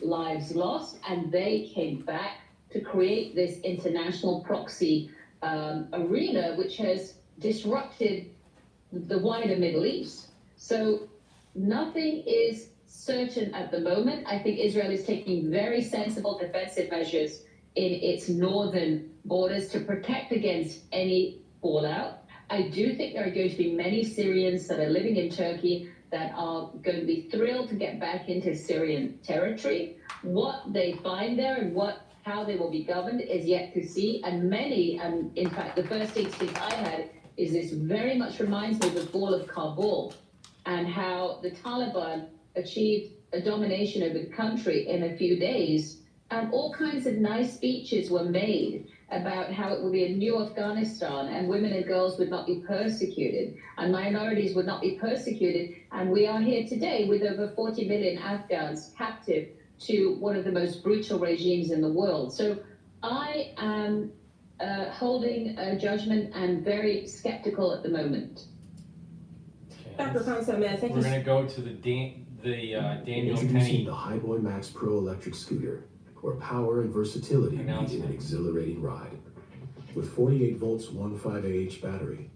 lives lost, and they came back to create this international proxy arena, which has disrupted the wider Middle East. So nothing is certain at the moment. I think Israel is taking very sensible defensive measures in its northern borders to protect against any fallout. I do think there are going to be many Syrians that are living in Turkey that are going to be thrilled to get back into Syrian territory. What they find there and how they will be governed is yet to see. And many, and in fact, the first instinct I had is this very much reminds me of the fall of Kabul and how the Taliban achieved a domination over the country in a few days. And all kinds of nice speeches were made about how it would be a new Afghanistan and women and girls would not be persecuted and minorities would not be persecuted. And we are here today with over 40 million Afghans captive to one of the most brutal regimes in the world. So I am holding a judgment and very skeptical at the moment. Dr. Consummate, thank you. We're going to go to the Daniel Introducing Penny. the Highboy Max Pro electric scooter, where power and versatility meet in an exhilarating ride. With 48 volts 1.5 Ah battery.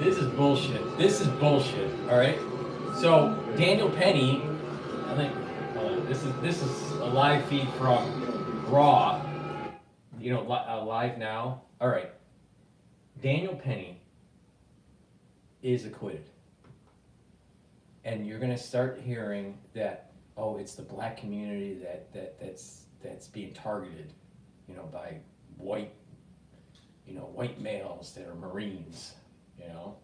This is bullshit. This is bullshit. All right. So Daniel Penny, I think this is a live feed from Raw. You know, live now. All right. Daniel Penny is acquitted, and you're gonna start hearing that, oh, it's the black community that's being targeted, you know, by white males that are Marines, you know.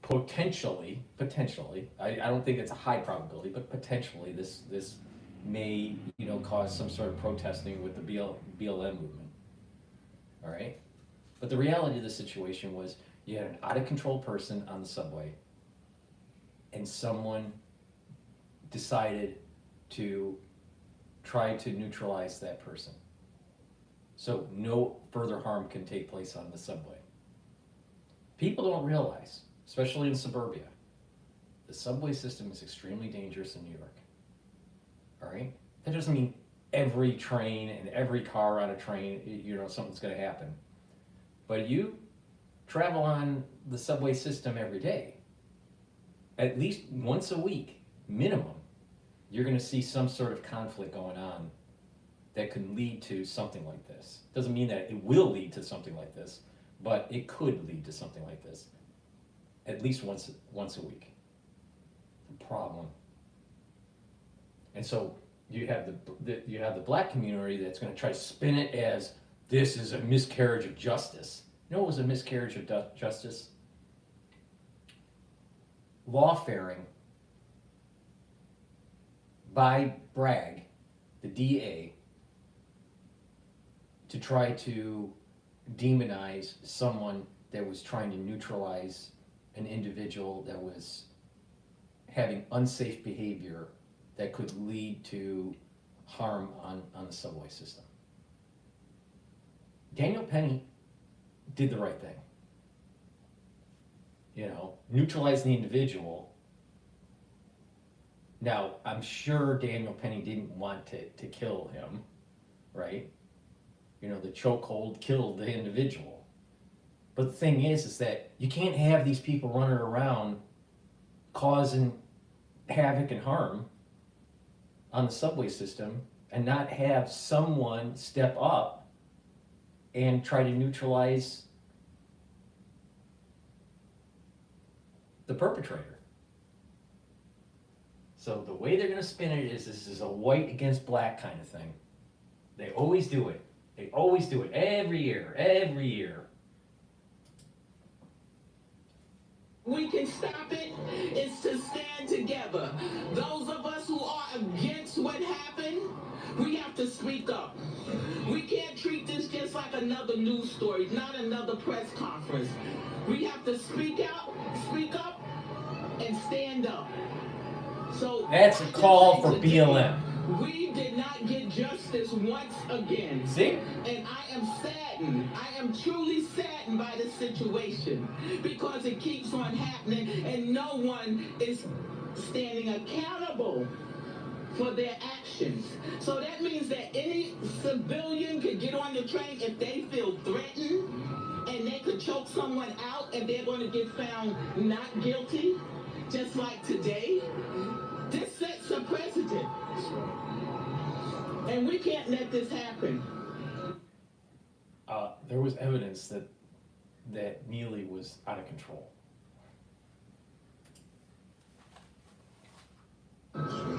Potentially, I don't think it's a high probability, but potentially this may, you know, cause some sort of protesting with the BLM movement. All right? But the reality of the situation was you had an out of control person on the subway, and someone decided to try to neutralize that person. So no further harm can take place on the subway. People don't realize, especially in suburbia, the subway system is extremely dangerous in New York. All right? That doesn't mean every train and every car on a train, you know, something's gonna happen. But you travel on the subway system every day, at least once a week, minimum, you're gonna see some sort of conflict going on that could lead to something like this. Doesn't mean that it will lead to something like this, but it could lead to something like this, at least once a week. The problem. And so you have the black community that's going to try to spin it as this is a miscarriage of justice. You know what was a miscarriage of justice? Lawfaring by Bragg, the DA, to try to demonize someone that was trying to neutralize an individual that was having unsafe behavior that could lead to harm on the subway system. Daniel Penny did the right thing. You know, neutralize the individual. Now, I'm sure Daniel Penny didn't want to kill him, right? You know, the chokehold killed the individual. But the thing is that you can't have these people running around causing havoc and harm on the subway system and not have someone step up and try to neutralize the perpetrator. So the way they're going to spin it is this is a white against black kind of thing. They always do it. They always do it every year, every year. We can stop it is to stand together. Those of us who are against what happened, we have to speak up. We can't treat this just like another news story, not another press conference. We have to speak up, and stand up. So that's a call for BLM. We did not get justice once again. See? And I am saddened. I am truly saddened by this situation because it keeps on happening and no one is standing accountable for their actions. So that means that any civilian could get on the train if they feel threatened and they could choke someone out and they're going to get found not guilty, just like today. This sets a precedent. And we can't let this happen. There was evidence that Neely was out of control.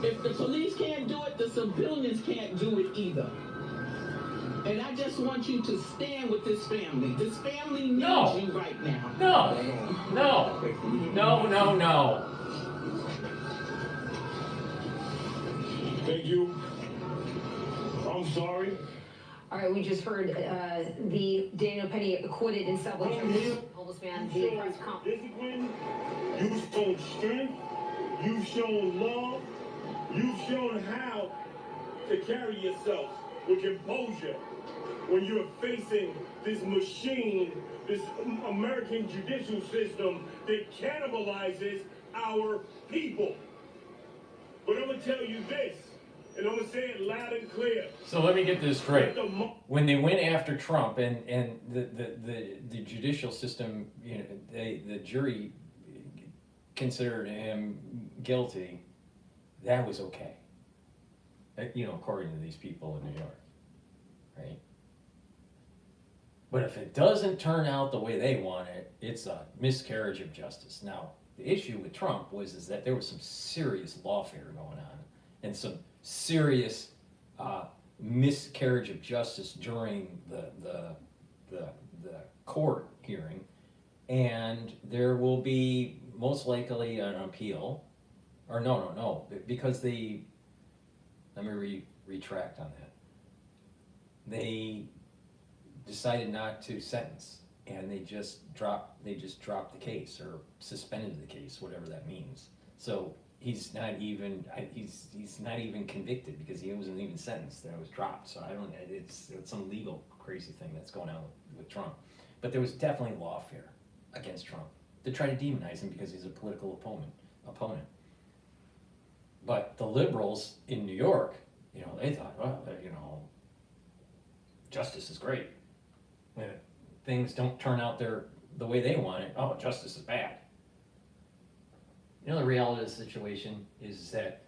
If the police can't do it, the civilians can't do it either. And I just want you to stand with this family. This family needs you right now. No. Thank you. I'm sorry. All right, we just heard the Daniel Penny acquitted in subway. Homeless man, the press conference. Discipline, you've shown strength, you've shown love, you've shown how to carry yourself with composure when you're facing this machine, this American judicial system that cannibalizes our people. But I'm gonna tell you this, And I'm gonna say it loud and clear. So let me get this straight. When they went after Trump and the judicial system, you know, the jury considered him guilty, that was okay. You know, according to these people in New York, right? But if it doesn't turn out the way they want it, it's a miscarriage of justice. Now, the issue with Trump is that there was some serious lawfare going on and some serious miscarriage of justice during the court hearing, and there will be most likely an appeal, or no, because let me retract on that. They decided not to sentence, and they just dropped the case or suspended the case, whatever that means. So he's not even convicted because he wasn't even sentenced. That was dropped. So it's some legal crazy thing that's going on with Trump. But there was definitely lawfare against Trump to try to demonize him because he's a political opponent. But the liberals in New York, you know, they thought, well, you know, justice is great. When things don't turn out the way they want it, oh, justice is bad. You know, the reality of the situation is that,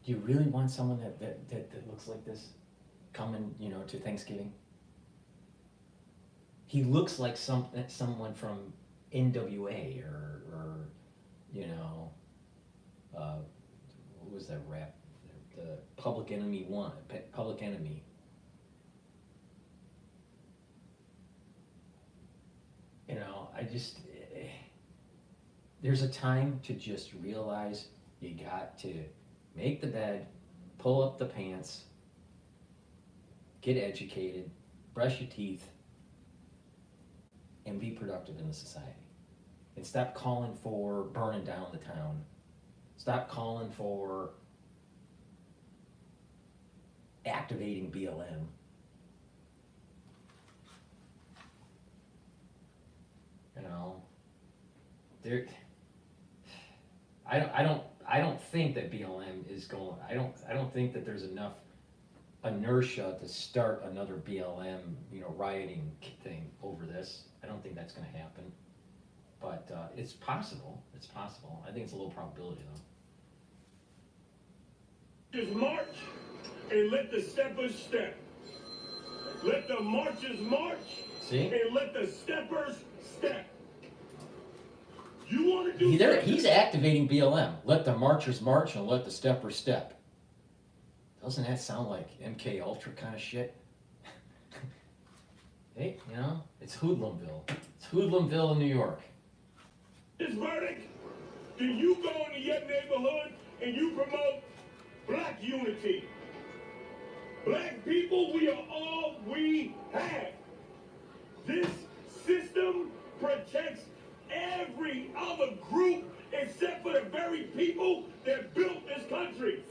do you really want someone that looks like this coming, you know, to Thanksgiving? He looks like someone from NWA or you know, what was that rap? The Public Enemy Public Enemy. You know, there's a time to just realize you got to make the bed, pull up the pants, get educated, brush your teeth, and be productive in the society. And stop calling for burning down the town. Stop calling for activating BLM. You know, I don't think that BLM is going. I don't think that there's enough inertia to start another BLM, you know, rioting thing over this. I don't think that's going to happen. But it's possible. It's possible. I think it's a low probability, though. Just march and let the steppers step. Let the marchers march. See? And let the steppers step. You want to do He's activating BLM. Let the marchers march and let the steppers step. Doesn't that sound like MK Ultra kind of shit? Hey, you know, it's Hoodlumville. It's Hoodlumville in New York. This verdict, then you go into your neighborhood and you promote black unity. Black people, we are all we have. This system protects every other group except for the very people that built this country.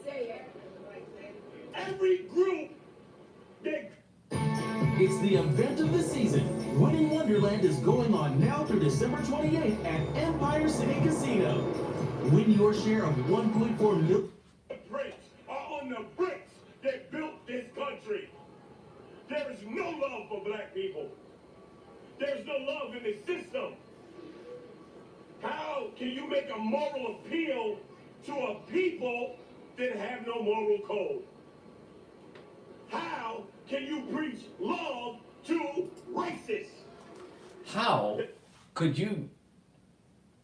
Every group that... It's the event of the season. Winning Wonderland is going on now through December 28th at Empire City Casino. Win your share of $1.4 million. The bricks are on the bricks that built this country. There is no love for black people. There's no love in the system. How can you make a moral appeal to a people that have no moral code? How can you preach love to racists? How could you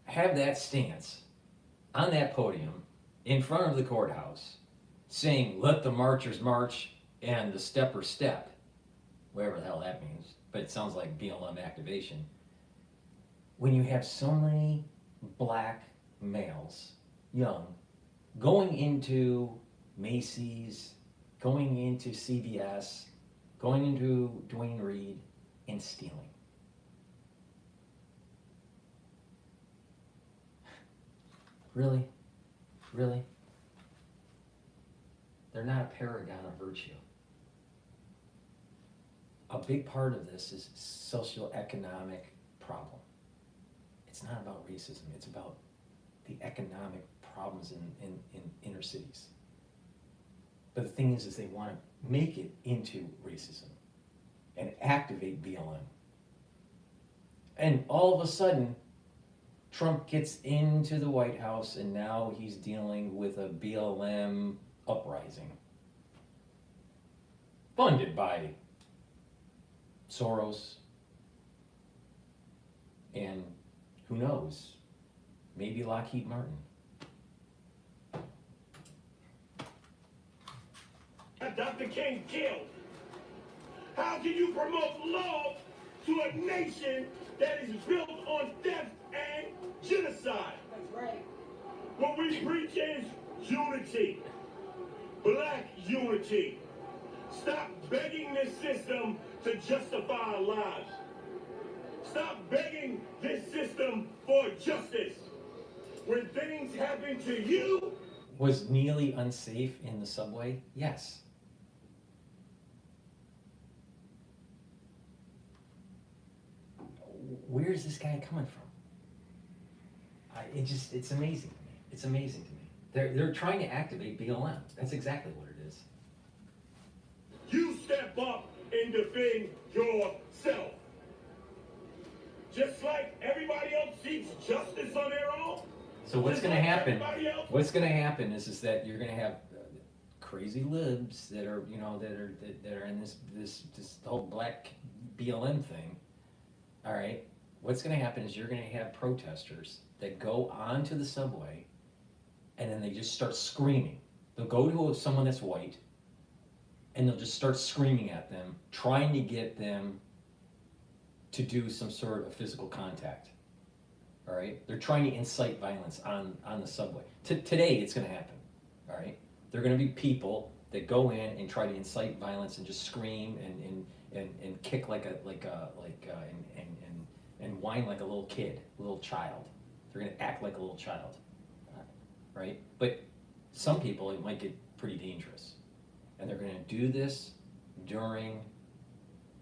have that stance on that podium in front of the courthouse saying, let the marchers march and the steppers step, whatever the hell that means, but it sounds like BLM activation, when you have so many black males, young, going into Macy's, going into CVS, going into Duane Reade, and stealing? Really? Really? They're not a paragon of virtue. A big part of this is socioeconomic problem. It's not about racism, it's about the economic problems in inner cities. But the thing is they want to make it into racism and activate BLM. And all of a sudden, Trump gets into the White House and now he's dealing with a BLM uprising. Funded by Soros and who knows, maybe Lockheed Martin. Dr. King killed. How can you promote love to a nation that is built on death and genocide? That's right. What we preach is unity, black unity. Stop begging this system to justify our lives. Stop begging this system for justice. When things happen to you. Was Neely unsafe in the subway? Yes. Where is this guy coming from? It's amazing to me. It's amazing to me. They're trying to activate BLM. That's exactly what it is. You step up and defend yourself. Just like everybody else seeks justice on their own. So what's going to happen? What's going to happen is that you're going to have crazy libs that are, you know, that are in this whole black BLM thing. All right. What's going to happen is you're going to have protesters that go onto the subway, and then they just start screaming. They'll go to someone that's white, and they'll just start screaming at them, trying to get them to do some sort of physical contact. All right? They're trying to incite violence on the subway. Today, it's going to happen. All right? There are going to be people that go in and try to incite violence and just scream and kick and whine like a little kid, a little child. They're going to act like a little child. Right? But some people, it might get pretty dangerous. And they're going to do this during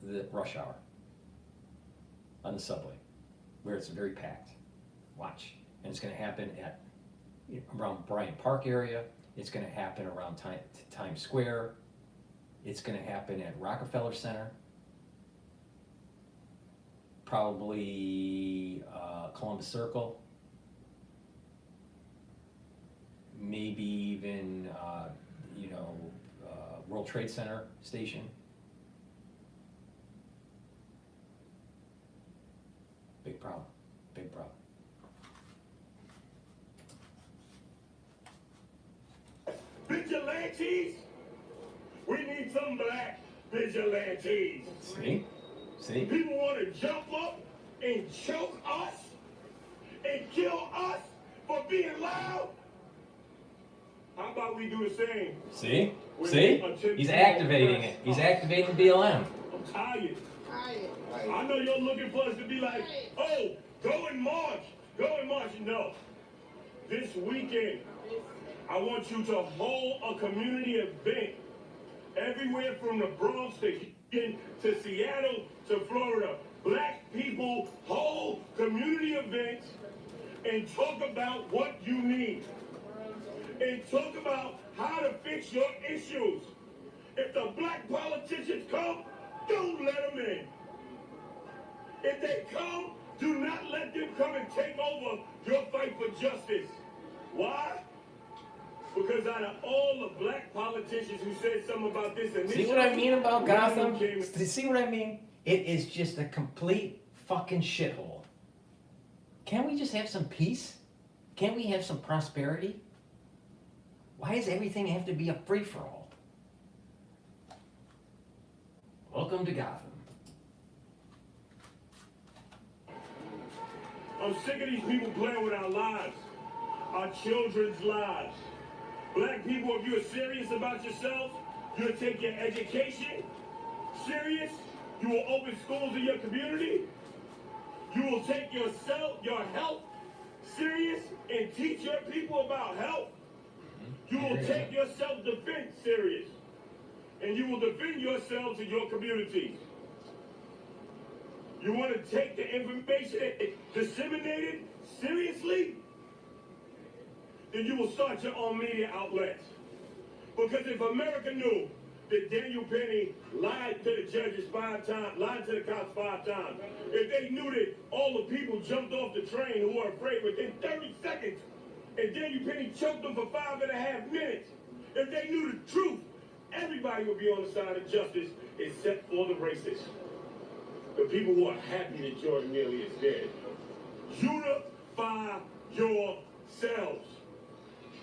the rush hour on the subway, where it's very packed. Watch. And it's going to happen at around Bryant Park area. It's going to happen around Times Square. It's going to happen at Rockefeller Center. Probably Columbus Circle. Maybe even, World Trade Center station. Big problem. Big problem. Vigilantes? We need some black vigilantes. See? See? People want to jump up and choke us and kill us for being loud. How about we do the same? See? See? He's activating it. He's activating BLM. I'm tired. I know you're looking for us to be like, oh, go and march. Go and march. No. This weekend, I want you to hold a community event everywhere from the Bronx to Houston to Seattle to Florida. Black people hold community events and talk about what you need. And talk about how to fix your issues. If the black politicians come, don't let them in. If they come, do not let them come and take over your fight for justice. Why? Because out of all the black politicians who said something about this initiative... See what I mean about Gotham? See what I mean? It is just a complete fucking shithole. Can't we just have some peace? Can't we have some prosperity? Why does everything have to be a free-for-all? Welcome to Gotham. I'm sick of these people playing with our lives, our children's lives. Black people, if you're serious about yourselves, you'll take your education serious. You will open schools in your community. You will take your health serious and teach your people about health. You will take your self-defense serious. And you will defend yourselves and your communities. You want to take the information and disseminate it seriously? then you will start your own media outlets. Because if America knew that Daniel Penny lied to the judges 5 times, lied to the cops 5 times, if they knew that all the people jumped off the train who were afraid within 30 seconds, and Daniel Penny choked them for 5.5 minutes, if they knew the truth, everybody would be on the side of justice except for the racists. The people who are happy that Jordan Neely is dead. Unify yourselves.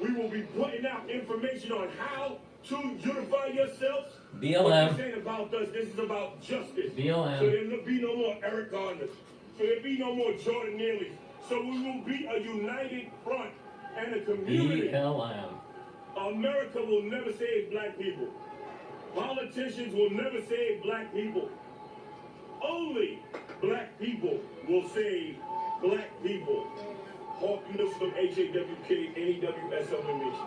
We will be putting out information on how to unify yourselves. BLM. What this ain't about us, this is about justice. BLM. So there'll be no more Eric Gardners. So there'll be no more Jordan Neely's. So we will be a united front and a community. BLM. America will never save black people. Politicians will never save black people. Only black people will save black people. Hawk News from HAWK, NEWSLMH.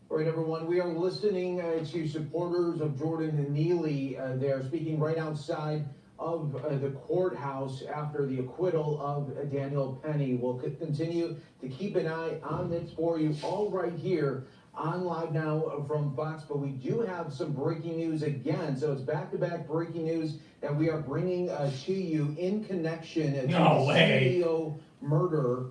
All right, everyone, we are listening to supporters of Jordan Neely. They're speaking right outside of the courthouse after the acquittal of Daniel Penny. We'll continue to keep an eye on this for you all right here on Live Now from Fox, but we do have some breaking news again. So it's back-to-back breaking news that we are bringing to you in connection to the CEO murder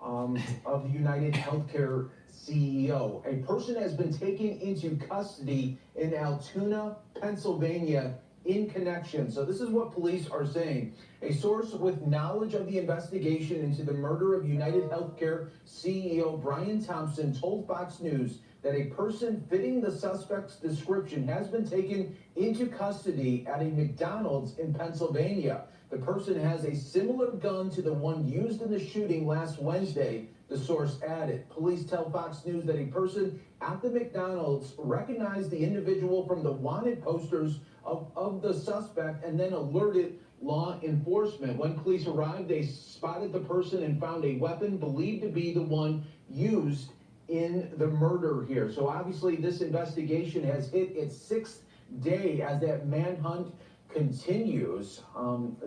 of the UnitedHealthcare CEO. A person has been taken into custody in Altoona, Pennsylvania, in connection. So this is what police are saying. A source with knowledge of the investigation into the murder of UnitedHealthcare CEO Brian Thompson told Fox News that a person fitting the suspect's description has been taken into custody at a McDonald's in Pennsylvania. The person has a similar gun to the one used in the shooting last Wednesday, the source added. Police tell Fox News that a person at the McDonald's recognized the individual from the wanted posters of the suspect and then alerted law enforcement. When police arrived, they spotted the person and found a weapon believed to be the one used in the murder here. So obviously this investigation has hit its 6th day as that manhunt continues.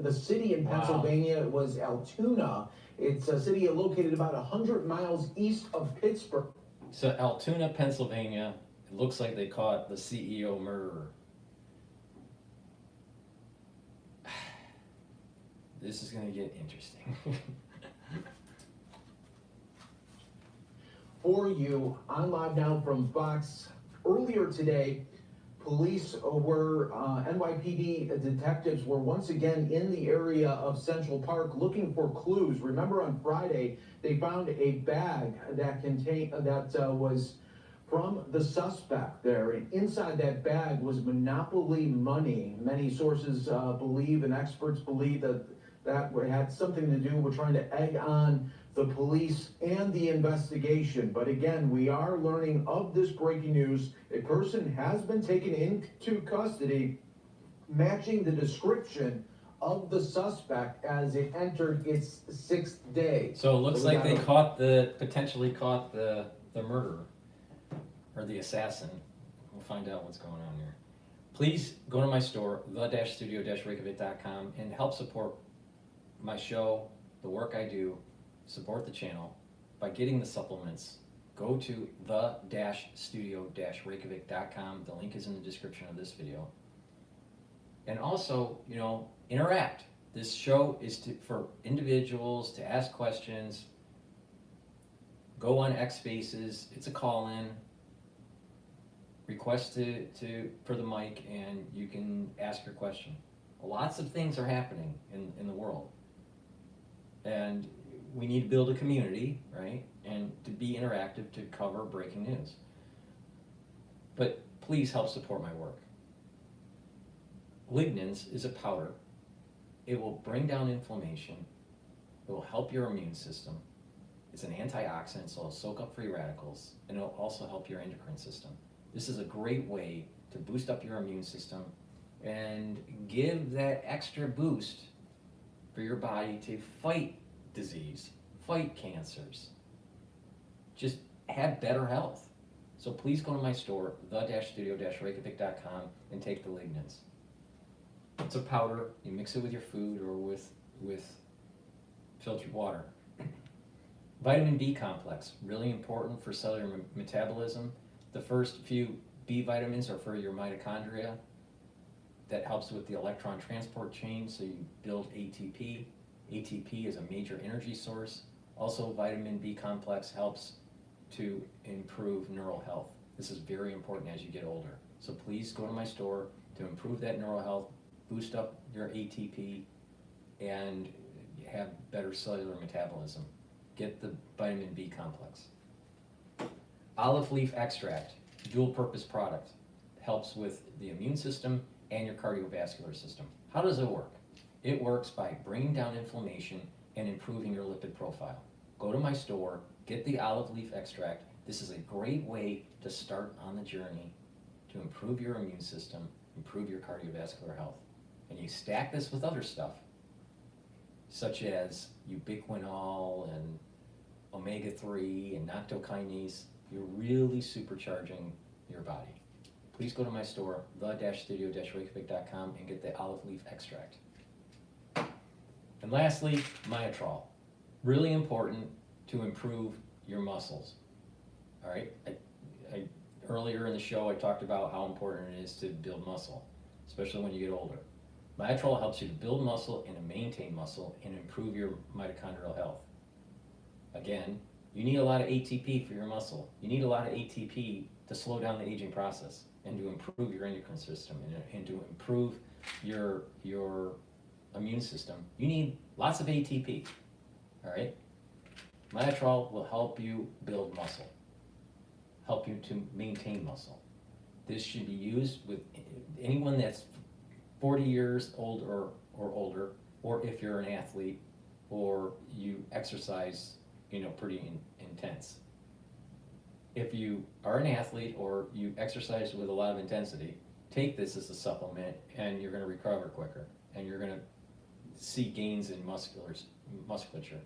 The city in Pennsylvania was Altoona. It's a city located about 100 miles east of Pittsburgh. So Altoona, Pennsylvania, it looks like they caught the CEO murderer. This is going to get interesting. For you on Live Now from Fox, earlier today, police were, NYPD detectives were once again in the area of Central Park looking for clues. Remember on Friday, they found a bag that contained, was from the suspect there. And inside that bag was Monopoly money. Many sources believe and experts believe that had something to do with trying to egg on the police and the investigation. But again, we are learning of this breaking news. A person has been taken into custody, matching the description of the suspect as it entered its 6th day. So it looks like they potentially caught the murderer or the assassin. We'll find out what's going on here. Please go to my store, the-studio-reykjavik.com, and help support my show, the work I do, support the channel by getting the supplements. Go to the-studio-reykjavik.com. The link is in the description of this video. And also, interact. This show is for individuals to ask questions. Go on X Spaces. It's a call-in. Request for the mic, and you can ask your question. Lots of things are happening in the world. And we need to build a community, right? And to be interactive to cover breaking news. But please help support my work. Lignans is a powder. It will bring down inflammation. It will help your immune system. It's an antioxidant, so it'll soak up free radicals, and it'll also help your endocrine system. This is a great way to boost up your immune system and give that extra boost for your body to fight disease, fight cancers, just have better health. So please go to my store, the-studio-reykjavik.com, and take the Lignans. It's a powder. You mix it with your food or with filtered water. Vitamin B complex, really important for cellular metabolism. The first few B vitamins are for your mitochondria. That helps with the electron transport chain, so you build ATP. ATP is a major energy source. Also, vitamin B complex helps to improve neural health. This is very important as you get older. So please go to my store to improve that neural health, boost up your ATP, and have better cellular metabolism. Get the vitamin B complex. Olive leaf extract, dual purpose product, helps with the immune system and your cardiovascular system. How does it work? It works by bringing down inflammation and improving your lipid profile. Go to my store, get the olive leaf extract. This is a great way to start on the journey to improve your immune system, improve your cardiovascular health. And you stack this with other stuff, such as ubiquinol and omega-3 and noctokinase. You're really supercharging your body. Please go to my store, the-studio-reykjavik.com, and get the olive leaf extract. And lastly, Myotrol. Really important to improve your muscles. All right, earlier in the show I talked about how important it is to build muscle, especially when you get older. Myotrol helps you to build muscle and to maintain muscle and improve your mitochondrial health. Again, you need a lot of ATP for your muscle. You need a lot of ATP to slow down the aging process and to improve your endocrine system and to improve your immune system. You need lots of ATP, all right? Myotrol will help you build muscle, help you to maintain muscle. This should be used with anyone that's 40 years old or older, or if you're an athlete or you exercise, pretty intense. If you are an athlete or you exercise with a lot of intensity, take this as a supplement and you're going to recover quicker and you're going to see gains in musculature.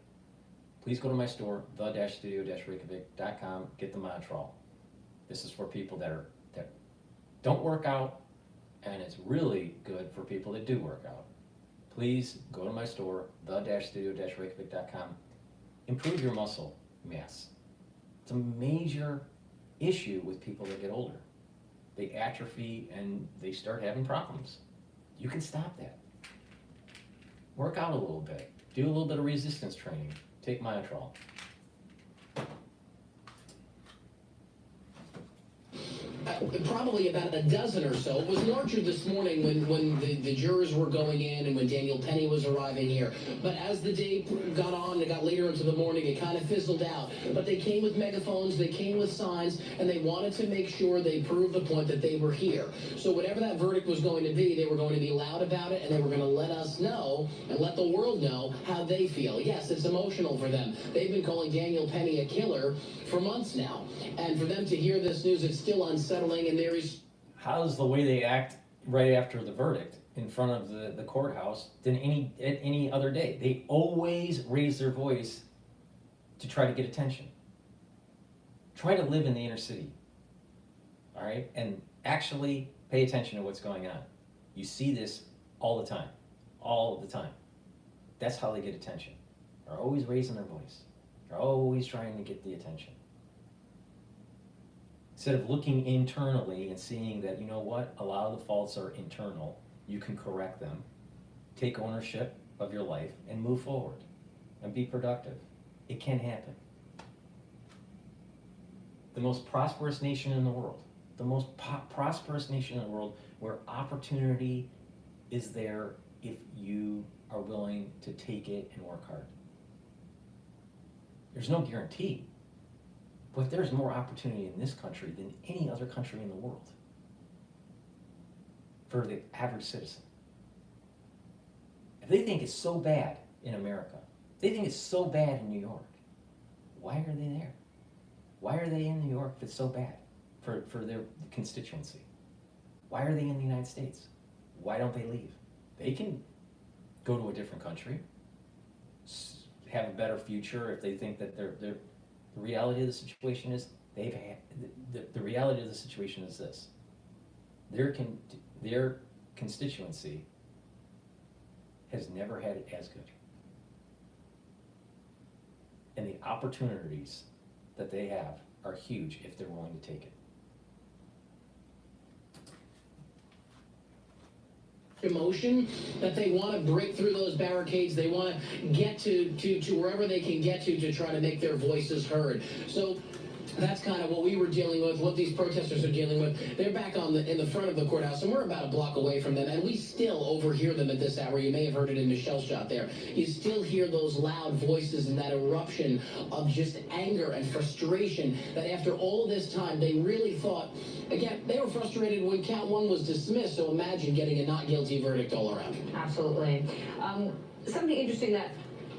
Please go to my store, the-studio-reykjavik.com, get the Myotrol. This is for people that don't work out, and it's really good for people that do work out. Please go to my store, the-studio-reykjavik.com. Improve your muscle mass. It's a major issue with people that get older. They atrophy and they start having problems. You can stop that. Work out a little bit. Do a little bit of resistance training. Take Myotrol. Probably about a dozen or so. It was larger this morning when the jurors were going in and when Daniel Penny was arriving here. But as the day got on, it got later into the morning, it kind of fizzled out. But they came with megaphones, they came with signs, and they wanted to make sure they proved the point that they were here. So whatever that verdict was going to be, they were going to be loud about it, and they were going to let us know and let the world know how they feel. Yes, it's emotional for them. They've been calling Daniel Penny a killer for months now. And for them to hear this news, it's still unsettling, and there is... How's the way they act right after the verdict in front of the courthouse than any other day? They always raise their voice to try to get attention. Try to live in the inner city, all right? And actually pay attention to what's going on. You see this all the time, all of the time. That's how they get attention. They're always raising their voice. They're always trying to get the attention. Instead of looking internally and seeing that, you know what, a lot of the faults are internal, you can correct them, take ownership of your life, and move forward, and be productive. It can happen. The most prosperous nation in the world, the most prosperous nation in the world, where opportunity is there if you are willing to take it and work hard. There's no guarantee. But there's more opportunity in this country than any other country in the world for the average citizen. If they think it's so bad in America, if they think it's so bad in New York, why are they there? Why are they in New York if it's so bad for their constituency? Why are they in the United States? Why don't they leave? They can go to a different country, have a better future if they think that they're the reality of the situation is the reality of the situation is this: their constituency has never had it as good. And the opportunities that they have are huge if they're willing to take it. Emotion that they want to break through those barricades. They want to get to wherever they can get to try to make their voices heard. So that's kind of what we were dealing with, what these protesters are dealing with. They're back in the front of the courthouse, and we're about a block away from them, and we still overhear them at this hour. You may have heard it in Michelle's shot there. You still hear those loud voices and that eruption of just anger and frustration that after all this time, they really thought, again, they were frustrated when count one was dismissed, so imagine getting a not guilty verdict all around. Absolutely. Something interesting that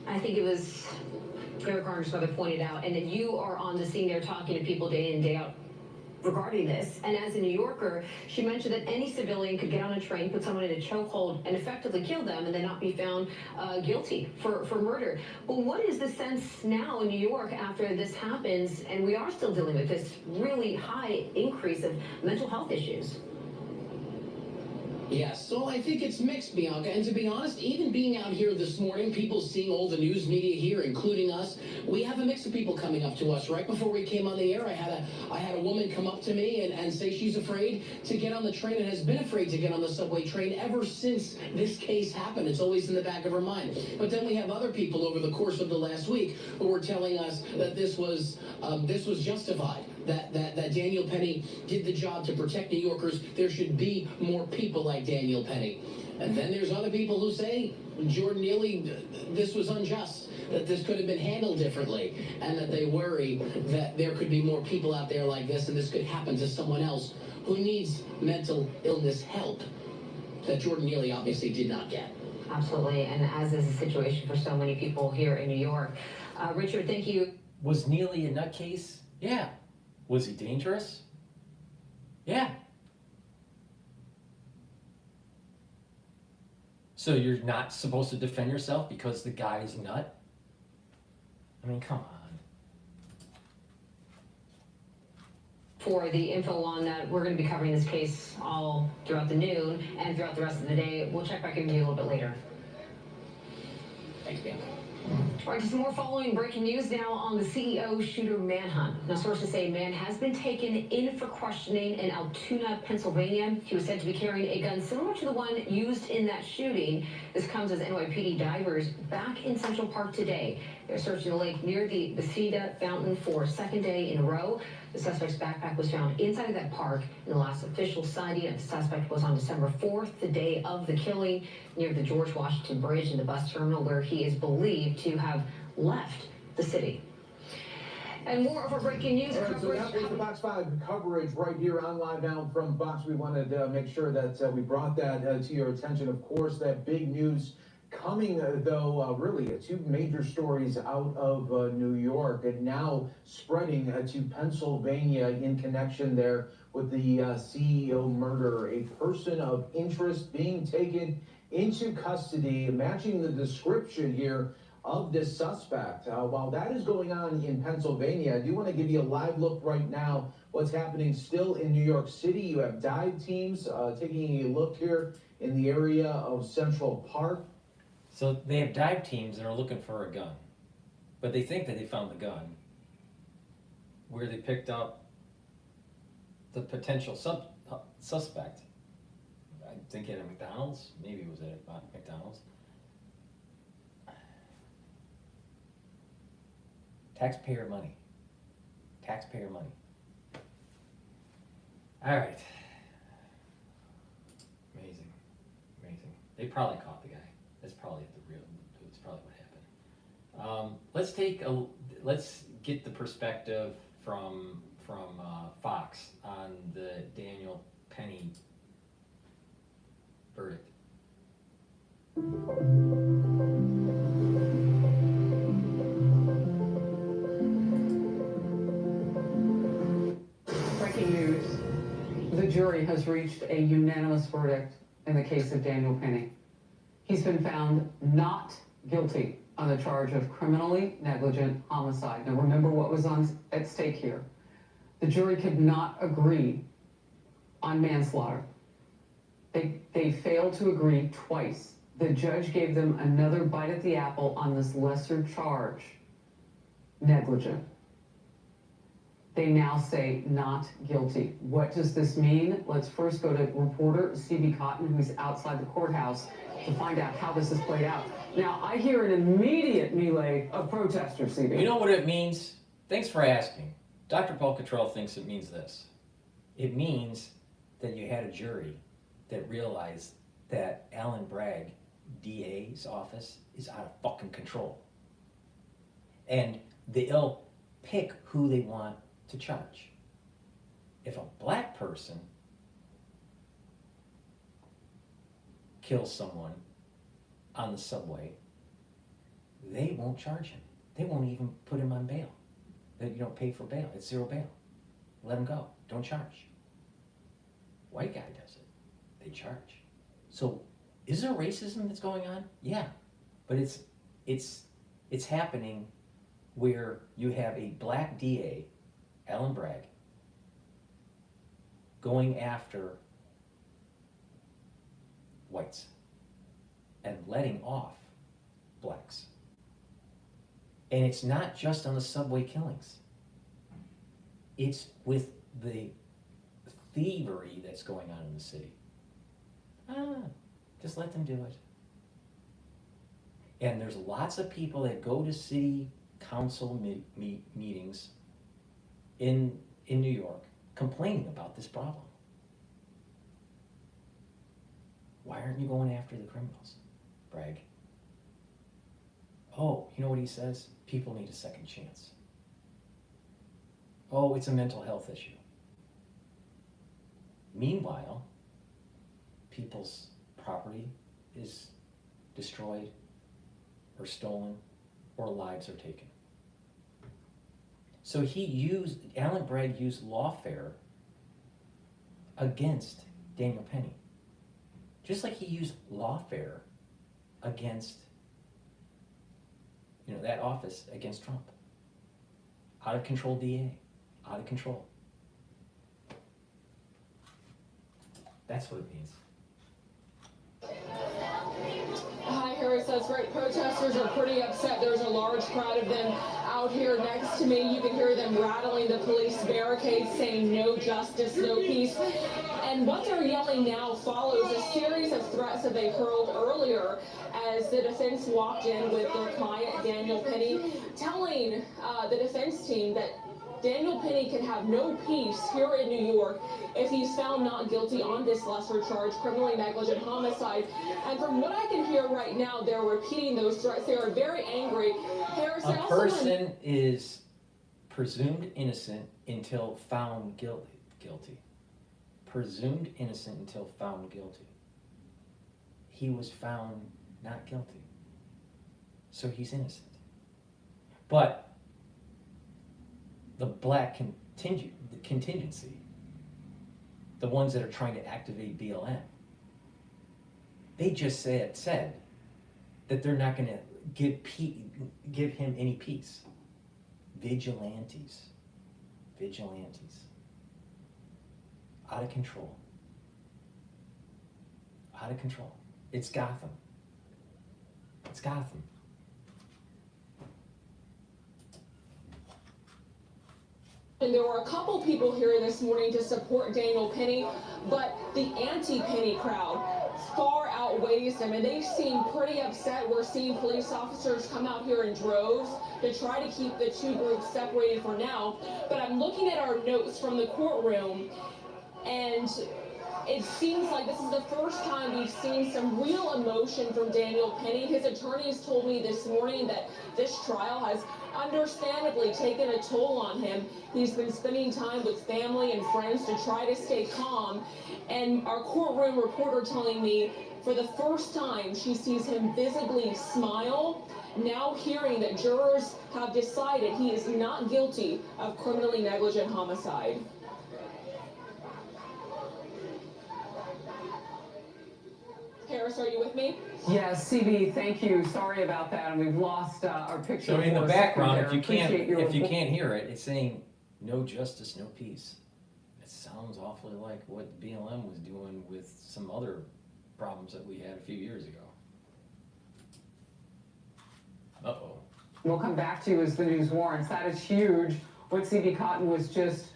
I think it was Eric Garner's mother pointed out, and then you are on the scene there talking to people day in, day out regarding this. And as a New Yorker, she mentioned that any civilian could get on a train, put someone in a chokehold, and effectively kill them, and then not be found guilty for murder. But what is the sense now in New York after this happens, and we are still dealing with this really high increase of mental health issues? Yes, so I think it's mixed, Bianca, and to be honest, even being out here this morning, people seeing all the news media here, including us, we have a mix of people coming up to us. Right before we came on the air, I had a woman come up to me and say she's afraid to get on the train and has been afraid to get on the subway train ever since this case happened. It's always in the back of her mind. But then we have other people over the course of the last week who were telling us that this was justified. That Daniel Penny did the job to protect New Yorkers. There should be more people like Daniel Penny. And then there's other people who say, Jordan Neely, this was unjust, that this could have been handled differently, and that they worry that there could be more people out there like this, and this could happen to someone else who needs mental illness help that Jordan Neely obviously did not get. Absolutely, and as is the situation for so many people here in New York. Richard, thank you. Was Neely a nutcase? Yeah. Was he dangerous? Yeah. So you're not supposed to defend yourself because the guy's nut? I mean, come on. For the info on that, we're going to be covering this case all throughout the noon and throughout the rest of the day. We'll check back in with you a little bit later. Thanks, Bianca. All right, just more following breaking news now on the CEO shooter manhunt. Now, sources say a man has been taken in for questioning in Altoona, Pennsylvania. He was said to be carrying a gun similar to the one used in that shooting. This comes as NYPD divers back in Central Park today. They're searching the lake near the Bethesda Fountain for a second day in a row. The suspect's backpack was found inside of that park, and the last official sighting of the suspect was on December 4th, the day of the killing, near the George Washington Bridge in the bus terminal, where he is believed to have left the city. And more of our breaking news coverage. So that was the Box 5 coverage right here on Live Now from Box. We wanted to make sure that we brought that to your attention. Of course, that big news coming, though, really two major stories out of New York and now spreading to Pennsylvania in connection there with the CEO murder. A person of interest being taken into custody, matching the description here of this suspect. While that is going on in Pennsylvania, I do want to give you a live look right now what's happening still in New York City. You have dive teams taking a look here in the area of Central Park. So they have dive teams that are looking for a gun, but they think that they found the gun where they picked up the potential suspect. I think at a McDonald's, maybe it was at McDonald's. Taxpayer money. Taxpayer money. All right. Amazing. Amazing. They probably caught the guy. That's probably that's probably what happened. Let's get the perspective from Fox on the Daniel Penny verdict. Breaking news. The jury has reached a unanimous verdict in the case of Daniel Penny. He's been found not guilty on the charge of criminally negligent homicide. Now remember what was at stake here. The jury could not agree on manslaughter. They failed to agree twice. The judge gave them another bite at the apple on this lesser charge. negligent. They now say not guilty. What does this mean? Let's first go to reporter CB Cotton, who's outside the courthouse, to find out how this has played out. Now, I hear an immediate melee of protesters, CB. You know what it means? Thanks for asking. DrPaulCottrell thinks it means this. It means that you had a jury that realized that Alan Bragg, DA's office, is out of fucking control. And they'll pick who they want to charge. If a black person kills someone on the subway, they won't charge him. They won't even put him on bail. You don't pay for bail. It's zero bail. Let him go. Don't charge. White guy does it. They charge. So is there racism that's going on? Yeah. But it's happening where you have a black DA, Alan Bragg, going after whites and letting off blacks. And it's not just on the subway killings. It's with the thievery that's going on in the city. Just let them do it. And there's lots of people that go to city council meetings in New York complaining about this problem. Why aren't you going after the criminals, Bragg? Oh, you know what he says? People need a second chance. Oh, it's a mental health issue. Meanwhile, people's property is destroyed or stolen or lives are taken. So Alan Bragg used lawfare against Daniel Penny. Just like he used lawfare against, that office against Trump. Out of control DA, out of control. That's what it means. Hi, Harris, that's right. Protesters are pretty upset. There's a large crowd of them out here next to me. You can hear them rattling the police barricades, saying no justice, no peace. And what they're yelling now follows a series of threats that they hurled earlier as the defense walked in with their client, Daniel Penny, telling the defense team that Daniel Penny can have no peace here in New York if he's found not guilty on this lesser charge, criminally negligent homicide. And from what I can hear right now, they're repeating those threats. They are very angry. Harris, a person is presumed innocent until found guilty. Presumed innocent until found guilty. He was found not guilty. So he's innocent. But the black contingency, the ones that are trying to activate BLM, they just said that they're not going to give him any peace. Vigilantes. Out of control. It's Gotham. And there were a couple people here this morning to support Daniel Penny, but the anti-Penny crowd far outweighs them, and they seem pretty upset. We're seeing police officers come out here in droves to try to keep the two groups separated for now. But I'm looking at our notes from the courtroom, and it seems like this is the first time we've seen some real emotion from Daniel Penny. His attorneys told me this morning that this trial has understandably taken a toll on him. He's been spending time with family and friends to try to stay calm. And our courtroom reporter telling me for the first time she sees him visibly smile, now hearing that jurors have decided he is not guilty of criminally negligent homicide. Harris, are you with me? Yes, CB, thank you. Sorry about that, and we've lost our picture. So in the for a background, second there. if you can't hear it, it's saying no justice, no peace. It sounds awfully like what BLM was doing with some other problems that we had a few years ago. Uh-oh. we'll come back to you as the news warrants. That is huge, what C.B. Cotton was just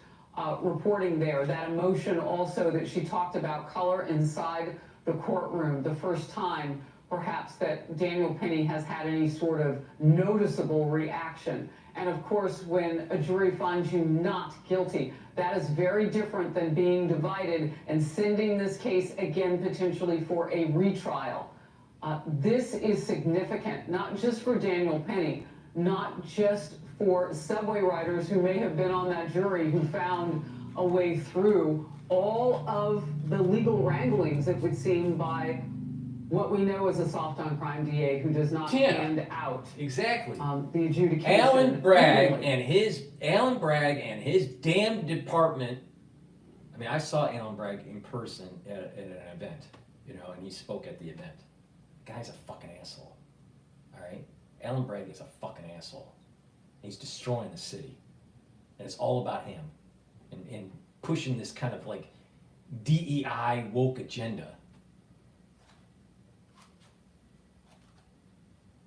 reporting there. That emotion also that she talked about, color inside the courtroom, the first time perhaps that Daniel Penny has had any sort of noticeable reaction. And of course, when a jury finds you not guilty, that is very different than being divided and sending this case again potentially for a retrial. This is significant, not just for Daniel Penny, not just for subway riders who may have been on that jury who found a way through all of the legal wranglings, it would seem, by what we know as a soft on crime DA who does not hand out exactly the adjudication. Alan Bragg and his damn department. I mean, I saw Alan Bragg in person at an event, you know, and he spoke at the event. The guy's a fucking asshole. All right, Alan Bragg is a fucking asshole. He's destroying the city, and it's all about him and pushing this kind of like DEI woke agenda.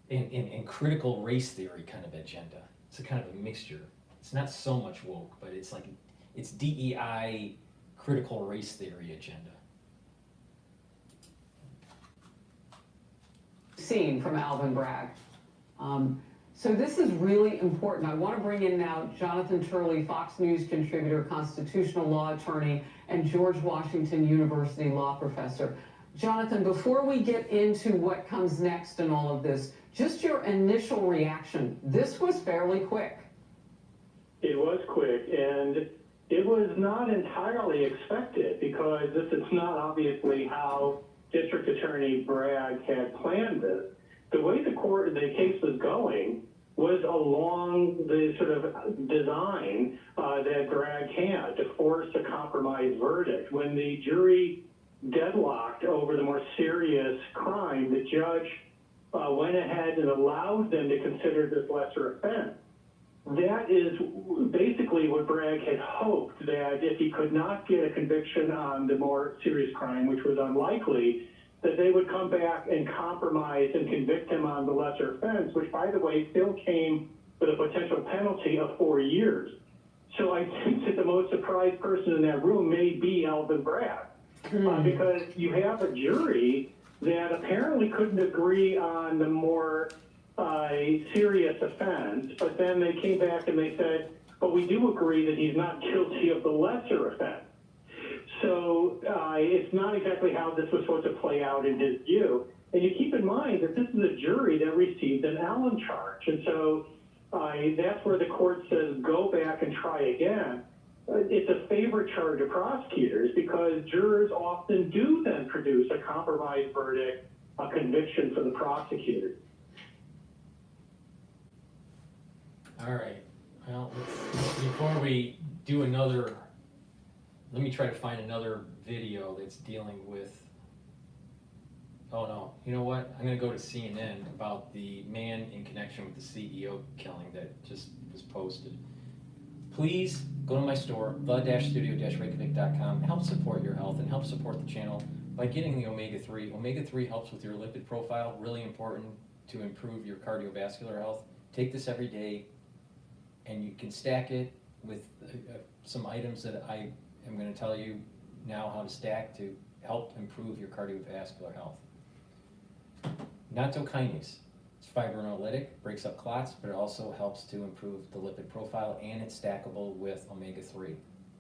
In critical race theory kind of agenda. It's a kind of a mixture. It's not so much woke, but it's like, it's DEI critical race theory agenda. Seen from Alvin Bragg. So this is really important. I want to bring in now Jonathan Turley, Fox News contributor, constitutional law attorney, and George Washington University law professor. Jonathan, before we get into what comes next in all of this, just your initial reaction. This was fairly quick. It was quick, and it was not entirely expected because this is not obviously how District Attorney Bragg had planned this. The way the case was going was along the sort of design that Bragg had to force a compromise verdict. When the jury deadlocked over the more serious crime, the judge went ahead and allowed them to consider this lesser offense. That is basically what Bragg had hoped, that if he could not get a conviction on the more serious crime, which was unlikely, that they would come back and compromise and convict him on the lesser offense, which, by the way, still came with a potential penalty of 4 years. So I think that the most surprised person in that room may be Alvin Bragg, because you have a jury that apparently couldn't agree on the more serious offense, but then they came back and they said, but we do agree that he's not guilty of the lesser offense. So it's not exactly how this was supposed to play out in his view. And you keep in mind that this is a jury that received an Allen charge. And so that's where the court says, go back and try again. It's a favorite charge of prosecutors because jurors often do then produce a compromise verdict, a conviction for the prosecutor. All right. Well, before we do another, let me try to find another video that's dealing with, oh no, you know what? I'm going to go to CNN about the man in connection with the CEO killing that just was posted. Please go to my store, the-studio-reykjavik.com. Help support your health and help support the channel by getting the omega-3. Omega-3 helps with your lipid profile, really important to improve your cardiovascular health. Take this every day, and you can stack it with some items that I am going to tell you now how to stack to help improve your cardiovascular health. Nattokinase. It's fibrinolytic, breaks up clots, but it also helps to improve the lipid profile, and it's stackable with omega-3.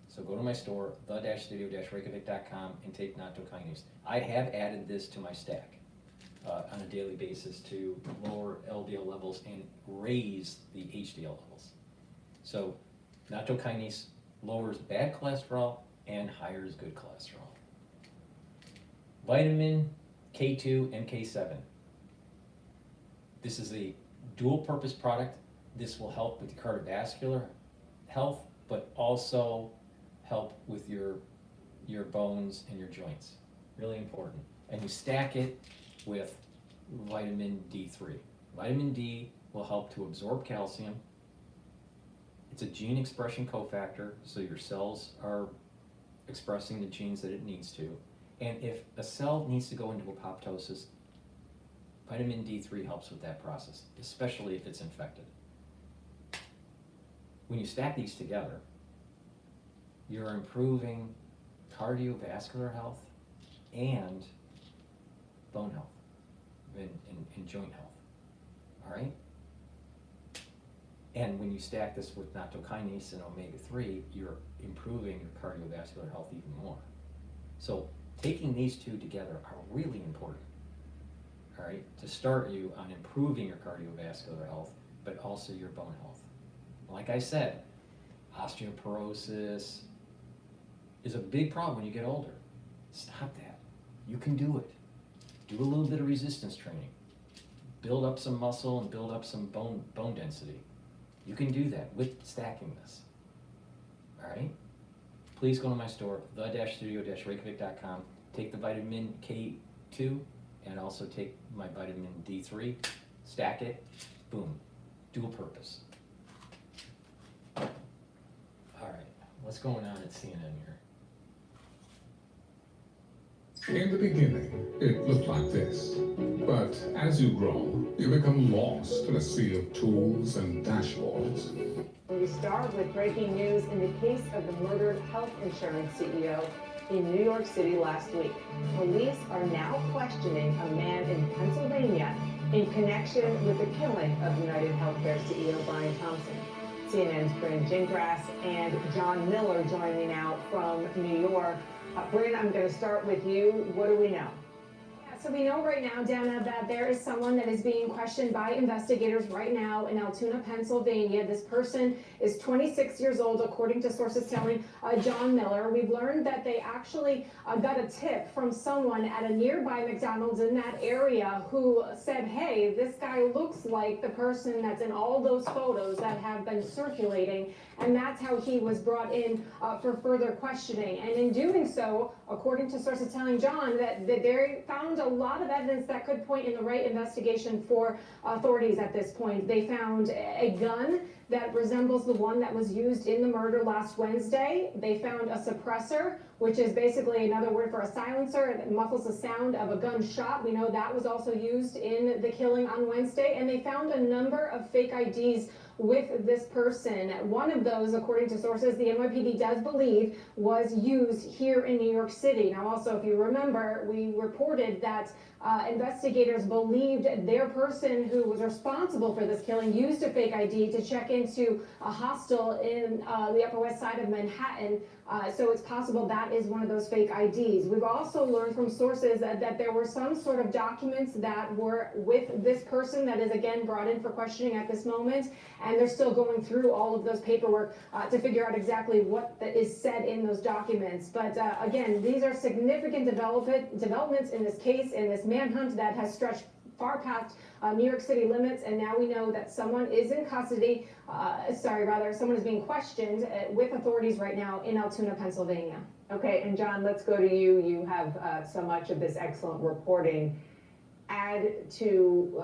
So go to my store, the-studio-reykjavik.com, and take nattokinase. I have added this to my stack on a daily basis to lower LDL levels and raise the HDL levels. So nattokinase lowers bad cholesterol and higher good cholesterol. Vitamin K2 and K7. This is a dual purpose product. This will help with your cardiovascular health, but also help with your bones and your joints. Really important. And you stack it with vitamin D3. Vitamin D will help to absorb calcium. It's a gene expression cofactor, so your cells are expressing the genes that it needs to. And if a cell needs to go into apoptosis, Vitamin D3 helps with that process, especially if it's infected. When you stack these together, you're improving cardiovascular health and bone health and joint health, all right? And when you stack this with nattokinase and omega-3, you're improving your cardiovascular health even more. So taking these two together are really important, all right, to start you on improving your cardiovascular health, but also your bone health. Like I said, osteoporosis is a big problem when you get older. Stop that. You can do it. Do a little bit of resistance training. Build up some muscle and build up some bone density. You can do that with stacking this. All right? Please go to my store, the-studio-reykjavik.com. Take the vitamin K2 and also take my vitamin D3. Stack it. Boom. Dual purpose. All right. What's going on at CNN here? In the beginning, it looked like this. But as you grow, you become lost in a sea of tools and dashboards. We start with breaking news in the case of the murdered health insurance CEO in New York City last week. Police are now questioning a man in Pennsylvania in connection with the killing of UnitedHealthcare CEO Brian Thompson. CNN's Bryn Gingras and John Miller join me now from New York. Bryn, I'm going to start with you. What do we know? So we know right now, Dana, that there is someone that is being questioned by investigators right now in Altoona, Pennsylvania. This person is 26 years old, according to sources telling John Miller. We've learned that they actually got a tip from someone at a nearby McDonald's in that area who said, hey, this guy looks like the person that's in all those photos that have been circulating. And that's how he was brought in for further questioning. And in doing so, according to sources telling John, that they found a lot of evidence that could point in the right investigation for authorities at this point. They found a gun that resembles the one that was used in the murder last Wednesday. They found a suppressor, which is basically another word for a silencer that muffles the sound of a gunshot. We know that was also used in the killing on Wednesday. And they found a number of fake IDs with this person. One of those, according to sources, the NYPD does believe was used here in New York City. Now, also, if you remember, we reported that investigators believed their person who was responsible for this killing used a fake ID to check into a hostel in the Upper West Side of Manhattan. So it's possible that is one of those fake IDs. We've also learned from sources that there were some sort of documents that were with this person that is again brought in for questioning at this moment, and they're still going through all of those paperwork to figure out exactly what is said in those documents. But again, these are significant developments in this case, in this manhunt that has stretched far past New York City limits, and now we know that someone is in custody, someone is being questioned with authorities right now in Altoona, Pennsylvania. Okay, and John, let's go to you. You have so much of this excellent reporting. Add to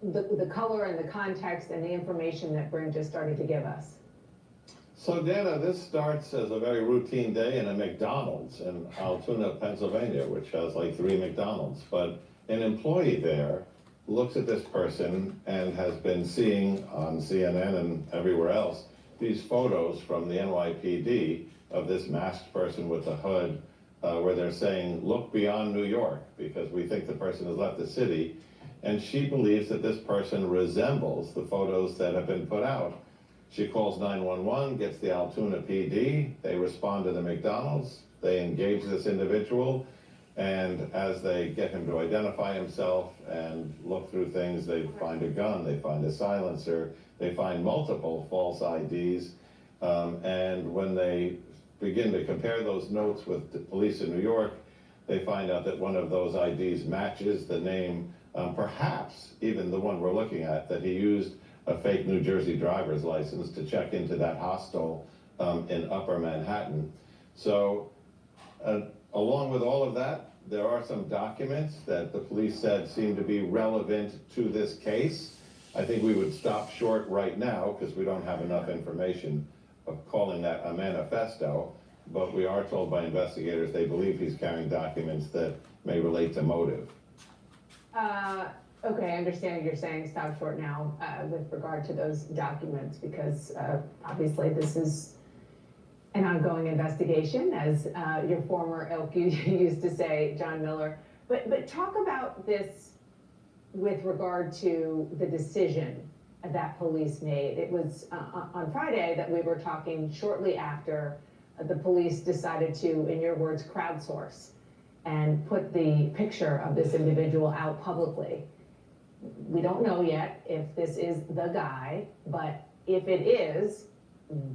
the color and the context and the information that Bryn just started to give us. So Dana, this starts as a very routine day in a McDonald's in Altoona, Pennsylvania, which has like 3 McDonald's, but an employee there looks at this person and has been seeing on CNN and everywhere else these photos from the NYPD of this masked person with a hood where they're saying, look beyond New York, because we think the person has left the city. And she believes that this person resembles the photos that have been put out. She calls 911, gets the Altoona PD. They respond to the McDonald's. They engage this individual. And as they get him to identify himself and look through things, they find a gun, they find a silencer, they find multiple false IDs. And when they begin to compare those notes with the police in New York, they find out that one of those IDs matches the name, perhaps even the one we're looking at, that he used a fake New Jersey driver's license to check into that hostel in Upper Manhattan. So along with all of that, there are some documents that the police said seem to be relevant to this case. I think we would stop short right now because we don't have enough information of calling that a manifesto, but we are told by investigators they believe he's carrying documents that may relate to motive. Okay, I understand you're saying stop short now with regard to those documents, because obviously this is an ongoing investigation, as your former ilk used to say, John Miller. But talk about this with regard to the decision that police made. It was on Friday that we were talking shortly after the police decided to, in your words, crowdsource and put the picture of this individual out publicly. We don't know yet if this is the guy, but if it is,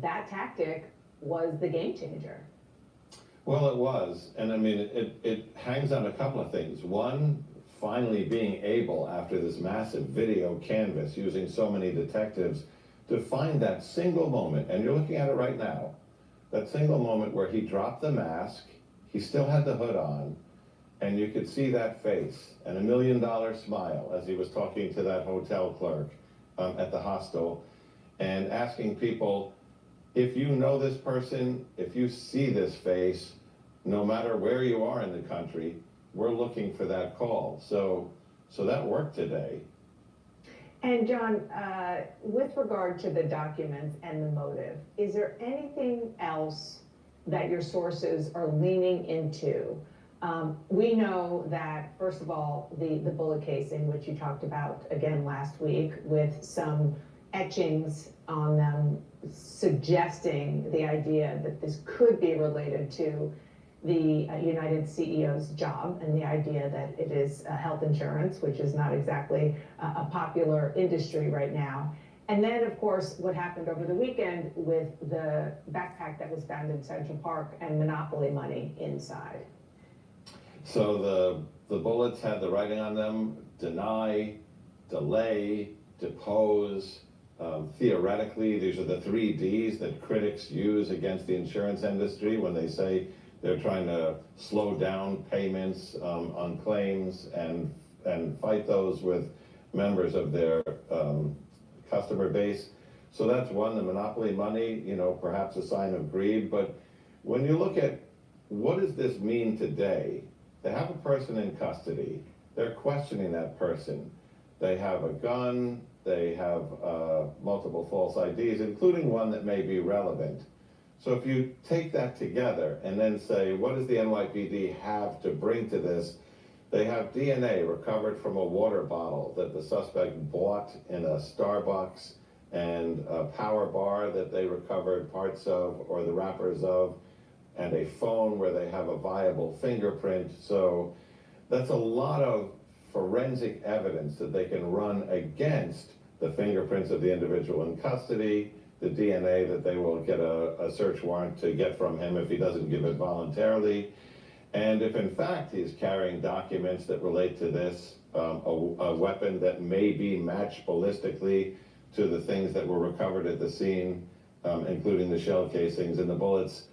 that tactic was the game changer. Well, it was, and I mean, it hangs on a couple of things. One, finally being able, after this massive video canvas, using so many detectives, to find that single moment, and you're looking at it right now, that single moment where he dropped the mask, he still had the hood on, and you could see that face and $1 million smile as he was talking to that hotel clerk at the hostel and asking people, if you know this person, if you see this face, no matter where you are in the country, we're looking for that call. So that worked today. And John, with regard to the documents and the motive, is there anything else that your sources are leaning into? We know that, first of all, the bullet casing, which you talked about again last week, with some etchings on them suggesting the idea that this could be related to the United CEO's job, and the idea that it is health insurance, which is not exactly a popular industry right now. And then, of course, what happened over the weekend with the backpack that was found in Central Park and Monopoly money inside. So the bullets had the writing on them: deny, delay, depose. Theoretically, these are the 3 Ds that critics use against the insurance industry when they say they're trying to slow down payments on claims and fight those with members of their customer base. So that's one, the monopoly money, perhaps a sign of greed. But when you look at what does this mean today, they have a person in custody, they're questioning that person. They have a gun, they have multiple false IDs, including one that may be relevant. So if you take that together and then say, what does the NYPD have to bring to this? They have DNA recovered from a water bottle that the suspect bought in a Starbucks, and a power bar that they recovered parts of or the wrappers of, and a phone where they have a viable fingerprint. So that's a lot of forensic evidence that they can run against the fingerprints of the individual in custody, the DNA that they will get a search warrant to get from him if he doesn't give it voluntarily. And if in fact he's carrying documents that relate to this, a weapon that may be matched ballistically to the things that were recovered at the scene, including the shell casings and the bullets,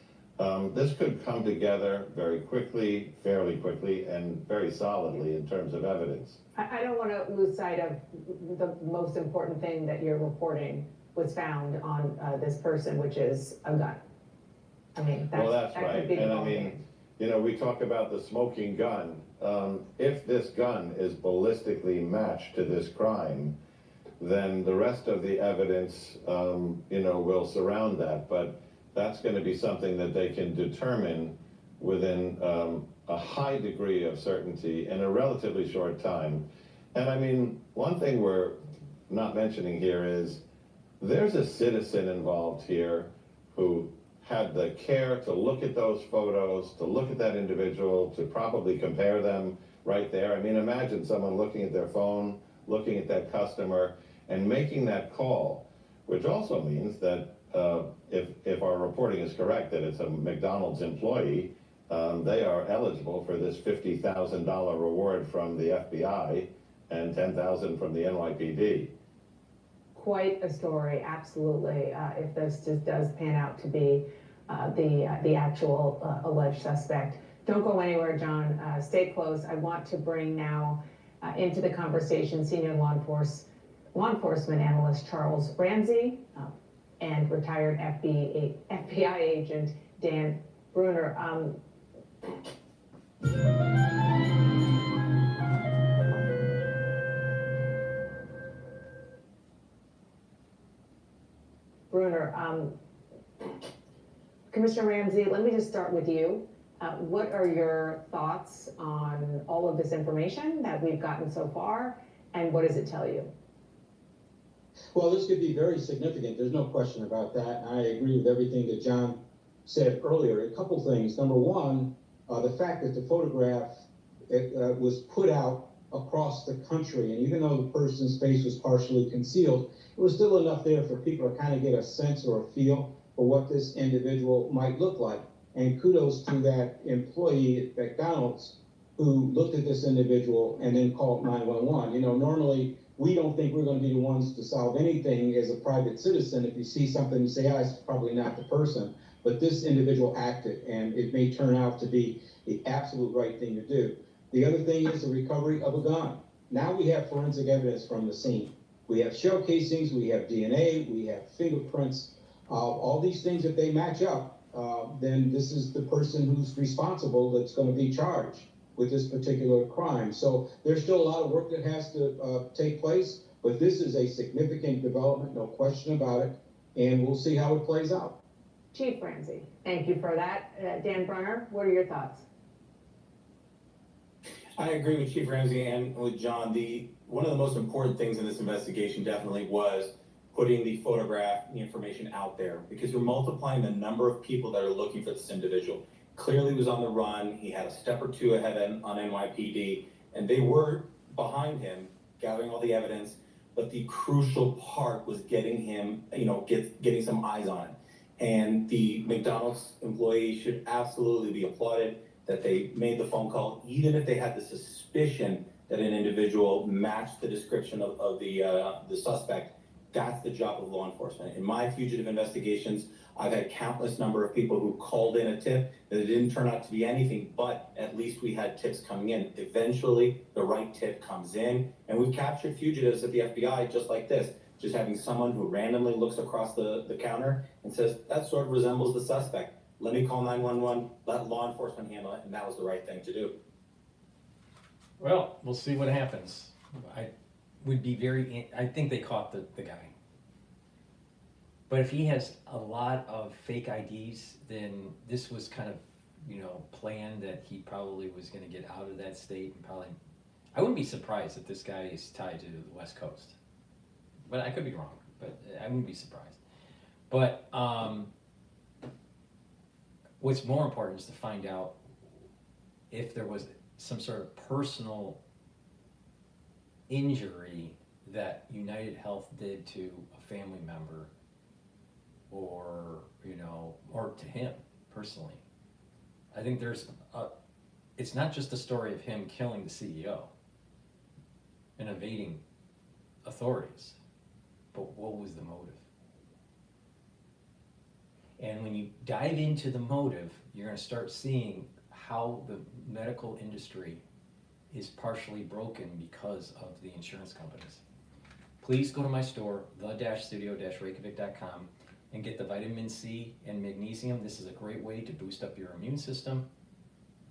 this could come together very quickly, fairly quickly, and very solidly in terms of evidence. I don't want to lose sight of the most important thing that you're reporting was found on this person, which is a gun. I mean, Well, that's that right. could be the And I ball mean, game. we talk about the smoking gun. If this gun is ballistically matched to this crime, then the rest of the evidence, will surround that. But that's going to be something that they can determine within a high degree of certainty in a relatively short time. And I mean, one thing we're not mentioning here is there's a citizen involved here who had the care to look at those photos, to look at that individual, to probably compare them right there. I mean, imagine someone looking at their phone, looking at that customer, and making that call, which also means that if our reporting is correct, that it's a McDonald's employee, they are eligible for this $50,000 reward from the FBI and $10,000 from the NYPD. Quite a story, absolutely, if this just does pan out to be the actual alleged suspect. Don't go anywhere, John. Stay close. I want to bring now into the conversation senior law enforcement analyst Charles Ramsey and retired FBI agent Dan Bruner. Commissioner Ramsey, let me just start with you. What are your thoughts on all of this information that we've gotten so far, and what does it tell you? Well, this could be very significant. There's no question about that. I agree with everything that John said earlier. A couple things. Number one, the fact that the photograph was put out across the country, and even though the person's face was partially concealed, it was still enough there for people to kind of get a sense or a feel for what this individual might look like. And kudos to that employee at McDonald's who looked at this individual and then called 911. You know, normally we don't think we're going to be the ones to solve anything as a private citizen. If you see something, you say, it's probably not the person. But this individual acted, and it may turn out to be the absolute right thing to do. The other thing is the recovery of a gun. Now we have forensic evidence from the scene. We have shell casings, we have DNA, we have fingerprints, all these things. If they match up, then this is the person who's responsible that's going to be charged with this particular crime. So there's still a lot of work that has to take place, but this is a significant development, no question about it, and we'll see how it plays out. Chief Ramsey, thank you for that. Dan Brunner, what are your thoughts? I agree with Chief Ramsey and with John. One of the most important things in this investigation definitely was putting the photograph, the information out there, because you're multiplying the number of people that are looking for this individual. Clearly was on the run. He had a step or two ahead on NYPD, and they were behind him, gathering all the evidence. But the crucial part was getting him, getting some eyes on it. And the McDonald's employee should absolutely be applauded that they made the phone call, even if they had the suspicion that an individual matched the description of the suspect. That's the job of law enforcement. In my fugitive investigations, I've had countless number of people who called in a tip that it didn't turn out to be anything, but at least we had tips coming in. Eventually, the right tip comes in, and we've captured fugitives at the FBI just like this, just having someone who randomly looks across the counter and says, that sort of resembles the suspect. Let me call 911, let law enforcement handle it, and that was the right thing to do. Well, we'll see what happens. I think they caught the guy. But if he has a lot of fake IDs, then this was kind of, planned that he probably was going to get out of that state and probably, I wouldn't be surprised if this guy is tied to the West Coast. But I could be wrong, but I wouldn't be surprised. But what's more important is to find out if there was some sort of personal injury that UnitedHealth did to a family member or to him personally. I think it's not just a story of him killing the CEO and evading authorities, but what was the motive? And when you dive into the motive, you're going to start seeing how the medical industry is partially broken because of the insurance companies. Please go to my store, the-studio-reykjavik.com, and get the vitamin C and magnesium. This is a great way to boost up your immune system.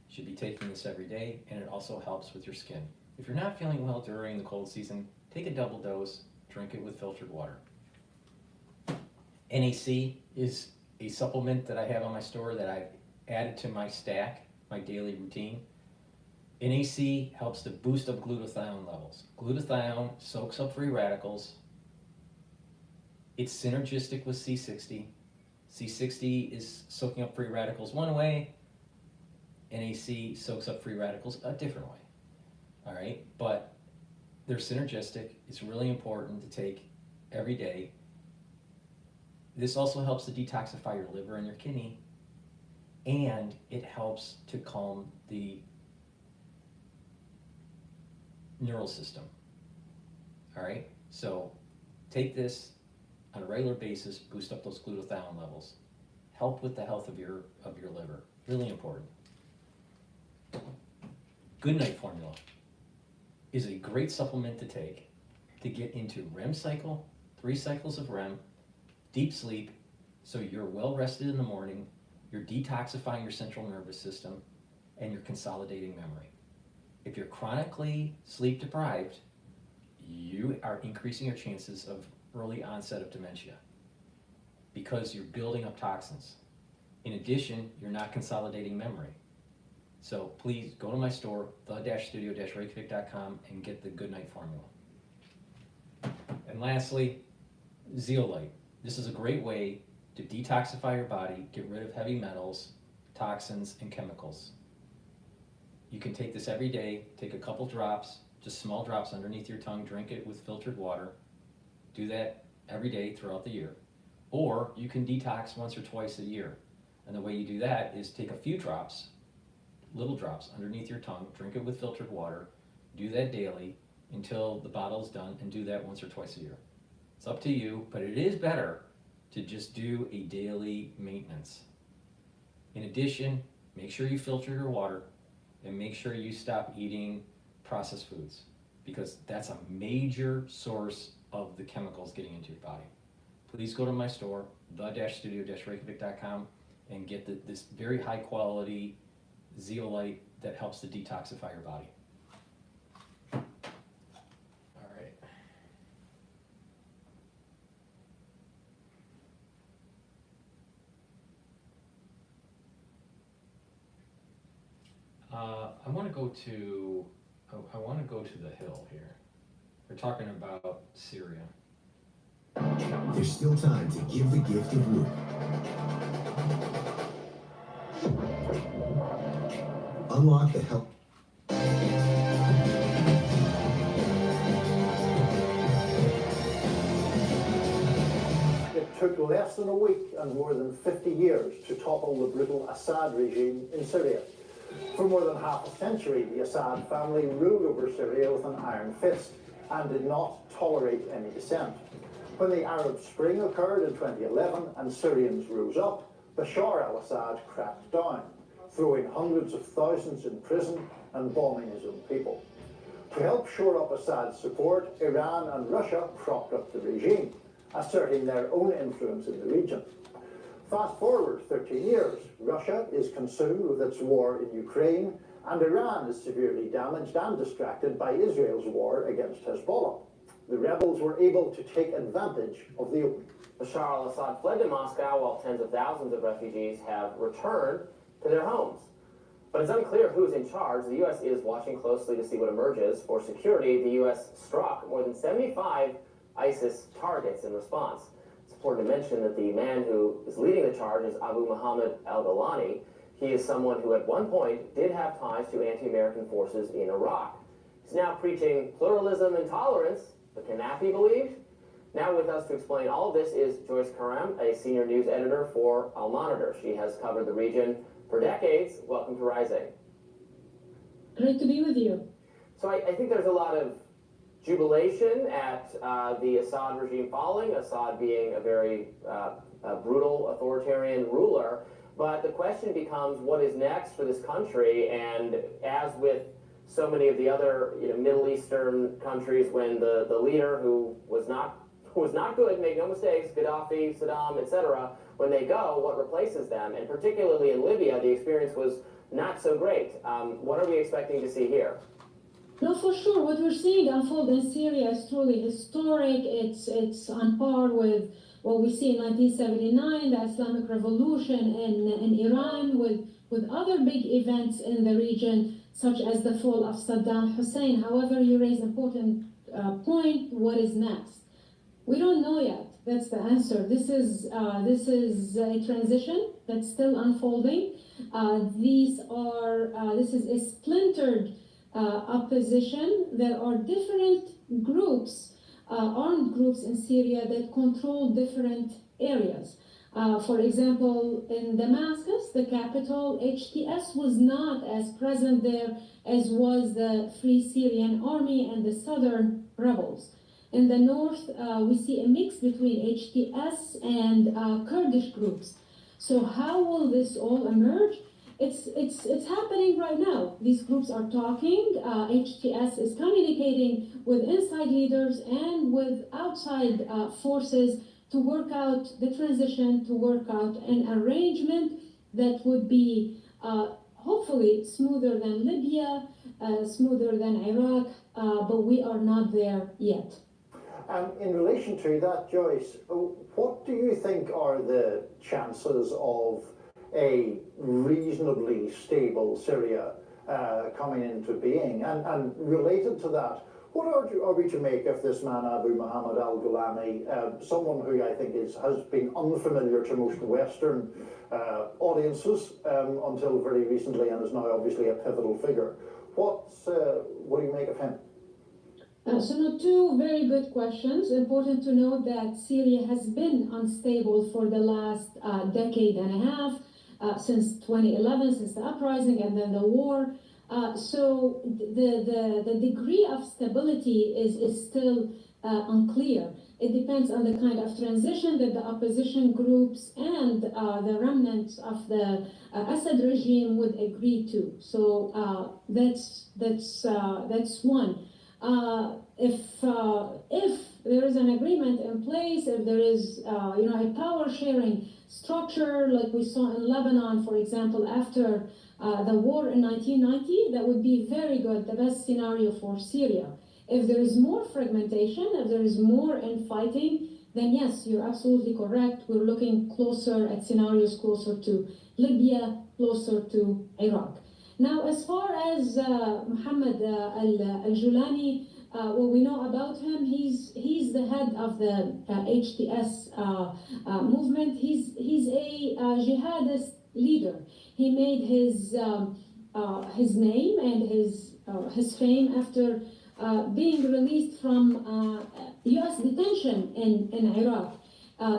You should be taking this every day, and it also helps with your skin. If you're not feeling well during the cold season, take a double dose, drink it with filtered water. NAC is a supplement that I have on my store that I've added to my stack, my daily routine. NAC helps to boost up glutathione levels. Glutathione soaks up free radicals. It's synergistic with C60. C60 is soaking up free radicals one way. NAC soaks up free radicals a different way. All right, but they're synergistic. It's really important to take every day. This also helps to detoxify your liver and your kidney, and it helps to calm the neural system. All right, so take this on a regular basis, boost up those glutathione levels, help with the health of your liver. Really important. Good Night Formula is a great supplement to take to get into REM cycle, 3 cycles of REM, deep sleep, so you're well rested in the morning, you're detoxifying your central nervous system, and you're consolidating memory. If you're chronically sleep deprived, you are increasing your chances of early onset of dementia. because you're building up toxins. In addition, you're not consolidating memory. So please go to my store, the-studio-reykjavik.com, and get the Goodnight formula. And lastly, zeolite. This is a great way to detoxify your body, get rid of heavy metals, toxins, and chemicals. You can take this every day, take a couple drops, just small drops underneath your tongue, drink it with filtered water. Do that every day throughout the year. Or you can detox once or twice a year. And the way you do that is take a few drops, little drops underneath your tongue, drink it with filtered water, do that daily until the bottle is done, and do that once or twice a year. It's up to you, but it is better to just do a daily maintenance. In addition, make sure you filter your water and make sure you stop eating processed foods, because that's a major source of the chemicals getting into your body. Please go to my store, the-studio-reykjavik.com, and get this very high quality zeolite that helps to detoxify your body. All right. I want to go to the hill here. We're talking about Syria. There's still time to give the gift of wood. Unlock the help. It took less than a week and more than 50 years to topple the brutal Assad regime in Syria. For more than half a century, the Assad family ruled over Syria with an iron fist and did not tolerate any dissent. When the Arab Spring occurred in 2011 and Syrians rose up, Bashar al-Assad cracked down, throwing hundreds of thousands in prison and bombing his own people. To help shore up Assad's support, Iran and Russia propped up the regime, asserting their own influence in the region. Fast forward 13 years, Russia is consumed with its war in Ukraine, and Iran is severely damaged and distracted by Israel's war against Hezbollah. The rebels were able to take advantage of the opening. Bashar al-Assad fled to Moscow while tens of thousands of refugees have returned to their homes. But it's unclear who's in charge. The U.S. is watching closely to see what emerges. For security, the U.S. struck more than 75 ISIS targets in response. It's important to mention that the man who is leading the charge is Abu Muhammad al-Golani. He is someone who at one point did have ties to anti-American forces in Iraq. He's now preaching pluralism and tolerance, but can that be believed? Now with us to explain all of this is Joyce Karam, a senior news editor for Al Monitor. She has covered the region for decades. Welcome to Rising. Great to be with you. So I think there's a lot of jubilation at the Assad regime falling, Assad being a very brutal authoritarian ruler. But the question becomes, what is next for this country? And as with so many of the other Middle Eastern countries, when the leader who was not good, make no mistakes, Gaddafi, Saddam, etc., when they go, what replaces them? And particularly in Libya, the experience was not so great. What are we expecting to see here? No, for sure. What we're seeing unfold in Syria is truly historic. It's on par with what we see in 1979, the Islamic Revolution in Iran, with other big events in the region, such as the fall of Saddam Hussein. However, you raise an important point. What is next? We don't know yet. That's the answer. This is a transition that's still unfolding. This is a splintered opposition. There are different groups, armed groups in Syria that control different areas. For example, in Damascus, the capital, HTS was not as present there as was the Free Syrian Army and the southern rebels. In the north, we see a mix between HTS and Kurdish groups. So how will this all emerge? It's happening right now. These groups are talking. HTS is communicating with inside leaders and with outside forces to work out the transition, to work out an arrangement that would be hopefully smoother than Libya, smoother than Iraq, but we are not there yet. In relation to that, Joyce, what do you think are the chances of a reasonably stable Syria coming into being? And related to that, what are we to make of this man, Abu Muhammad al-Gulani, someone who I think has been unfamiliar to most Western audiences until very recently, and is now obviously a pivotal figure? What do you make of him? So now, two very good questions. Important to note that Syria has been unstable for the last decade and a half, since 2011, since the uprising and then the war. So the degree of stability is still unclear. It depends on the kind of transition that the opposition groups and the remnants of the Assad regime would agree to. So that's one. If there is an agreement in place, if there is a power sharing structure like we saw in Lebanon, for example, after the war in 1990, that would be very good, the best scenario for Syria. If there is more fragmentation, if there is more infighting, then yes, you're absolutely correct. We're looking closer at scenarios closer to Libya, closer to Iraq. Now, as far as Muhammad al-Julani, what we know about him, he's the head of the HTS movement. He's a jihadist leader. He made his name and his fame after being released from U.S. detention in Iraq.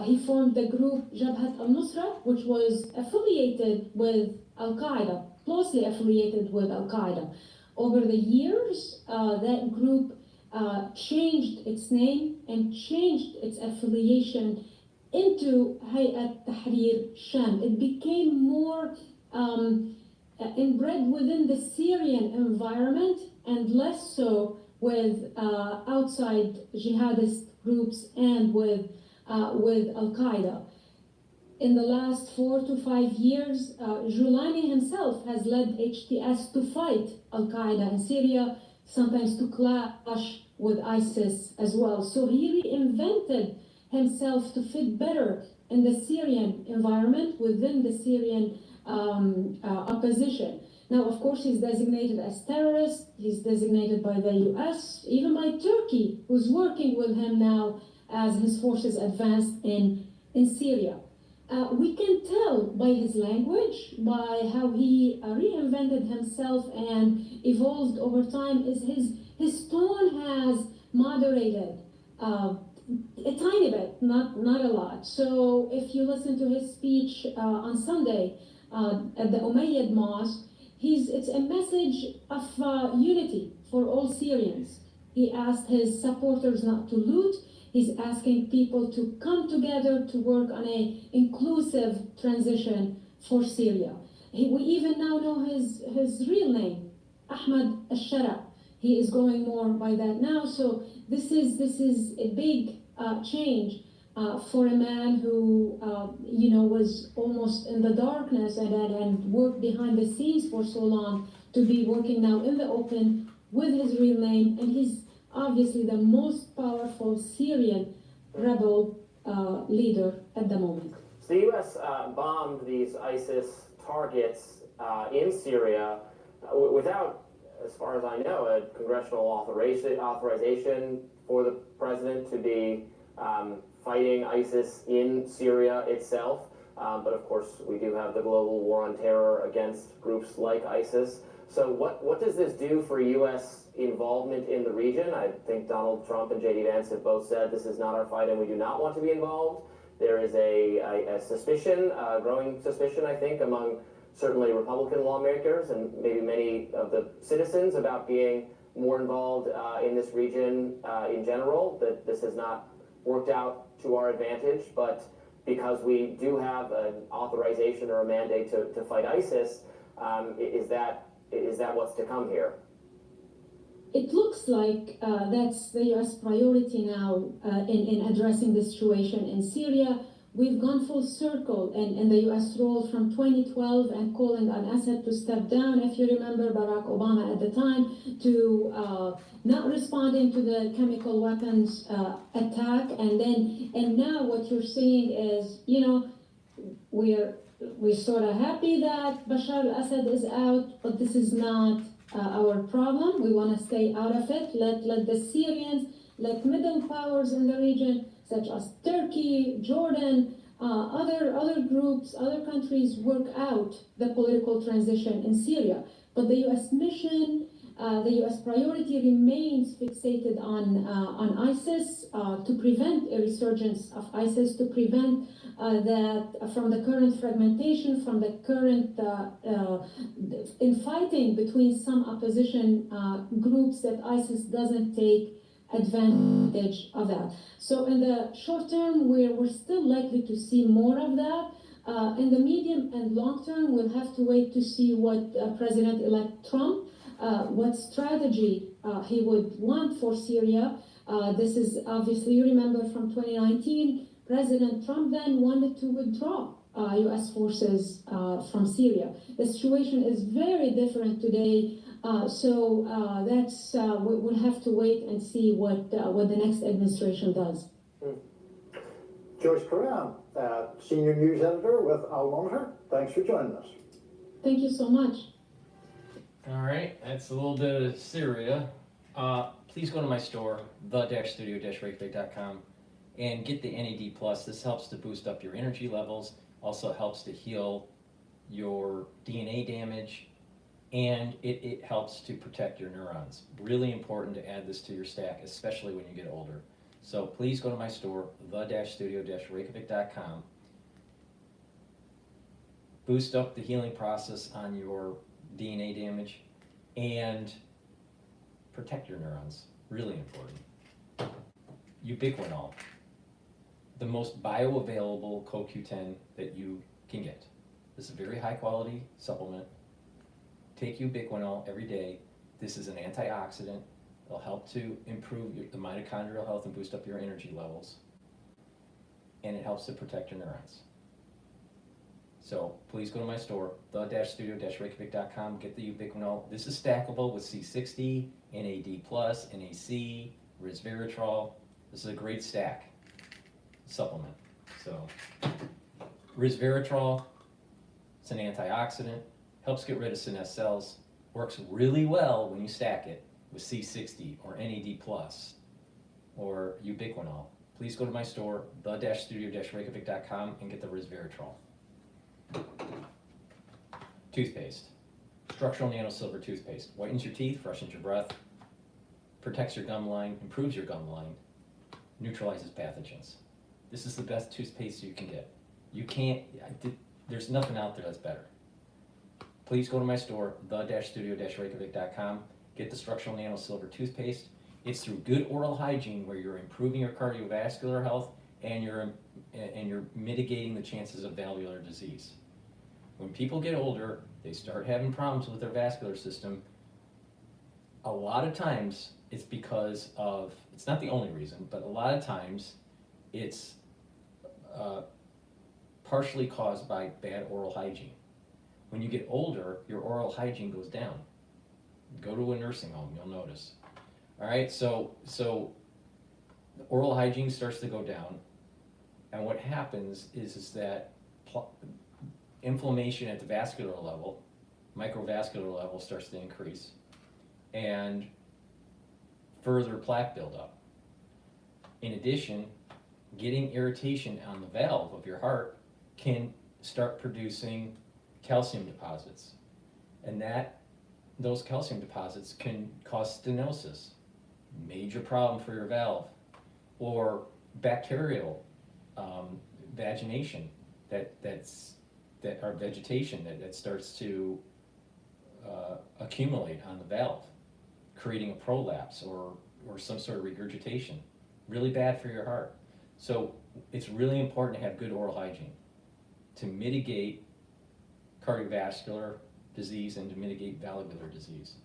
He formed the group Jabhat al-Nusra, which was affiliated with Al-Qaeda, closely affiliated with Al-Qaeda. Over the years, that group changed its name and changed its affiliation into Hayat Tahrir Sham. It became more inbred within the Syrian environment and less so with outside jihadist groups and with Al-Qaeda. In the last 4 to 5 years, Julani himself has led HTS to fight Al-Qaeda in Syria, sometimes to clash with ISIS as well. So he reinvented himself to fit better in the Syrian environment within the Syrian opposition. Now, of course, he's designated as terrorist. He's designated by the US, even by Turkey, who's working with him now as his forces advanced in Syria. We can tell by his language, by how he reinvented himself and evolved over time, is his tone has moderated a tiny bit, not a lot. So if you listen to his speech on Sunday at the Umayyad Mosque, it's a message of unity for all Syrians. He asked his supporters not to loot. He's asking people to come together to work on an inclusive transition for Syria. We even now know his real name, Ahmad al-Shara. He is going more by that now. So this is a big change for a man who was almost in the darkness and worked behind the scenes for so long, to be working now in the open with his real name. And he's obviously the most powerful Syrian rebel leader at the moment. So the U.S. bombed these ISIS targets in Syria without, as far as I know, a congressional authorization for the president to be fighting ISIS in Syria itself. But of course, we do have the global war on terror against groups like ISIS. So what does this do for U.S. involvement in the region? I think Donald Trump and J.D. Vance have both said this is not our fight and we do not want to be involved. There is a suspicion, a growing suspicion, I think, among certainly Republican lawmakers and maybe many of the citizens about being more involved in this region in general, that this has not worked out to our advantage. But because we do have an authorization or a mandate to fight ISIS, is that what's to come here? It looks like that's the U.S. priority now in addressing the situation in Syria. we've gone full circle in the U.S. role from 2012 and calling on Assad to step down. If you remember, Barack Obama at the time to not responding to the chemical weapons attack, and now what you're seeing is, you know, we're sort of happy that Bashar al-Assad is out, but this is not our problem. We want to stay out of it. Let the Syrians, let middle powers in the region, such as Turkey, Jordan, other groups, other countries work out the political transition in Syria. But the U.S. mission, the U.S. priority remains fixated on ISIS to prevent a resurgence of ISIS, to prevent that from the current fragmentation, from the current infighting between some opposition groups, that ISIS doesn't take advantage of that. So in the short term, we're still likely to see more of that. In the medium and long term, we'll have to wait to see what President-elect Trump, what strategy he would want for Syria. This is obviously, you remember from 2019, President Trump then wanted to withdraw U.S. forces from Syria. The situation is very different today. So we'll have to wait and see what the next administration does. Joyce Coran, Senior News Editor with Al Monitor. Thanks for joining us. Thank you so much. All right, that's a little bit of Syria. Please go to my store, the-studio-reykjavik.com, and get the NAD+. This helps to boost up your energy levels, also helps to heal your DNA damage, and it helps to protect your neurons. Really important to add this to your stack, especially when you get older. So please go to my store, the-studio-reykjavik.com. Boost up the healing process on your DNA damage and protect your neurons. Really important. Ubiquinol, the most bioavailable CoQ10 that you can get. This is a very high quality supplement. Take Ubiquinol every day. This is an antioxidant. It'll help to improve the mitochondrial health and boost up your energy levels. And it helps to protect your neurons. So please go to my store, the-studio-reykjavik.com, get the Ubiquinol. This is stackable with C60, NAD+, NAC, resveratrol. This is a great stack supplement. So resveratrol, it's an antioxidant, helps get rid of senescent cells, works really well when you stack it with C60 or NAD+, or Ubiquinol. Please go to my store, the-studio-reykjavik.com, and get the resveratrol. Toothpaste. Structural nano silver toothpaste. Whitens your teeth, freshens your breath, protects your gum line, improves your gum line, neutralizes pathogens. This is the best toothpaste you can get. You can't, there's nothing out there that's better. Please go to my store, the-studio-reykjavik.com, get the structural nano silver toothpaste. It's through good oral hygiene where you're improving your cardiovascular health and you're mitigating the chances of valvular disease. When people get older, they start having problems with their vascular system. A lot of times it's because of, it's not the only reason, but a lot of times it's partially caused by bad oral hygiene. When you get older, your oral hygiene goes down. Go to a nursing home, you'll notice. All right, so the oral hygiene starts to go down, and what happens is that inflammation at the vascular level, microvascular level, starts to increase, and further plaque buildup. In addition, getting irritation on the valve of your heart can start producing calcium deposits, and those calcium deposits can cause stenosis, major problem for your valve, or bacterial vagination that starts to accumulate on the valve, creating a prolapse or some sort of regurgitation. Really bad for your heart. So it's really important to have good oral hygiene to mitigate cardiovascular disease and to mitigate valvular disease.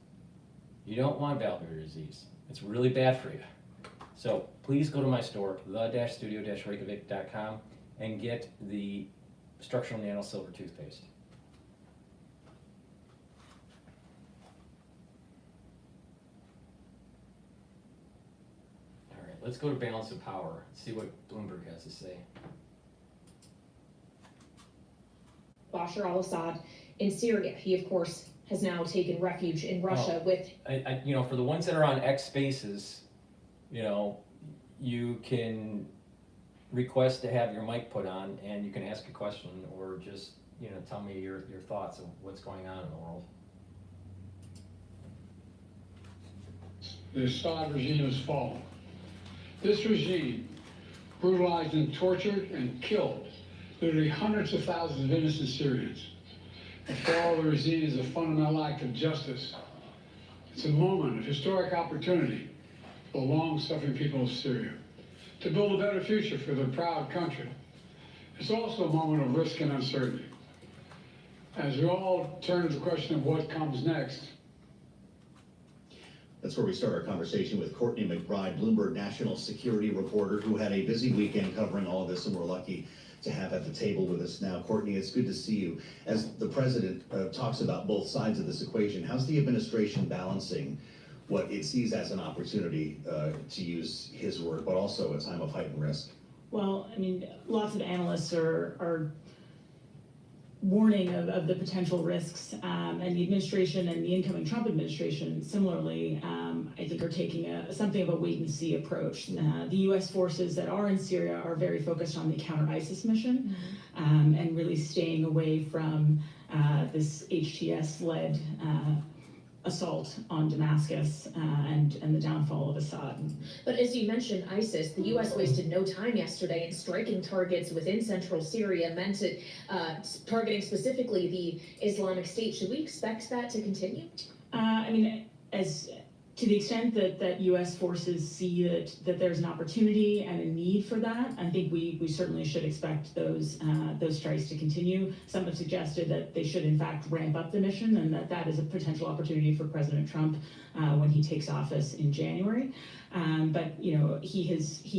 You don't want valvular disease. It's really bad for you. So please go to my store, the-studio-reykjavik.com, and get the structural nanosilver toothpaste. All right, let's go to balance of power, see what Bloomberg has to say. Bashar al-Assad in Syria. He, of course, has now taken refuge in Russia with... You know, for the ones that are on X Spaces, you know, you can request to have your mic put on and you can ask a question or just, you know, tell me your thoughts of what's going on in the world. The Assad regime has fallen. This regime brutalized and tortured and killed literally hundreds of thousands of innocent Syrians. The fall of the regime is a fundamental act of justice. It's a moment of historic opportunity for the long-suffering people of Syria to build a better future for their proud country. It's also a moment of risk and uncertainty. As we all turn to the question of what comes next. That's where we start our conversation with Courtney McBride, Bloomberg national security reporter, who had a busy weekend covering all of this, and we're lucky to have at the table with us now. Courtney, it's good to see you. As the president talks about both sides of this equation, how's the administration balancing what it sees as an opportunity, to use his word, but also a time of heightened risk? Well, I mean, lots of analysts are warning of the potential risks, and the administration and the incoming Trump administration, similarly, I think are taking something of a wait-and-see approach. The U.S. forces that are in Syria are very focused on the counter-ISIS mission, and really staying away from this HTS-led assault on Damascus and the downfall of Assad. But as you mentioned, ISIS, the U.S. wasted no time yesterday in striking targets within central Syria, meant it targeting specifically the Islamic State. Should we expect that to continue? I mean, to the extent that U.S. forces see that there's an opportunity and a need for that, I think we certainly should expect those strikes to continue. Some have suggested that they should in fact ramp up the mission, and that is a potential opportunity for President Trump when he takes office in January. But you know, he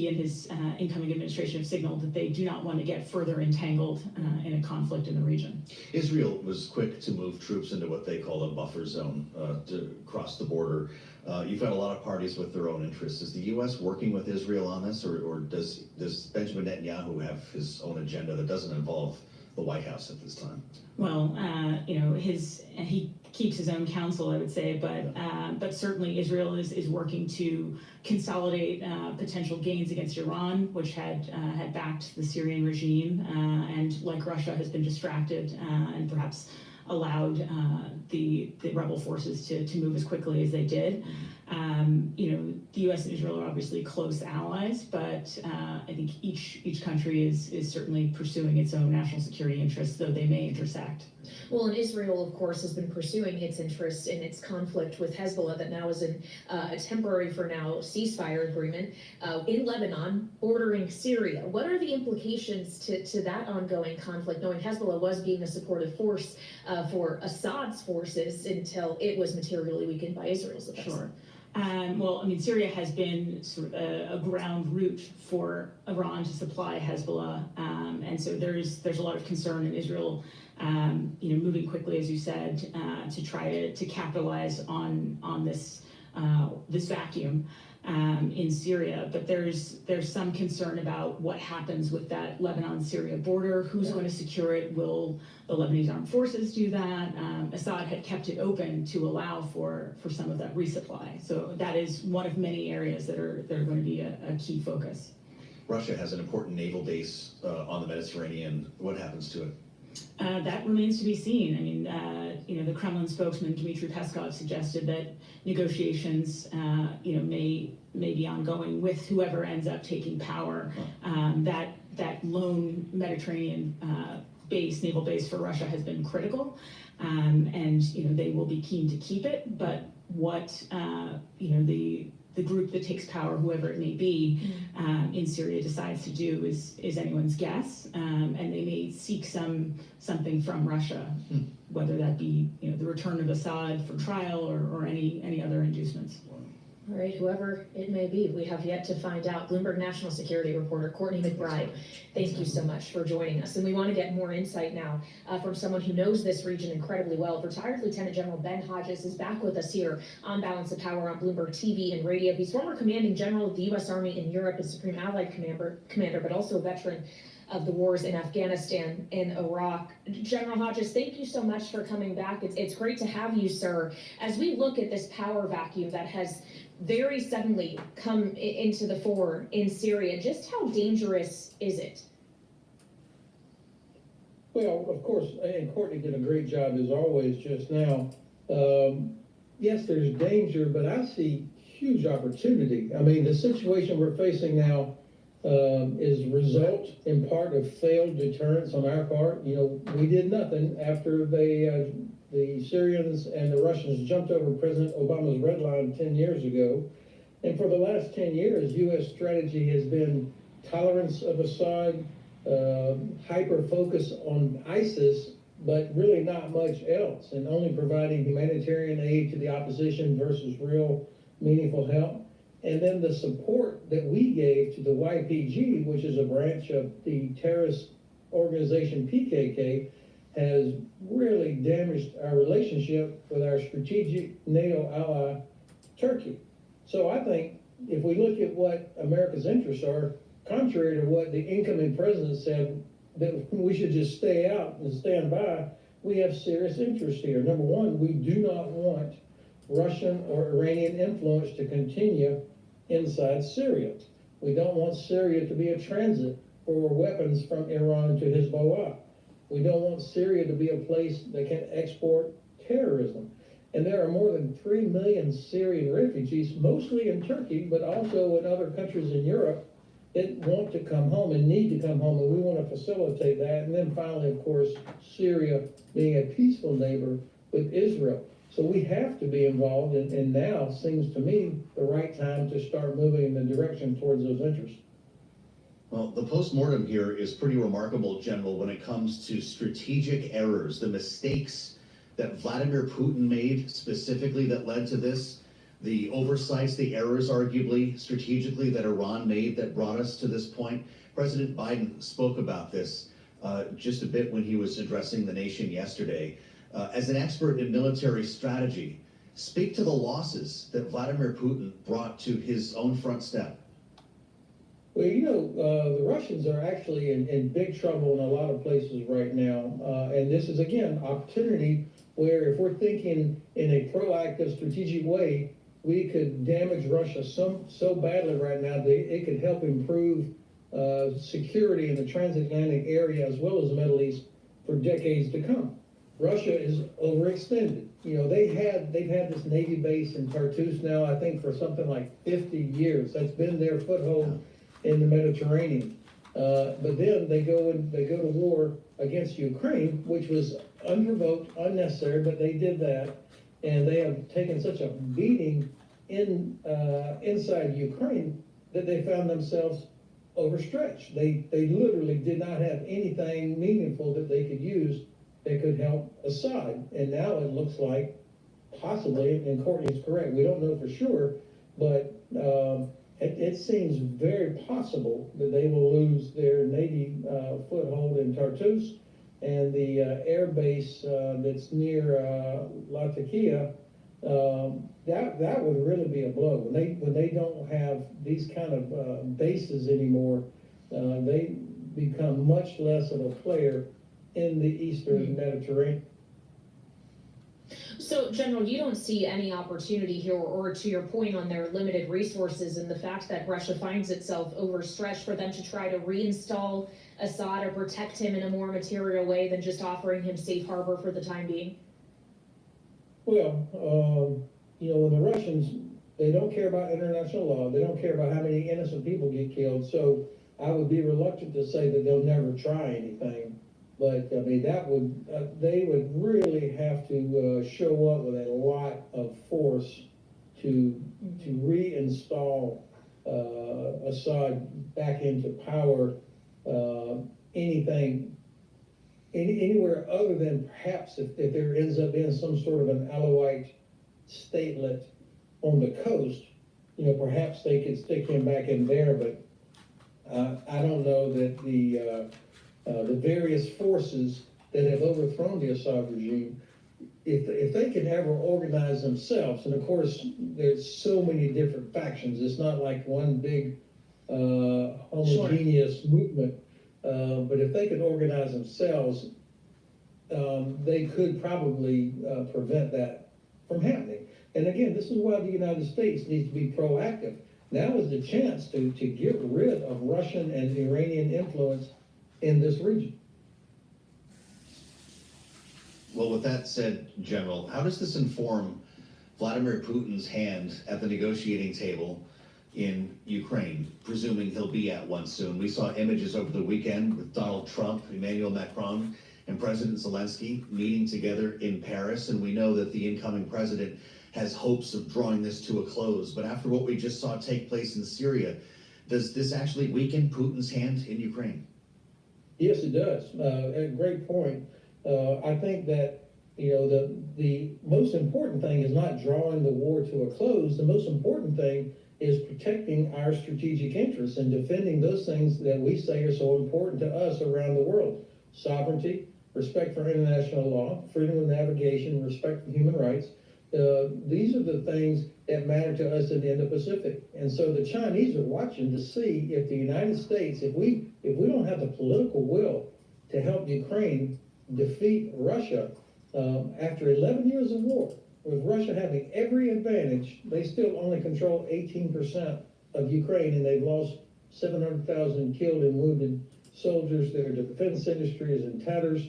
and his incoming administration have signaled that they do not want to get further entangled in a conflict in the region. Israel was quick to move troops into what they call a buffer zone to cross the border. You've got a lot of parties with their own interests. Is the U.S. working with Israel on this, or does Benjamin Netanyahu have his own agenda that doesn't involve the White House at this time? Well, you know, he keeps his own counsel, I would say, but certainly Israel is working to consolidate potential gains against Iran, which had backed the Syrian regime, and like Russia has been distracted and perhaps allowed the rebel forces to move as quickly as they did. You know, the U.S. and Israel are obviously close allies, but I think each country is certainly pursuing its own national security interests, though they may intersect. Well, and Israel, of course, has been pursuing its interests in its conflict with Hezbollah that now is in a temporary, for now, ceasefire agreement in Lebanon, bordering Syria. What are the implications to that ongoing conflict, knowing Hezbollah was being a supportive force for Assad's forces until it was materially weakened by Israel's attacks? Sure. Well, I mean, Syria has been sort of a ground route for Iran to supply Hezbollah, and so there's a lot of concern in Israel, you know, moving quickly, as you said, to try to capitalize on this vacuum in Syria. But there's some concern about what happens with that Lebanon-Syria border. Who's going to secure it? Will the Lebanese armed forces do that? Assad had kept it open to allow for some of that resupply. So that is one of many areas that are going to be a key focus. Russia has an important naval base on the Mediterranean. What happens to it? That remains to be seen. I mean, you know, the Kremlin spokesman Dmitry Peskov suggested that negotiations, you know, may be ongoing with whoever ends up taking power. That lone Mediterranean naval base for Russia has been critical, and you know, they will be keen to keep it. But what you know, the group that takes power, whoever it may be, in Syria decides to do is anyone's guess, and they may seek something from Russia, whether that be, you know, the return of Assad for trial or any other inducements. All right, whoever it may be, we have yet to find out. Bloomberg national security reporter Courtney McBride, thank you so much for joining us. And we want to get more insight now from someone who knows this region incredibly well. Retired Lieutenant General Ben Hodges is back with us here on Balance of Power on Bloomberg TV and radio. He's former commanding general of the U.S. Army in Europe and Supreme Allied Commander, but also a veteran of the wars in Afghanistan and Iraq. General Hodges, thank you so much for coming back. It's great to have you, sir. As we look at this power vacuum that has very suddenly come into the fore in Syria, just how dangerous is it? Well, of course, and Courtney did a great job as always just now. Yes, there's danger, but I see huge opportunity. I mean, the situation we're facing now is a result in part of failed deterrence on our part. You know, we did nothing after the Syrians and the Russians jumped over President Obama's red line 10 years ago. And for the last 10 years, U.S. strategy has been tolerance of Assad, hyper-focus on ISIS, but really not much else, and only providing humanitarian aid to the opposition versus real meaningful help. And then the support that we gave to the YPG, which is a branch of the terrorist organization PKK, has really damaged our relationship with our strategic NATO ally, Turkey. So I think if we look at what America's interests are, contrary to what the incoming president said, that we should just stay out and stand by, we have serious interest here. Number one, we do not want Russian or Iranian influence to continue inside Syria. We don't want Syria to be a transit for weapons from Iran to Hezbollah. We don't want Syria to be a place that can export terrorism. And there are more than 3 million Syrian refugees, mostly in Turkey, but also in other countries in Europe, that want to come home and need to come home, and we want to facilitate that. And then finally, of course, Syria being a peaceful neighbor with Israel. So we have to be involved, and now seems to me the right time to start moving in the direction towards those interests. Well, the postmortem here is pretty remarkable, General, when it comes to strategic errors, the mistakes that Vladimir Putin made specifically that led to this, the oversights, the errors, arguably, strategically, that Iran made that brought us to this point. President Biden spoke about this just a bit when he was addressing the nation yesterday. As an expert in military strategy, speak to the losses that Vladimir Putin brought to his own front step. Well, you know, the Russians are actually in big trouble in a lot of places right now. And this is, again, opportunity where if we're thinking in a proactive, strategic way, we could damage Russia so badly right now that it could help improve security in the transatlantic area as well as the Middle East for decades to come. Russia is overextended. You know, they've had this Navy base in Tartus now, I think, for something like 50 years. That's been their foothold in the Mediterranean. But then they go to war against Ukraine, which was unprovoked, unnecessary, but they did that. And they have taken such a beating inside Ukraine that they found themselves overstretched. They literally did not have anything meaningful that they could use that could help Assad. And now it looks like possibly, and Courtney is correct, we don't know for sure, but it seems very possible that they will lose their Navy foothold in Tartus and the air base that's near Latakia. That would really be a blow. When they don't have these kind of bases anymore, they become much less of a player in the Eastern Mediterranean. So, General, you don't see any opportunity here, or to your point on their limited resources and the fact that Russia finds itself overstretched, for them to try to reinstall Assad or protect him in a more material way than just offering him safe harbor for the time being? Well, you know, when the Russians, they don't care about international law. They don't care about how many innocent people get killed. So I would be reluctant to say that they'll never try anything. But I mean, that would they would really have to show up with a lot of force to reinstall Assad back into power. Anywhere other than perhaps if there ends up being some sort of an Alawite statelet on the coast, perhaps they could stick him back in there, but I don't know that the various forces that have overthrown the Assad regime, if they can ever organize themselves, and of course, there's so many different factions, it's not like one big homogeneous movement, but if they could organize themselves, they could probably prevent that from happening. And again, this is why the United States needs to be proactive. Now is the chance to get rid of Russian and Iranian influence in this region. Well, with that said, General, how does this inform Vladimir Putin's hand at the negotiating table in Ukraine, presuming he'll be at one soon? We saw images over the weekend with Donald Trump, Emmanuel Macron, and President Zelensky meeting together in Paris, and we know that the incoming president has hopes of drawing this to a close. But after what we just saw take place in Syria, does this actually weaken Putin's hand in Ukraine? Yes, it does. A great point. I think that the most important thing is not drawing the war to a close. The most important thing is protecting our strategic interests and defending those things that we say are so important to us around the world: sovereignty, respect for international law, freedom of navigation, respect for human rights. These are the things that matter to us in the Indo-Pacific. And so the Chinese are watching to see if the United States, if we don't have the political will to help Ukraine defeat Russia, after 11 years of war, with Russia having every advantage, they still only control 18% of Ukraine, and they've lost 700,000 killed and wounded soldiers. Their defense industry is in tatters.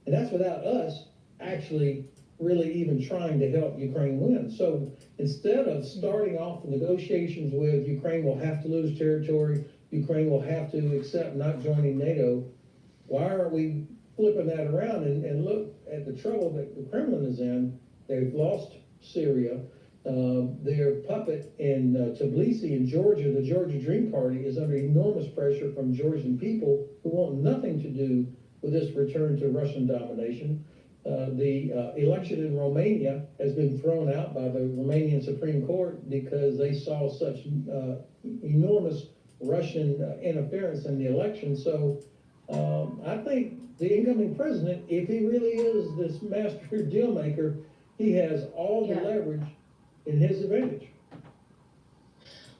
And that's without us actually really even trying to help Ukraine win. So instead of starting off the negotiations with Ukraine will have to lose territory, Ukraine will have to accept not joining NATO, why aren't we flipping that around and look at the trouble that the Kremlin is in? They've lost Syria. Their puppet in Tbilisi in Georgia, the Georgia Dream Party, is under enormous pressure from Georgian people who want nothing to do with this return to Russian domination. The election in Romania has been thrown out by the Romanian Supreme Court because they saw such enormous Russian interference in the election. So I think the incoming president, if he really is this master deal maker, he has all the leverage in his advantage.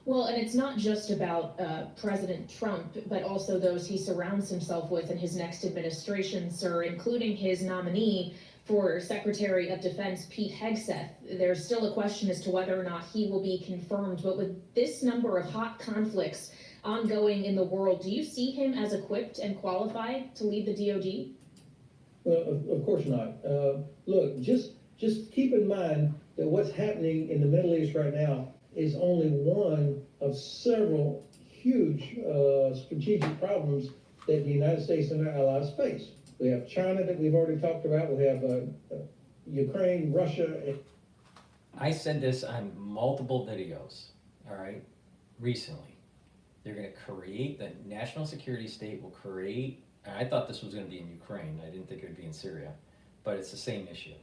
Well, and it's not just about President Trump, but also those he surrounds himself with in his next administration, sir, including his nominee for Secretary of Defense, Pete Hegseth. There's still a question as to whether or not he will be confirmed, but with this number of hot conflicts ongoing in the world, do you see him as equipped and qualified to lead the DoD? Well, of course not. Look, just keep in mind that what's happening in the Middle East right now is only one of several huge strategic problems that the United States and our allies face. We have China that we've already talked about. We have Ukraine, Russia. I said this on multiple videos, all right, recently. They're going to create, the national security state will create, and I thought this was going to be in Ukraine. I didn't think it would be in Syria, but it's the same issue.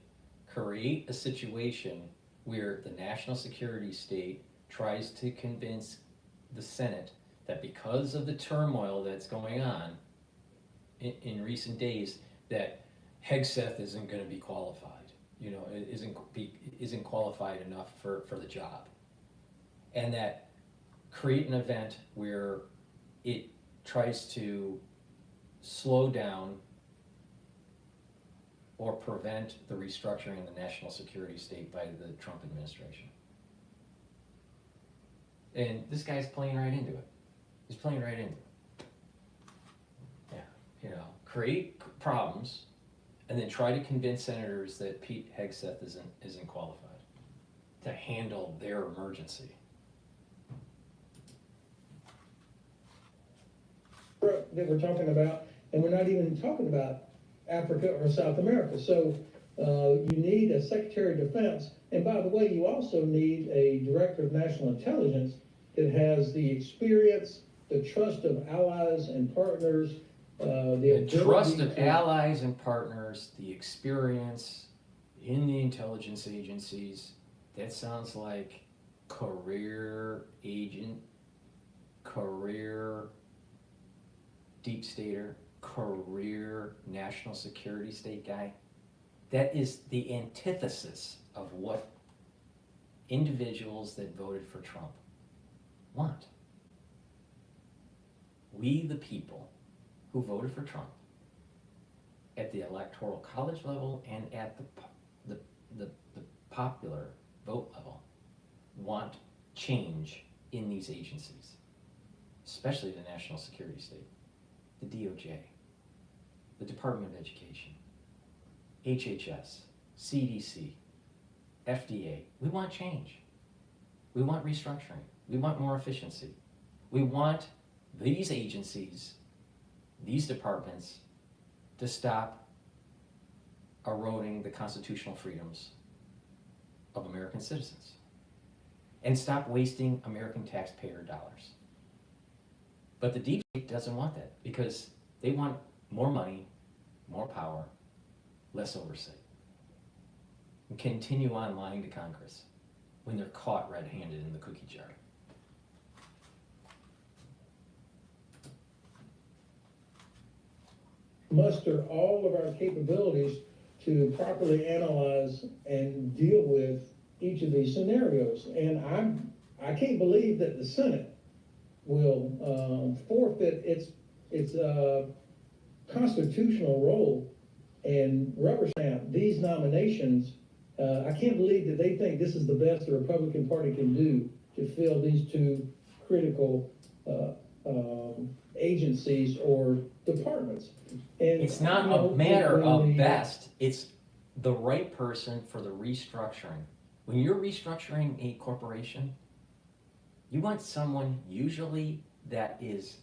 Create a situation where the national security state tries to convince the Senate that because of the turmoil that's going on in recent days, that Hegseth isn't going to be qualified, isn't qualified enough for the job. And that create an event where it tries to slow down or prevent the restructuring of the national security state by the Trump administration. And this guy's playing right into it. He's playing right into it. Yeah, create problems and then try to convince senators that Pete Hegseth isn't qualified to handle their emergency. That we're talking about, and we're not even talking about Africa or South America. So you need a Secretary of Defense. And by the way, you also need a Director of National Intelligence that has the experience, the trust of allies and partners, the trust of allies and partners, the experience in the intelligence agencies. That sounds like career agent, career deep stater, career national security state guy. That is the antithesis of what individuals that voted for Trump want. We, the people who voted for Trump, at the electoral college level and at the popular vote level, want change in these agencies, especially the national security state, the DOJ, the Department of Education, HHS, CDC, FDA. We want change. We want restructuring. We want more efficiency. We want these agencies, these departments, to stop eroding the constitutional freedoms of American citizens and stop wasting American taxpayer dollars. But the deep state doesn't want that because they want more money, more power, less oversight, and continue on lying to Congress when they're caught red-handed in the cookie jar. Muster all of our capabilities to properly analyze and deal with each of these scenarios. And I can't believe that the Senate will forfeit its constitutional role and rubber stamp these nominations. I can't believe that they think this is the best the Republican Party can do to fill these two critical agencies or departments. And it's not a matter of best, it's the right person for the restructuring. When you're restructuring a corporation, you want someone usually that is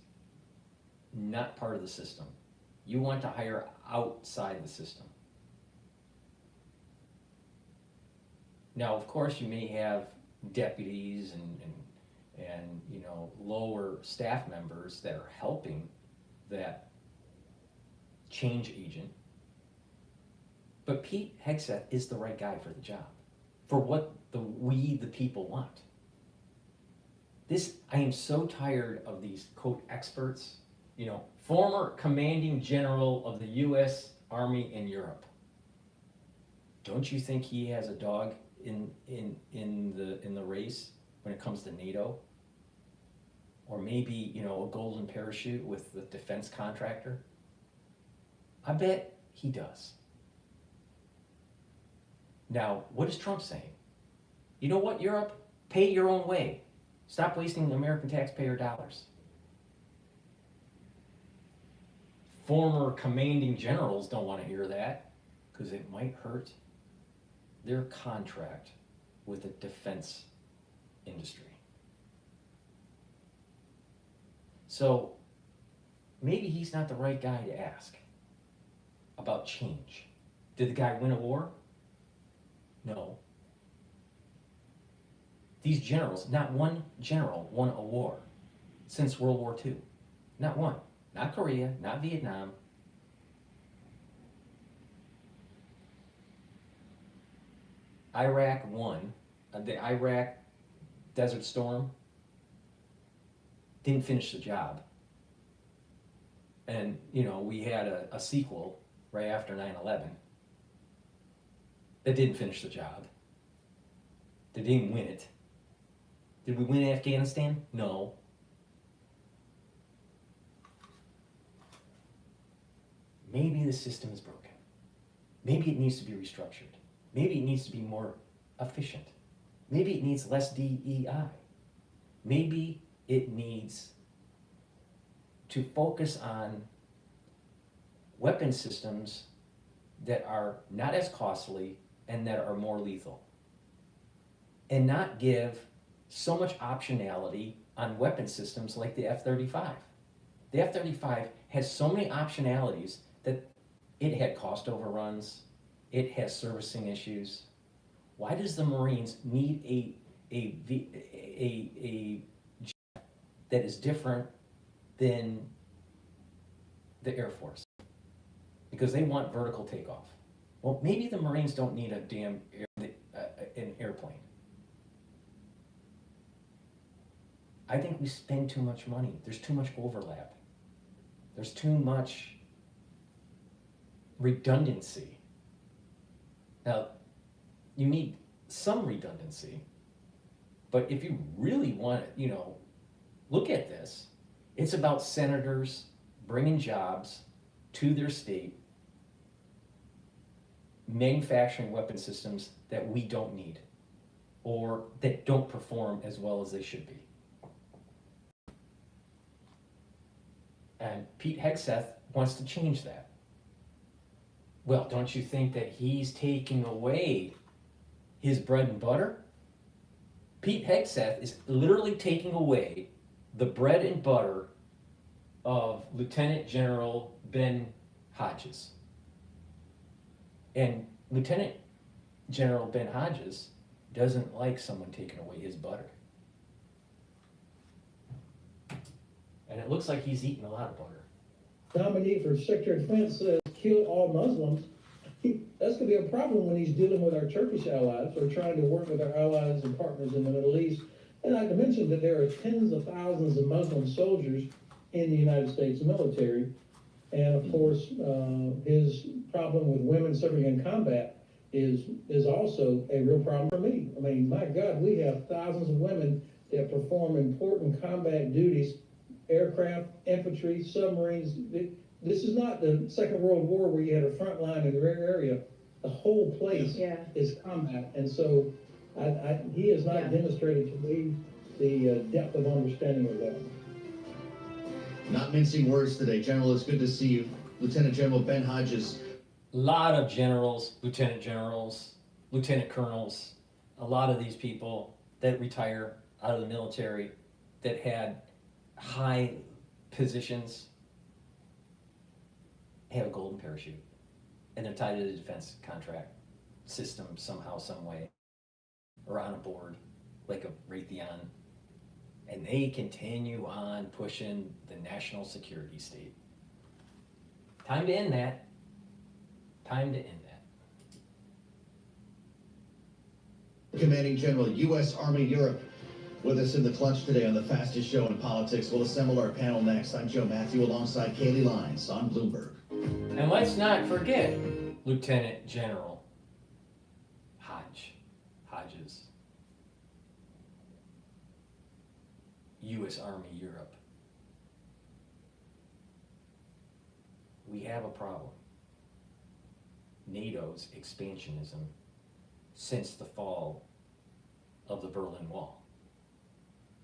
not part of the system. You want to hire outside the system. Now, of course, you may have deputies and you know, lower staff members that are helping that change agent. But Pete Hegseth is the right guy for the job, for what we the people want. I am so tired of these, quote, experts, you know, former commanding general of the U.S. Army in Europe. Don't you think he has a dog in the race when it comes to NATO? Or maybe, you know, a golden parachute with the defense contractor? I bet he does. Now, what is Trump saying? You know what, Europe? Pay your own way. Stop wasting American taxpayer dollars. Former commanding generals don't want to hear that because it might hurt their contract with the defense industry. So maybe he's not the right guy to ask about change. Did the guy win a war? No. These generals, not one general won a war since World War II. Not one. Not Korea, not Vietnam. Iraq won. The Iraq Desert Storm didn't finish the job. And, you know, we had a sequel right after 9/11 that didn't finish the job. They didn't win it. Did we win Afghanistan? No. Maybe the system is broken. Maybe it needs to be restructured. Maybe it needs to be more efficient. Maybe it needs less DEI. Maybe it needs to focus on weapon systems that are not as costly and that are more lethal. And not give so much optionality on weapon systems like the F-35. The F-35 has so many optionalities that it had cost overruns, it has servicing issues. Why does the Marines need a jet that is different than the Air Force? Because they want vertical takeoff. Well, maybe the Marines don't need a damn an airplane. I think we spend too much money. There's too much overlap. There's too much redundancy. Now, you need some redundancy, but if you really want to, look at this, it's about senators bringing jobs to their state, manufacturing weapon systems that we don't need or that don't perform as well as they should be. And Pete Hegseth wants to change that. Well, don't you think that he's taking away his bread and butter? Pete Hegseth is literally taking away the bread and butter of Lieutenant General Ben Hodges. And Lieutenant General Ben Hodges doesn't like someone taking away his butter. And it looks like he's eating a lot of butter. Nominee for Secretary of Defense says kill all Muslims. That's going to be a problem when he's dealing with our Turkish allies or trying to work with our allies and partners in the Middle East. And I mentioned that there are tens of thousands of Muslim soldiers in the United States military. And of course, his problem with women serving in combat is also a real problem for me. I mean, my God, we have thousands of women that perform important combat duties, aircraft, infantry, submarines. This is not the Second World War where you had a front line in the rear area. The whole place is combat. And so he has not demonstrated to me the depth of understanding of that. Not mincing words today. General, it's good to see you. Lieutenant General Ben Hodges. A lot of generals, lieutenant generals, lieutenant colonels, a lot of these people that retire out of the military that had high positions have a golden parachute, and they're tied to the defense contract system somehow, some way, or on a board like a Raytheon, and they continue on pushing the national security state. Time to end that. Time to end that. Commanding General, U.S. Army Europe, with us in the clutch today on the fastest show in politics. We'll assemble our panel next. I'm Joe Matthew alongside Kaylee Lyons on Bloomberg. And let's not forget Lieutenant General Hodges, U.S. Army Europe. We have a problem. NATO's expansionism since the fall of the Berlin Wall.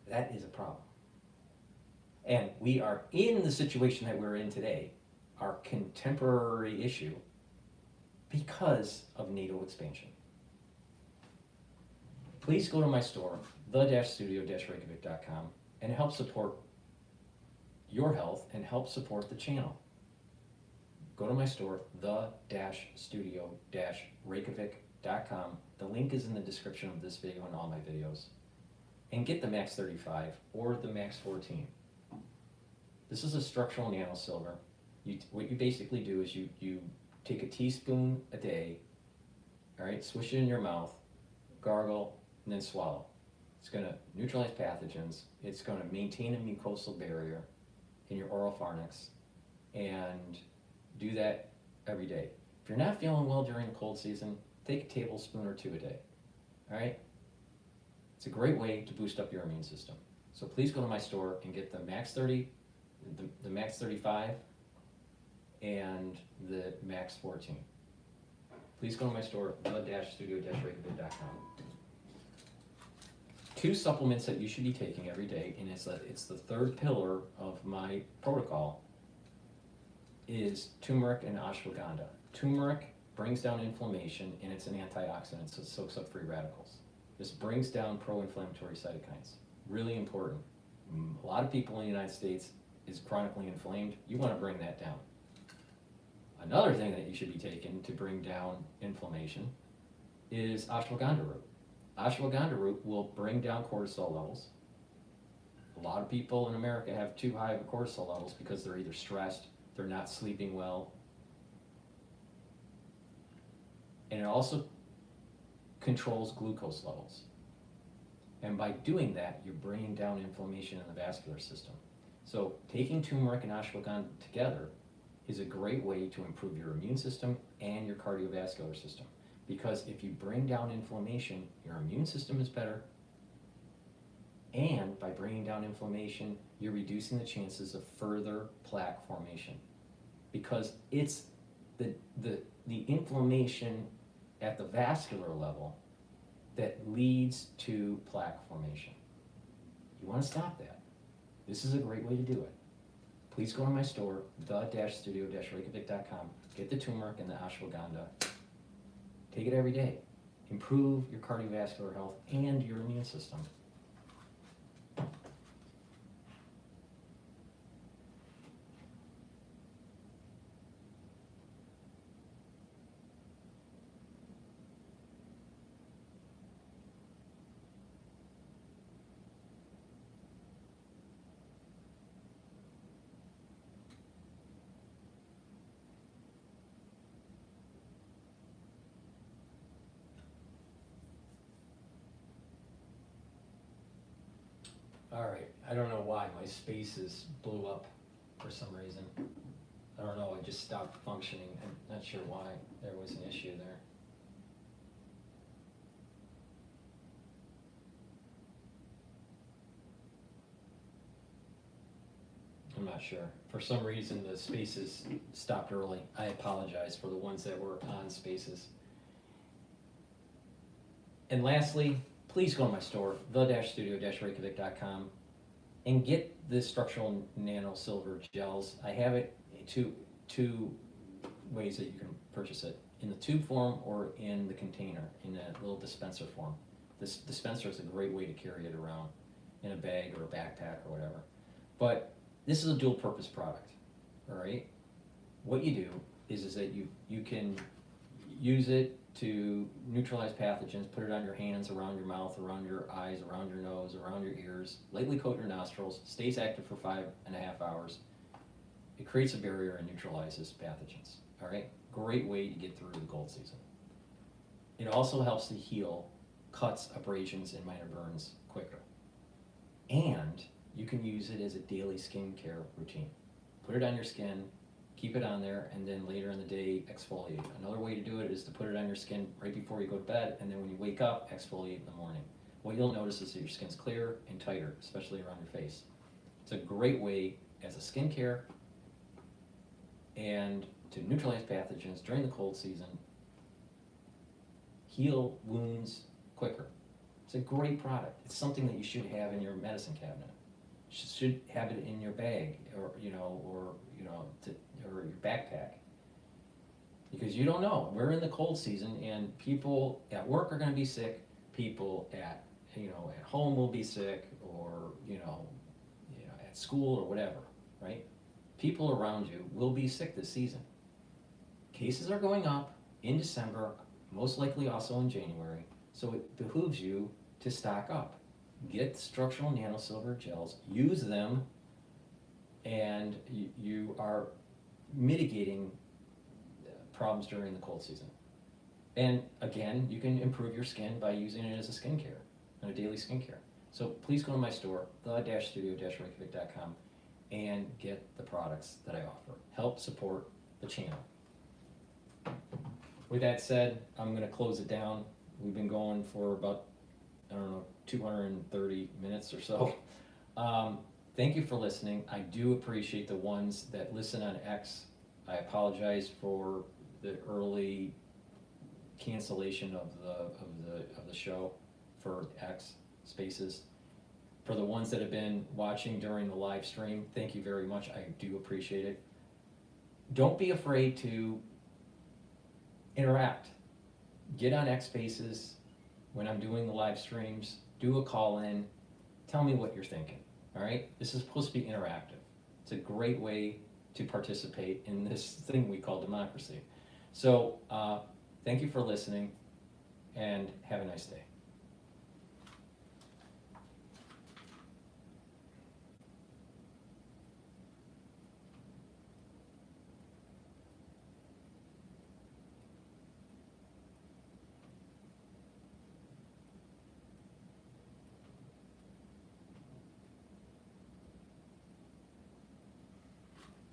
That is a problem. And we are in the situation that we're in today, our contemporary issue, because of NATO expansion. Please go to my store, the-studio-reykjavik.com, and help support your health and help support the channel. Go to my store, the-studio-reykjavik.com. The link is in the description of this video and all my videos. And get the Max 35 or the Max 14. This is a structural nano silver. What you basically do is you take a teaspoon a day, all right, swish it in your mouth, gargle, and then swallow. It's going to neutralize pathogens. It's going to maintain a mucosal barrier in your oral pharynx, and do that every day. If you're not feeling well during the cold season, take a tablespoon or two a day, all right? It's a great way to boost up your immune system. So please go to my store and get the Max 30, the Max 35, and the Max 14. Please go to my store, the-studio-reykjavik.com. 2 supplements that you should be taking every day, and it's the third pillar of my protocol, is turmeric and ashwagandha. Turmeric brings down inflammation, and it's an antioxidant, so it soaks up free radicals. This brings down pro-inflammatory cytokines. Really important. A lot of people in the United States is chronically inflamed. You want to bring that down. Another thing that you should be taking to bring down inflammation is ashwagandha root. Ashwagandha root will bring down cortisol levels. A lot of people in America have too high of cortisol levels because they're either stressed, they're not sleeping well. And it also controls glucose levels. And by doing that, you're bringing down inflammation in the vascular system. So taking turmeric and ashwagandha together is a great way to improve your immune system and your cardiovascular system. Because if you bring down inflammation, your immune system is better. And by bringing down inflammation, you're reducing the chances of further plaque formation. Because it's the inflammation at the vascular level that leads to plaque formation. You want to stop that. This is a great way to do it. Please go to my store, the-studio-reykjavik.com. Get the turmeric and the ashwagandha. Take it every day. Improve your cardiovascular health and your immune system. All right, I don't know why my spaces blew up for some reason. I don't know, it just stopped functioning. I'm not sure why there was an issue there. I'm not sure. For some reason, the spaces stopped early. I apologize for the ones that were on spaces. And lastly, please go to my store, the-studio-reykjavik.com, and get the structural nano silver gels. I have it two ways that you can purchase it, in the tube form or in the container, in a little dispenser form. This dispenser is a great way to carry it around in a bag or a backpack or whatever. But this is a dual purpose product, all right? What you do is that you can use it to neutralize pathogens, put it on your hands, around your mouth, around your eyes, around your nose, around your ears, lightly coat your nostrils, stays active for 5.5 hours. It creates a barrier and neutralizes pathogens, all right? Great way to get through the cold season. It also helps to heal cuts, abrasions, and minor burns quicker. And you can use it as a daily skincare routine. Put it on your skin, keep it on there, and then later in the day, exfoliate. Another way to do it is to put it on your skin right before you go to bed, and then when you wake up, exfoliate in the morning. What you'll notice is that your skin's clearer and tighter, especially around your face. It's a great way as a skincare and to neutralize pathogens during the cold season, heal wounds quicker. It's a great product. It's something that you should have in your medicine cabinet. You should have it in your bag, or or your backpack, because you don't know. We're in the cold season, and people at work are going to be sick. People at home will be sick, or at school or whatever, right? People around you will be sick this season. Cases are going up in December, most likely also in January, so it behooves you to stock up. Get structural nanosilver gels, use them, and you are mitigating problems during the cold season. And again, you can improve your skin by using it as a skincare, a daily skincare. So please go to my store, the-studio-reykjavik.com, and get the products that I offer. Help support the channel. With that said, I'm going to close it down. We've been going for about, 230 minutes or so. Thank you for listening. I do appreciate the ones that listen on X. I apologize for the early cancellation of the show for X Spaces. For the ones that have been watching during the live stream, thank you very much. I do appreciate it. Don't be afraid to interact. Get on X Spaces when I'm doing the live streams. Do a call in. Tell me what you're thinking. All right? This is supposed to be interactive. It's a great way to participate in this thing we call democracy. So thank you for listening, and have a nice day.